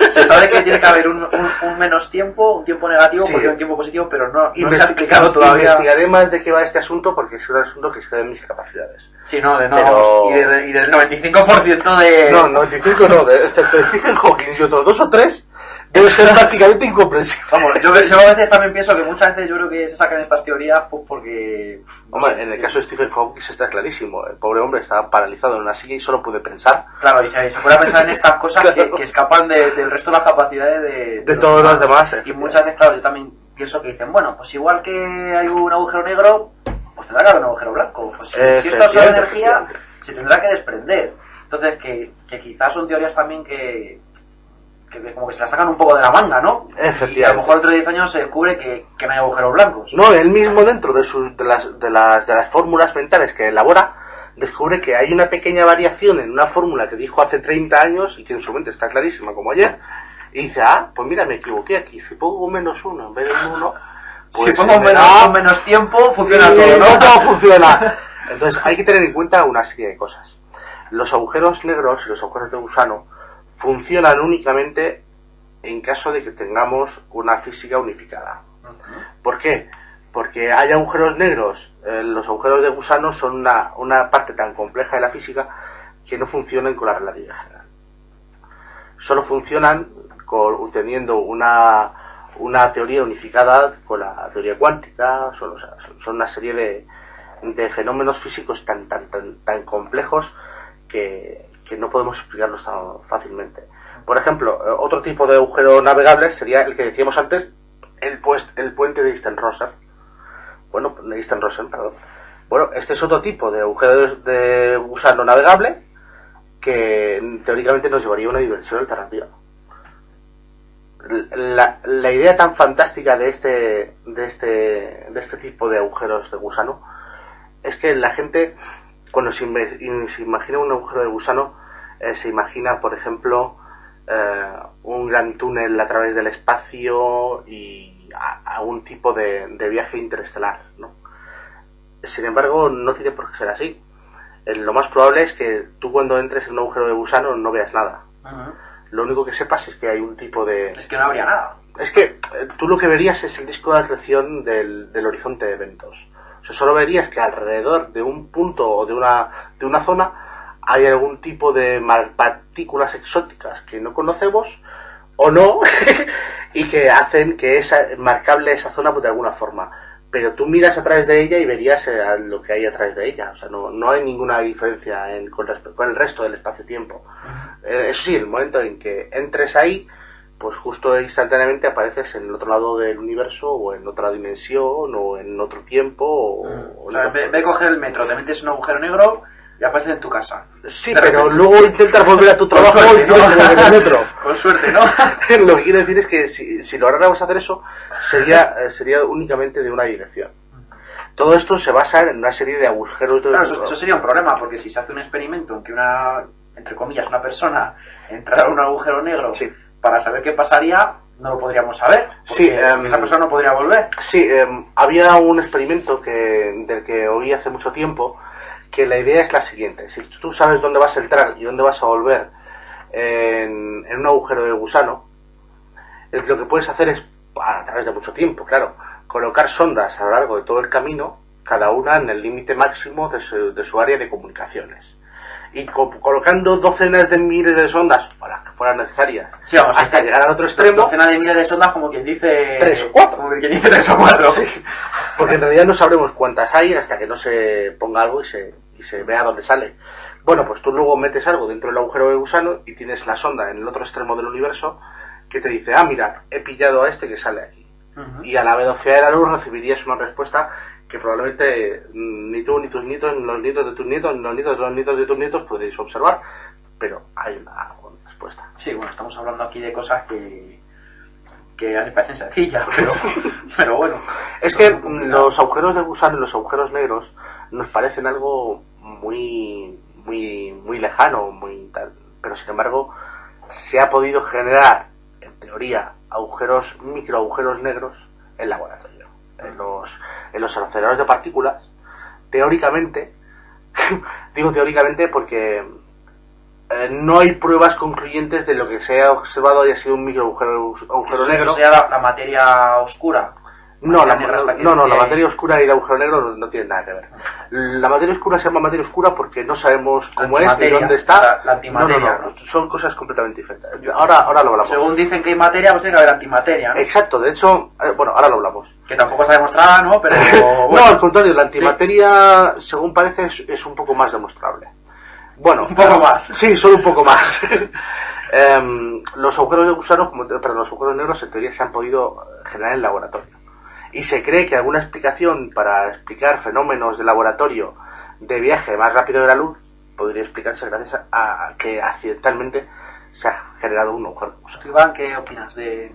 Se sabe que tiene que haber un menos tiempo, un tiempo negativo, sí, porque un tiempo positivo, pero no se ha explicado todavía. Investigaré más de qué va este asunto porque es un asunto que excede mis capacidades. Sí, y del 95% de... No, 95 no, excepto de Stephen Hawking y otros 2 o 3... debe ser prácticamente incomprensible. Vamos, yo a veces también pienso que muchas veces yo creo que se sacan estas teorías pues porque... Hombre, en el caso de Stephen Hawking está clarísimo. El pobre hombre estaba paralizado en una silla y solo puede pensar. Claro, y se puede pensar en estas cosas que escapan del resto de las capacidades de todos los demás. Y muchas veces, claro, yo también pienso que dicen, bueno, pues igual que hay un agujero negro, pues tendrá que haber un agujero blanco. Pues si esto es energía, se tendrá que desprender. Entonces, que quizás son teorías también que como que se la sacan un poco de la manga, ¿no? Efectivamente. Y a lo mejor dentro de 10 años se descubre que no hay agujeros blancos. No, él mismo dentro de las fórmulas mentales que elabora, descubre que hay una pequeña variación en una fórmula que dijo hace 30 años y que en su mente está clarísima como ayer, y dice, pues mira, me equivoqué aquí, si pongo -1 en vez de 1, pues si pongo menos tiempo, funciona todo, ¿no? Todo funciona. Entonces hay que tener en cuenta una serie de cosas. Los agujeros negros y los agujeros de gusano funcionan únicamente en caso de que tengamos una física unificada. ¿Por qué? Porque hay agujeros negros, los agujeros de gusano son una parte tan compleja de la física que no funcionan con la relatividad general. Solo funcionan teniendo una teoría unificada con la teoría cuántica. Son una serie de fenómenos físicos tan complejos que no podemos explicarlos tan fácilmente. Por ejemplo, otro tipo de agujero navegable sería el que decíamos antes, el puente de Easton-Rosen. Bueno, este es otro tipo de agujero de gusano navegable que teóricamente nos llevaría a una dimensión alternativa. La idea tan fantástica de este tipo de agujeros de gusano es que la gente, cuando se imagina un agujero de gusano, se imagina, por ejemplo, un gran túnel a través del espacio y algún tipo de viaje interestelar, ¿no? Sin embargo, no tiene por qué ser así. Lo más probable es que tú cuando entres en un agujero de gusano no veas nada. Lo único que sepas es que hay un tipo de... Es que no habría nada. Es que tú lo que verías es el disco de acreción del horizonte de eventos. O sea, solo verías que alrededor de un punto o de una zona hay algún tipo de partículas exóticas que no conocemos o no y que hacen que es marcable esa zona de alguna forma. Pero tú miras a través de ella y verías lo que hay a través de ella. O sea, no hay ninguna diferencia con el resto del espacio-tiempo. Eso sí, el momento en que entres ahí, pues justo instantáneamente apareces en el otro lado del universo o en otra dimensión o en otro tiempo. O sea, en vez de coger el metro, te metes en un agujero negro y apareces en tu casa. Sí, pero luego intentas volver a tu trabajo y tienes que volver al metro. Con suerte, ¿no? Lo que quiero decir es que si lográramos hacer eso, sería únicamente de una dirección. Todo esto se basa en una serie de agujeros de... Claro, eso sería un problema, porque si se hace un experimento en que entre comillas, una persona entrara a un agujero negro sí. para saber qué pasaría, no lo podríamos saber, porque sí, esa persona no podría volver. Sí, había un experimento del que oí hace mucho tiempo, que la idea es la siguiente: si tú sabes dónde vas a entrar y dónde vas a volver en un agujero de gusano, lo que puedes hacer es, a través de mucho tiempo, claro, colocar sondas a lo largo de todo el camino, cada una en el límite máximo de su área de comunicaciones. Y colocando docenas de miles de sondas, para las que fueran necesarias, sí, vamos, hasta llegar al otro extremo. Docenas de miles de sondas, como quien dice... 3 o 4. Como quien dice 3 o 4. Sí. Porque en realidad no sabremos cuántas hay hasta que no se ponga algo y se vea dónde sale. Bueno, pues tú luego metes algo dentro del agujero de gusano y tienes la sonda en el otro extremo del universo que te dice, mira, he pillado a este que sale aquí. Uh-huh. Y a la velocidad de la luz recibirías una respuesta que probablemente ni tú, ni tus nietos, ni los nietos de tus nietos, ni los nietos de los nietos de tus nietos podréis observar, pero hay una respuesta. Sí, bueno, estamos hablando aquí de cosas que a mí me parecen sencillas, pero bueno. Es que los agujeros de gusano y los agujeros negros nos parecen algo muy lejano, muy tal, pero sin embargo se ha podido generar, en teoría, microagujeros negros en laboratorio. En los aceleradores de partículas, teóricamente, digo teóricamente porque no hay pruebas concluyentes de lo que se ha observado haya sido un microagujero negro. ¿Eso sea la materia oscura? No, la materia oscura y el agujero negro no tienen nada que ver. La materia oscura se llama materia oscura porque no sabemos cómo es ni dónde está. La antimateria. No, son cosas completamente diferentes. Ahora lo hablamos. Según dicen que hay materia, pues tiene que haber antimateria, ¿no? Exacto, de hecho, ahora lo hablamos. Que tampoco está demostrada, ¿no? Pero bueno. No, al contrario, la antimateria, sí, según parece, es un poco más demostrable. Bueno, un poco más. Sí, solo un poco más. Los agujeros de gusano, los agujeros negros, en teoría se han podido generar en laboratorio. Y se cree que alguna explicación para explicar fenómenos de laboratorio de viaje más rápido de la luz podría explicarse gracias a que accidentalmente se ha generado un agujero. Iván, ¿qué opinas de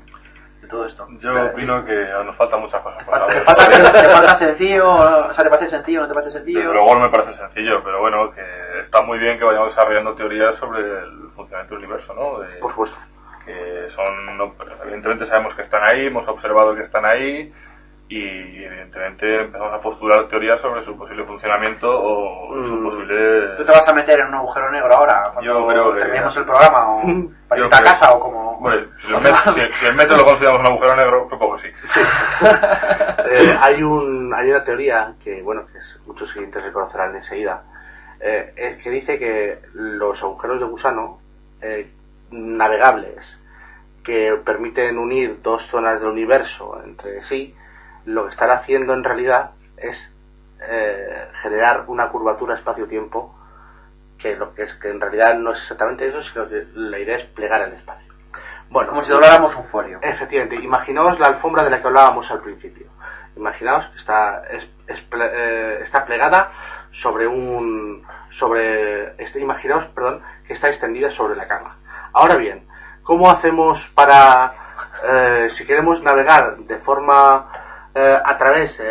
todo esto? Yo opino que nos faltan muchas cosas. ¿Te falta sencillo? O sea, ¿te parece sencillo o no te parece sencillo? Desde luego no me parece sencillo, pero bueno, que está muy bien que vayamos desarrollando teorías sobre el funcionamiento del universo, ¿no? Por supuesto. Que evidentemente sabemos que están ahí, hemos observado que están ahí, y evidentemente empezamos a postular teorías sobre su posible funcionamiento o su posible... ¿Tú te vas a meter en un agujero negro ahora cuando yo creo que terminemos el programa o para irte a casa o como... Bueno, si el método lo consideramos un agujero negro, supongo que sí. Hay una teoría que muchos siguientes reconocerán enseguida, es que dice que los agujeros de gusano navegables que permiten unir dos zonas del universo entre sí, lo que están haciendo en realidad es generar una curvatura espacio-tiempo que en realidad no es exactamente eso, sino que la idea es plegar el espacio. Bueno, como si dobláramos un folio. Efectivamente, imaginaos la alfombra de la que hablábamos al principio. Imaginaos que está plegada imaginaos que está extendida sobre la cama. Ahora bien, ¿cómo hacemos para si queremos navegar de forma a través,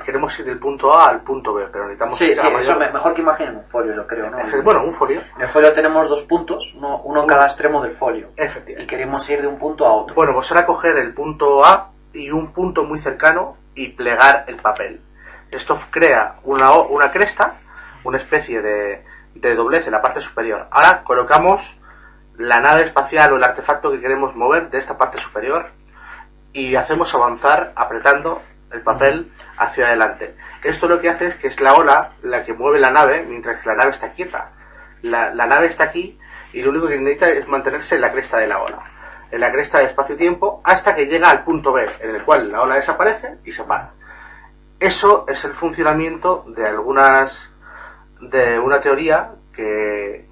queremos ir del punto A al punto B, pero necesitamos... Sí, eso mejor que imaginen un folio, yo creo, ¿no? Bueno, un folio. En el folio tenemos dos puntos, uno en cada extremo del folio. Efectivamente. Y queremos ir de un punto a otro. Bueno, pues ahora coger el punto A y un punto muy cercano y plegar el papel. Esto crea una cresta, una especie de doblez en la parte superior. Ahora colocamos la nave espacial o el artefacto que queremos mover de esta parte superior y hacemos avanzar apretando el papel hacia adelante. Esto lo que hace es que es la ola la que mueve la nave mientras que la nave está quieta. La nave está aquí y lo único que necesita es mantenerse en la cresta de la ola, en la cresta de espacio-tiempo, hasta que llega al punto B, en el cual la ola desaparece y se para. Eso es el funcionamiento de una teoría que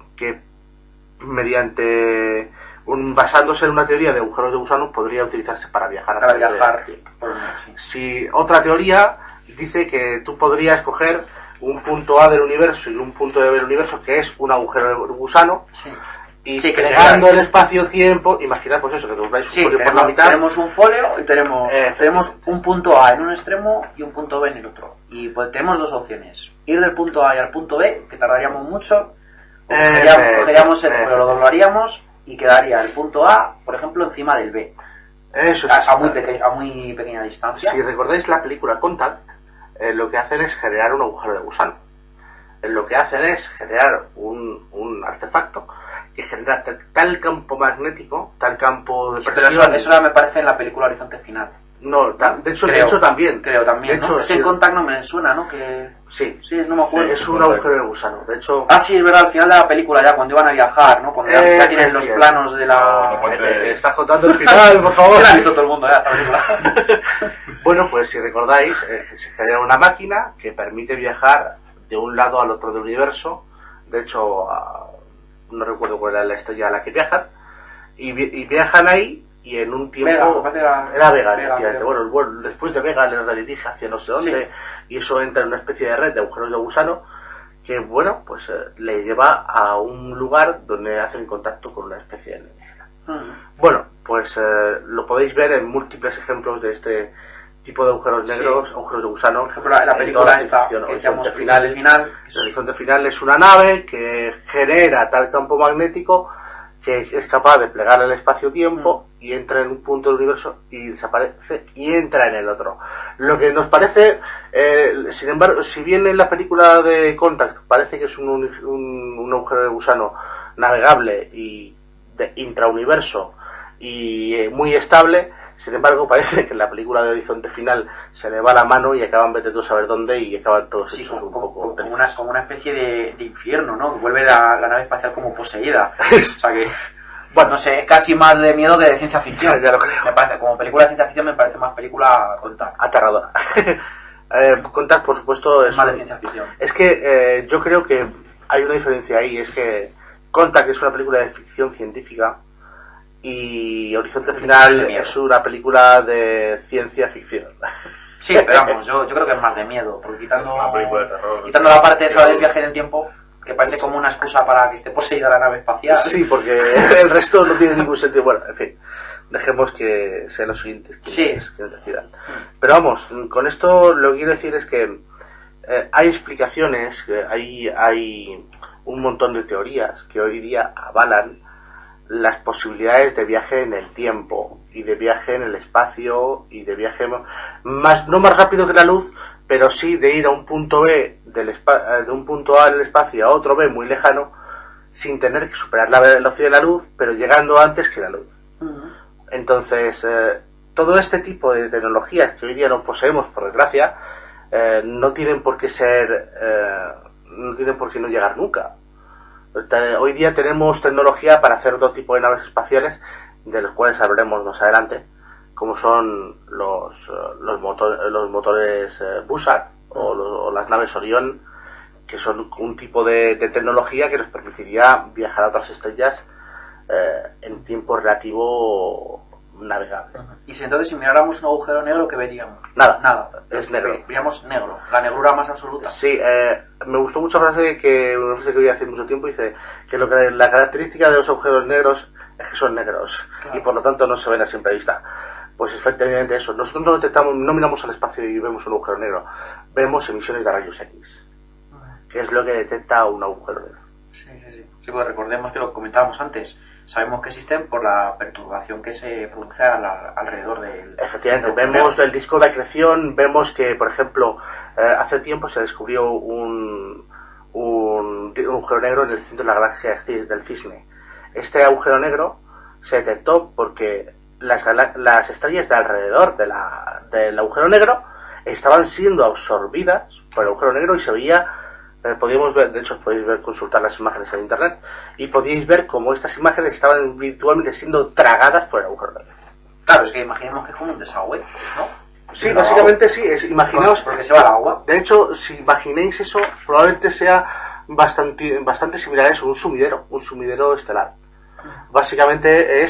mediante basándose en una teoría de agujeros de gusano podría utilizarse para viajar. Si otra teoría dice que tú podrías coger un punto A del universo y un punto B del universo, que es un agujero de gusano, sí, y Sí, que plegando sería- el espacio-tiempo, imaginad pues eso, que dobláis un Sí, folio por la mitad. tenemos un folio y tenemos un punto A en un extremo y un punto B en el otro. Y pues tenemos dos opciones. Ir del punto A y al punto B, que tardaríamos mucho, o cogeríamos el folio, lo doblaríamos y quedaría el punto A, por ejemplo, encima del B. Eso A muy pequeña distancia. Si recordáis la película Contact, lo que hacen es generar un agujero de gusano. Lo que hacen es generar un artefacto que genera tal campo magnético, tal campo de Sí, pero presión. eso ya me parece en la película Horizonte Final. No, de hecho también. Creo también, De hecho, ¿no? Es que sí. en Contact no me suena, ¿no? Que... Sí, Sí, no me acuerdo. es un agujero de gusano. De hecho, Ah, sí, es verdad, al final de la película ya, cuando iban a viajar, ¿no? Cuando ya tienen los planos de la... estás contando el final, por favor. Ya la ha visto todo el mundo ya esta película. Bueno, pues si recordáis, se genera una máquina que permite viajar de un lado al otro del universo. De hecho, no recuerdo cuál era la estrella a la que viajan. Y viajan ahí y en un tiempo... Vega, me parece era Vega, efectivamente. Vega. Bueno, el vuelo, después de Vega le redirige hacia no sé dónde, y eso entra en una especie de red de agujeros de gusano que, bueno, pues le lleva a un lugar donde hacen contacto con una especie de alienígena. Bueno, pues lo podéis ver en múltiples ejemplos de este tipo de agujeros negros, agujeros de gusano. Por ejemplo, la película esta, que decíamos final. El horizonte final es una nave que genera tal campo magnético que es capaz de plegar el espacio-tiempo y entra en un punto del universo y desaparece y entra en el otro. Lo que nos parece, sin embargo, si bien en la película de Contact parece que es un agujero de gusano navegable y de intrauniverso y muy estable, sin embargo parece que en la película de Horizonte Final se le va la mano y acaban vete tú a saber dónde y acaban todos Sí, hechos un como poco una especie de infierno, ¿no? Que vuelve la nave espacial como poseída. O sea que, bueno, no sé, es casi más de miedo que de ciencia ficción. Ya lo creo. Me parece, como película de ciencia ficción me parece más película Contact. aterradora. Contact, por supuesto, es Más de ciencia ficción. Es que yo creo que hay una diferencia ahí, es que Contact es una película de ficción científica y Horizonte Final es una película de ciencia ficción. Sí, pero vamos, yo creo que es más de miedo, porque quitando Una película de terror. quitando la parte esa del viaje en el tiempo, que parece como una excusa para que esté poseída la nave espacial. Sí, porque el resto no tiene ningún sentido. Bueno, en fin, dejemos que sean los siguientes quienes decidan. Pero vamos, con esto lo que quiero decir es que hay explicaciones, hay un montón de teorías que hoy día avalan las posibilidades de viaje en el tiempo y de viaje en el espacio y de viaje no más rápido que la luz, pero sí de ir a un punto B de un punto A en el espacio a otro B muy lejano sin tener que superar la velocidad de la luz, pero llegando antes que la luz. Entonces, todo este tipo de tecnologías que hoy día no poseemos, por desgracia, no tienen por qué no tienen por qué no llegar nunca. Hoy día tenemos tecnología para hacer otro tipo de naves espaciales, de los cuales hablaremos más adelante, como son los motores Bussard o las naves Orión, que son un tipo de tecnología que nos permitiría viajar a otras estrellas en tiempo relativo navegable. Y si entonces si miráramos un agujero negro, ¿qué veríamos? Nada, es negro. Veríamos negro, la negrura más absoluta. Sí, me gustó mucho una frase que oí hace mucho tiempo, dice que la característica de los agujeros negros es que son negros, claro, y por lo tanto no se ven a simple vista. Pues efectivamente eso, nosotros no miramos al espacio y vemos un agujero negro, vemos emisiones de rayos X, que es lo que detecta un agujero negro. Sí, pues recordemos que lo comentábamos antes, sabemos que existen por la perturbación que se produce alrededor del... Efectivamente, vemos el disco de acreción, vemos que, por ejemplo, hace tiempo se descubrió un agujero negro en el centro de la galaxia del Cisne. Este agujero negro se detectó porque las estrellas de alrededor del agujero negro estaban siendo absorbidas por el agujero negro y se veía... podíamos ver, de hecho podéis consultar las imágenes en internet y podíais ver cómo estas imágenes estaban virtualmente siendo tragadas por el agujero negro. Claro, es que imaginemos que es como un desagüe, ¿no? Sí, básicamente sí, imaginaos... Porque se va el agua. De hecho, si imaginéis eso, probablemente sea bastante similar a eso, un sumidero estelar. Básicamente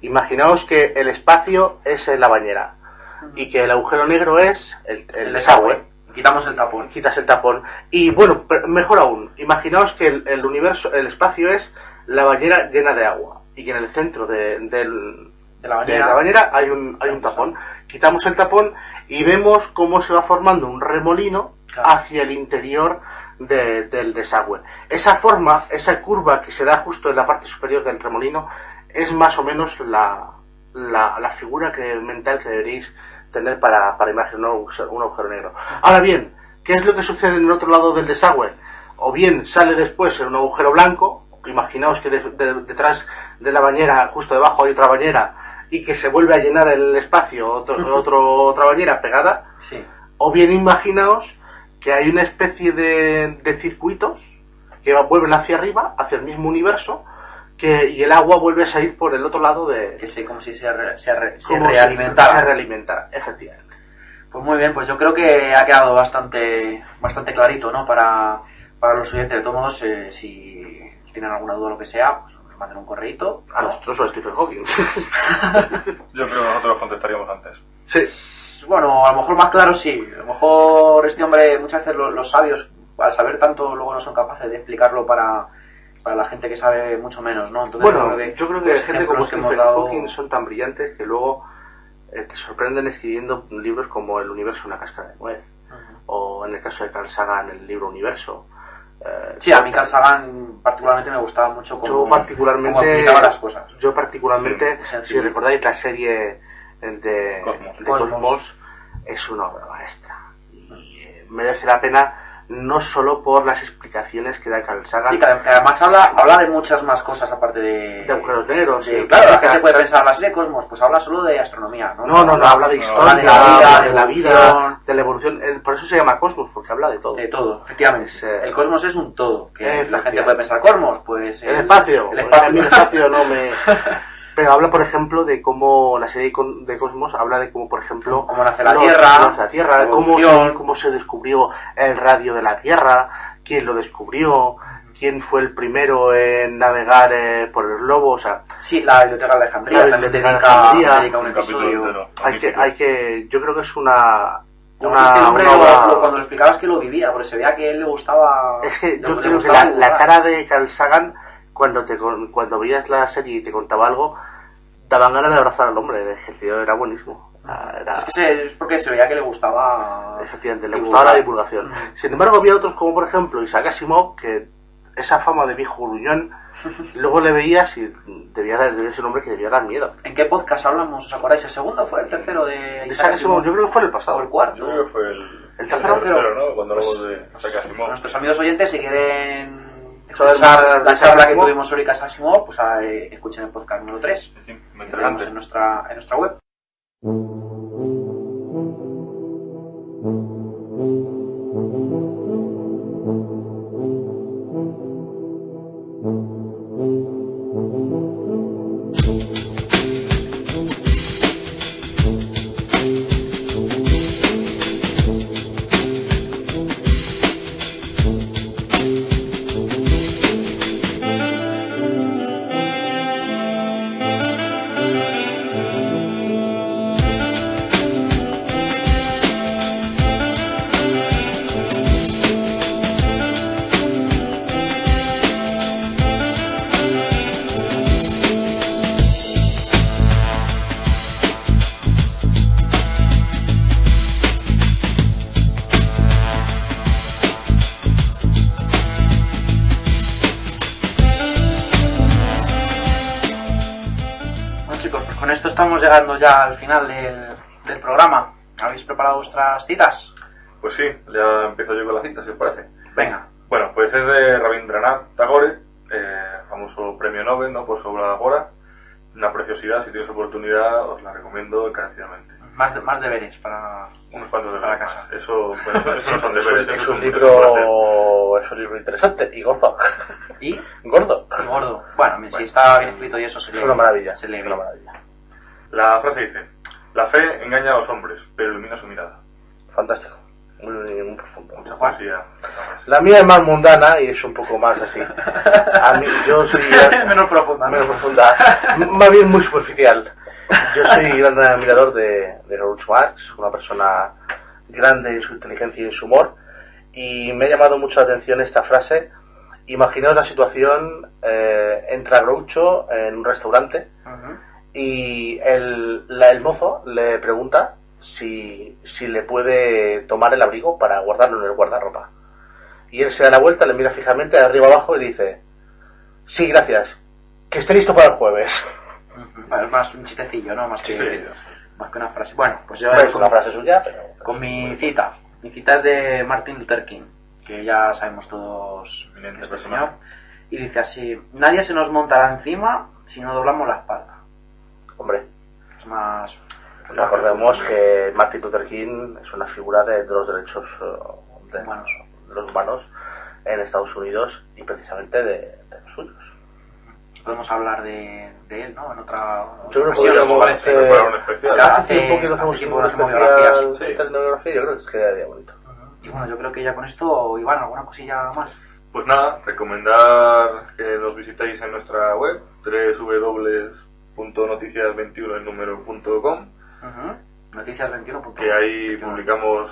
imaginaos que el espacio es la bañera y que el agujero negro es el desagüe. Quitamos el tapón. Quitas el tapón. Y bueno, mejor aún, imaginaos que el universo, el espacio es la bañera llena de agua y que en el centro de la bañera hay un tapón. Quitamos el tapón y vemos cómo se va formando un remolino hacia el interior del desagüe. Esa forma, esa curva que se da justo en la parte superior del remolino es más o menos la figura mental que deberéis tener para imaginar un agujero negro. Ahora bien, ¿qué es lo que sucede en el otro lado del desagüe? O bien sale después en un agujero blanco, imaginaos que detrás de la bañera, justo debajo hay otra bañera, y que se vuelve a llenar el espacio, otra bañera pegada. Sí. O bien imaginaos que hay una especie de circuitos que vuelven hacia arriba, hacia el mismo universo, y el agua vuelve a salir por el otro lado como si se realimentara. Se realimentara, efectivamente. Pues muy bien, pues yo creo que ha quedado bastante clarito, ¿no? Para los oyentes. De todos modos, si tienen alguna duda o lo que sea, pues nos manden un correíto. A nosotros o a Stephen Hawking. Yo creo que nosotros contestaríamos antes. Sí. Bueno, a lo mejor más claro sí. A lo mejor este hombre, muchas veces los sabios, al saber tanto, luego no son capaces de explicarlo para la gente que sabe mucho menos, ¿no? Entonces, bueno, yo creo que los gente como ejemplos Stephen Hawking son tan brillantes que luego te sorprenden escribiendo libros como El universo, una cáscara de nuez. O en el caso de Carl Sagan, el libro Universo. Sí, a mí Carl Sagan particularmente me gustaba mucho cómo aplicaba las cosas. Yo particularmente, si recordáis la serie de Cosmos, es una obra maestra. Y merece la pena no solo por las explicaciones que da Carl Sagan. Sí, que además habla de muchas más cosas aparte de agujeros negros. Claro, la gente puede pensar, la serie Cosmos, pues habla solo de astronomía, ¿no? No, habla de historia, de la vida, de la evolución. Por eso se llama Cosmos, porque habla de todo. De todo, efectivamente. El cosmos es un todo. Que la gente puede pensar, Cosmos, pues el espacio. A mí el espacio no me... Pero habla, por ejemplo, de cómo la serie de Cosmos habla de cómo, por ejemplo, cómo nace la Tierra, cómo se descubrió el radio de la Tierra, quién lo descubrió, quién fue el primero en navegar por el globo, o sea... Sí, la Biblioteca de Alejandría también dedica un episodio. Yo creo que es una cuando lo explicabas que lo vivía, porque se veía que a él le gustaba... Es que yo creo que la cara de Carl Sagan, cuando veías la serie y te contaba algo, daban ganas de abrazar al hombre. El tío era buenísimo. Es porque se veía que le gustaba... Efectivamente, le gustaba la divulgación. Sin embargo, había otros como, por ejemplo, Isaac Asimov, que esa fama de viejo gruñón, luego le veías y debía ser un hombre que debía dar miedo. ¿En qué podcast hablamos? ¿Os acordáis? ¿El segundo o fue el tercero de Isaac Asimov? Yo creo que fue el pasado. ¿O el cuarto? Yo creo que fue el tercero, ¿no? Cuando hablamos de Isaac Asimov. Nuestros amigos oyentes, si quieren escuchar la charla que tuvimos sobre Isaac Asimov, pues escuchen el podcast número 3. Sí, que tenemos en nuestra web. Estamos llegando ya al final del programa. ¿Habéis preparado vuestras citas? Pues sí, ya empiezo yo con las citas, si os parece. Venga. Bueno, pues es de Rabindranath Tagore, famoso premio Nobel, ¿no? Por su obra Agora. Una preciosidad, si tienes oportunidad os la recomiendo encarecidamente. Más deberes para unos cuantos de la casa. Eso no son deberes. Es un libro interesante y gordo. ¿Y? Gordo. Bueno, si está bien escrito y eso se lee. Es una maravilla. Se lee una maravilla. La frase dice: la fe engaña a los hombres, pero ilumina su mirada. Fantástico. Muy profundo. Mucha poesía. La mía es más mundana y es un poco más así. A mí, yo soy menos profunda. Más bien muy superficial. Yo soy gran admirador de Groucho Marx, una persona grande en su inteligencia y en su humor, y me ha llamado mucho la atención esta frase Imaginaos la situación, entra Groucho en un restaurante y el mozo le pregunta si le puede tomar el abrigo para guardarlo en el guardarropa. Y él se da la vuelta, le mira fijamente de arriba abajo y dice: sí, gracias, que esté listo para el jueves. Es más un chistecillo, ¿no? Más que una frase. Bueno, pues yo es una frase suya, pero... Con mi cita. Mi cita es de Martin Luther King, que ya sabemos todos quién es este señor. Y dice así: nadie se nos montará encima si no doblamos la espalda. Hombre. Es más... Recordemos que Martin Luther King es una figura de los derechos de los humanos en Estados Unidos y precisamente de los suyos. Podemos hablar de él, ¿no? En otra yo creo que podríamos preparar un especial. Hace un poquito hacemos un especial de etnografía, yo creo que quedaría bonito. Y bueno, yo creo que ya con esto, Iván, ¿alguna cosilla más? Pues nada, recomendar que nos visitéis en nuestra web www.noticias21.com. Noticias21.com, que ahí publicamos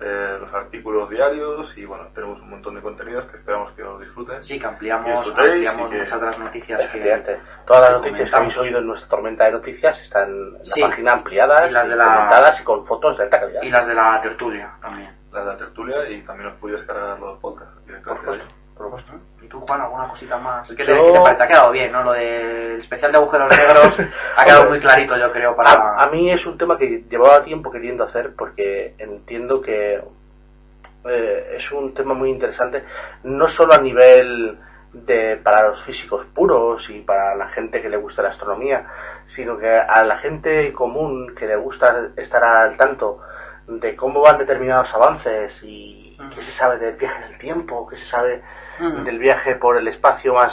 los artículos diarios y bueno, tenemos un montón de contenidos que esperamos que os disfruten. Sí, que ampliamos muchas de las noticias que... Todas las noticias que habéis oído en nuestra tormenta de noticias están en la página ampliadas, y comentadas y con fotos de alta calidad. Y las de la tertulia también. Las de la tertulia, y también os podéis descargar los podcasts directamente. Por supuesto. ¿Y tú, Juan, alguna cosita más? ¿Qué te parece? Ha quedado bien, ¿no? Lo del especial de agujeros negros ha quedado muy clarito, yo creo, para... A mí es un tema que llevaba tiempo queriendo hacer porque entiendo que es un tema muy interesante, no solo a nivel para los físicos puros y para la gente que le gusta la astronomía, sino que a la gente común que le gusta estar al tanto de cómo van determinados avances y qué se sabe del viaje en el tiempo, qué se sabe del viaje por el espacio a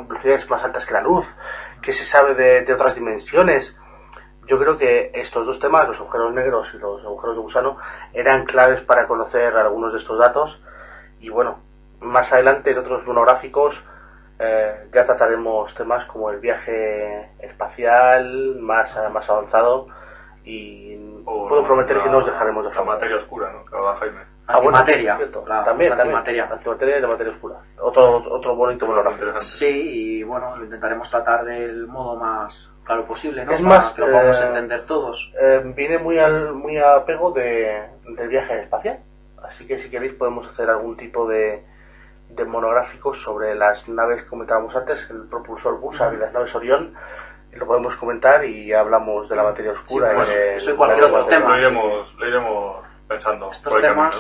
velocidades más altas que la luz, qué se sabe de otras dimensiones. Yo creo que estos dos temas, los agujeros negros y los agujeros de gusano, eran claves para conocer algunos de estos datos. Y bueno, más adelante en otros monográficos ya trataremos temas como el viaje espacial más avanzado, y puedo prometer que no os dejaremos de la materia oscura, ¿no? Que habla Jaime. Antimateria. También. Antimateria y la materia oscura. Otro bonito monográfico. Sí, y bueno, lo intentaremos tratar del modo más claro posible, ¿no? Es más, que lo podamos entender todos. Viene muy a pego del viaje espacial. Así que si queréis podemos hacer algún tipo de monográfico sobre las naves que comentábamos antes, el propulsor Busan y las naves Orión. Lo podemos comentar y hablamos de la materia oscura. Eso y cualquier otro tema. Lo iremos pensando. Estos temas,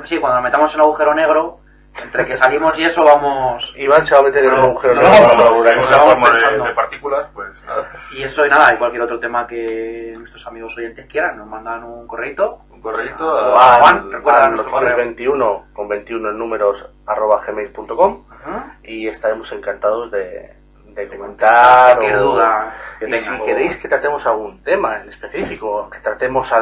sí, cuando nos metamos en un agujero negro, entre que salimos y eso vamos... Iván se va a meter en un agujero negro. De partículas, pues nada. Y eso y nada, y cualquier otro tema que nuestros amigos oyentes quieran, nos mandan un correíto. A Juan, recuerda nuestro correo. 21 con 21 en números @gmail.com y estaremos encantados de comentar cualquier duda que tenga. Si queréis que tratemos algún tema en específico, que tratemos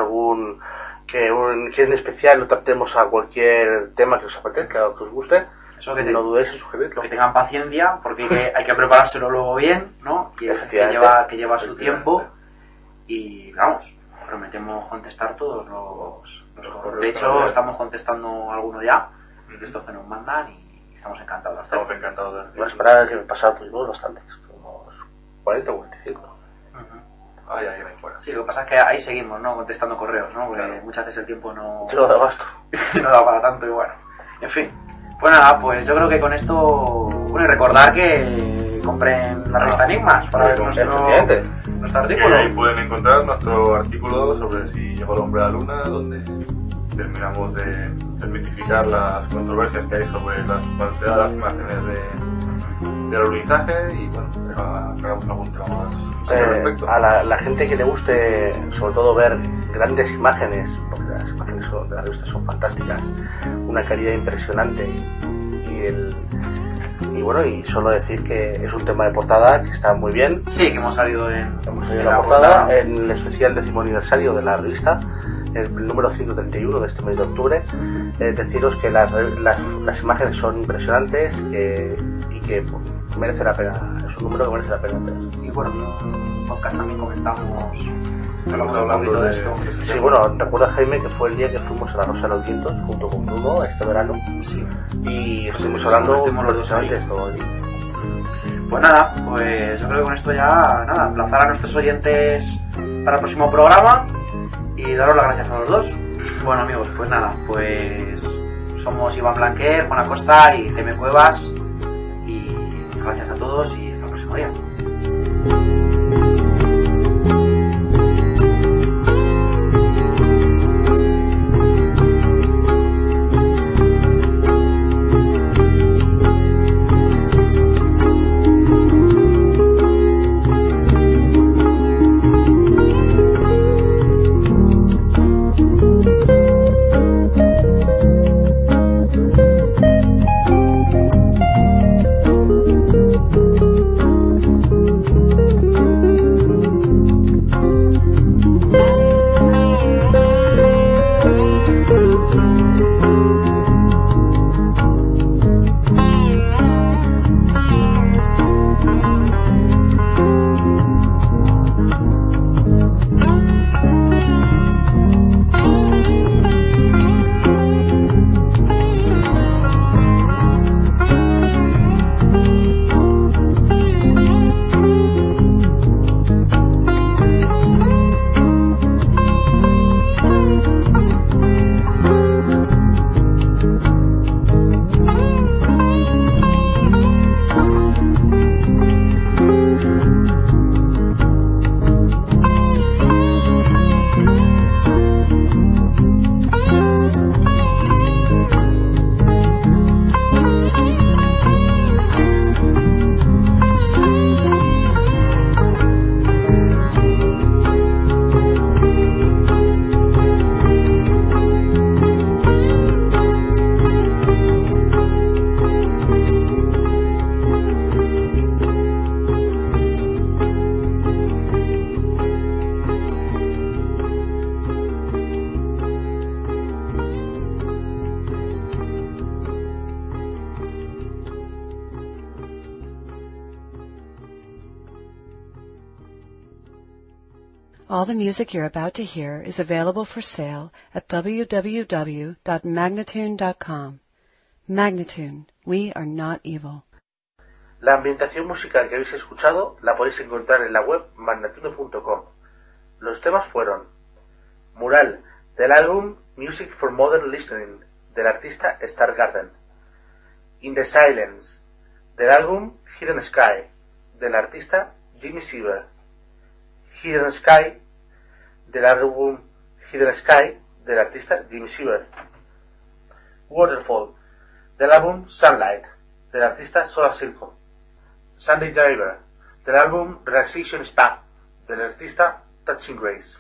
que en especial lo tratemos a cualquier tema que os apetezca o que os guste, no dudéis en sugerirlo. Que tengan paciencia, porque hay que preparárselo luego bien, ¿no? Y que lleva su tiempo, y vamos, prometemos contestar todos los correos. De hecho, estamos contestando alguno ya, de estos que nos mandan, y estamos encantados. Estamos encantados de... Voy a esperar que me pasara tuvimos bastantes, unos 40 o 45. Ahí fuera. Sí, lo que pasa es que ahí seguimos, ¿no? Contestando correos, ¿no? Porque muchas veces el tiempo no da abasto. No da para tanto, y bueno. En fin. Pues nada, pues yo creo que con esto... Bueno, y recordar que compren la revista Enigmas para ver nuestro artículo. Ahí pueden encontrar nuestro artículo sobre si llegó el hombre a la luna, donde terminamos de desmitificar las controversias que hay sobre las falsedades imágenes del alunizaje, y bueno, hagamos algún tema más al respecto. A la gente que le guste sobre todo ver grandes imágenes, porque las imágenes de la revista son fantásticas, una calidad impresionante, y bueno, y solo decir que es un tema de portada que está muy bien. Sí, que hemos salido en la portada en el especial 10º aniversario de la revista, el número 131 de este mes de octubre. Deciros que las imágenes son impresionantes y que merece la pena un número que merece la pena ver. Y bueno, en un podcast también comentamos Estamos un hablando poquito de esto. Sí, bueno, recuerda, Jaime, que fue el día que fuimos a la Rosa de los Vientos junto con Bruno este verano. Sí. Y estuvimos Sí, hablando estuvimos los dos ahí. de esto allí. Pues nada, pues yo creo que con esto ya, nada, emplazar a nuestros oyentes para el próximo programa y daros las gracias a los dos. Bueno amigos, pues nada, pues somos Iván Blanquer, Juan Acosta y Jaime Cuevas y muchas gracias a todos y hasta el próximo día. All the music you're about to hear is available for sale at www.magnatune.com. Magnatune, we are not evil. La ambientación musical que habéis escuchado la podéis encontrar en la web magnatune.com. Los temas fueron Mural, del álbum Music for Modern Listening, del artista Stargarden. In the Silence, del álbum Hidden Sky, del artista Jimmy Seaver. Hidden Sky, del álbum Hidden Sky, del artista Jimmy Seaver. Waterfall, del álbum Sunlight, del artista Solar Circle. Sunday Driver, del álbum Relaxation Spa, del artista Touching Grace.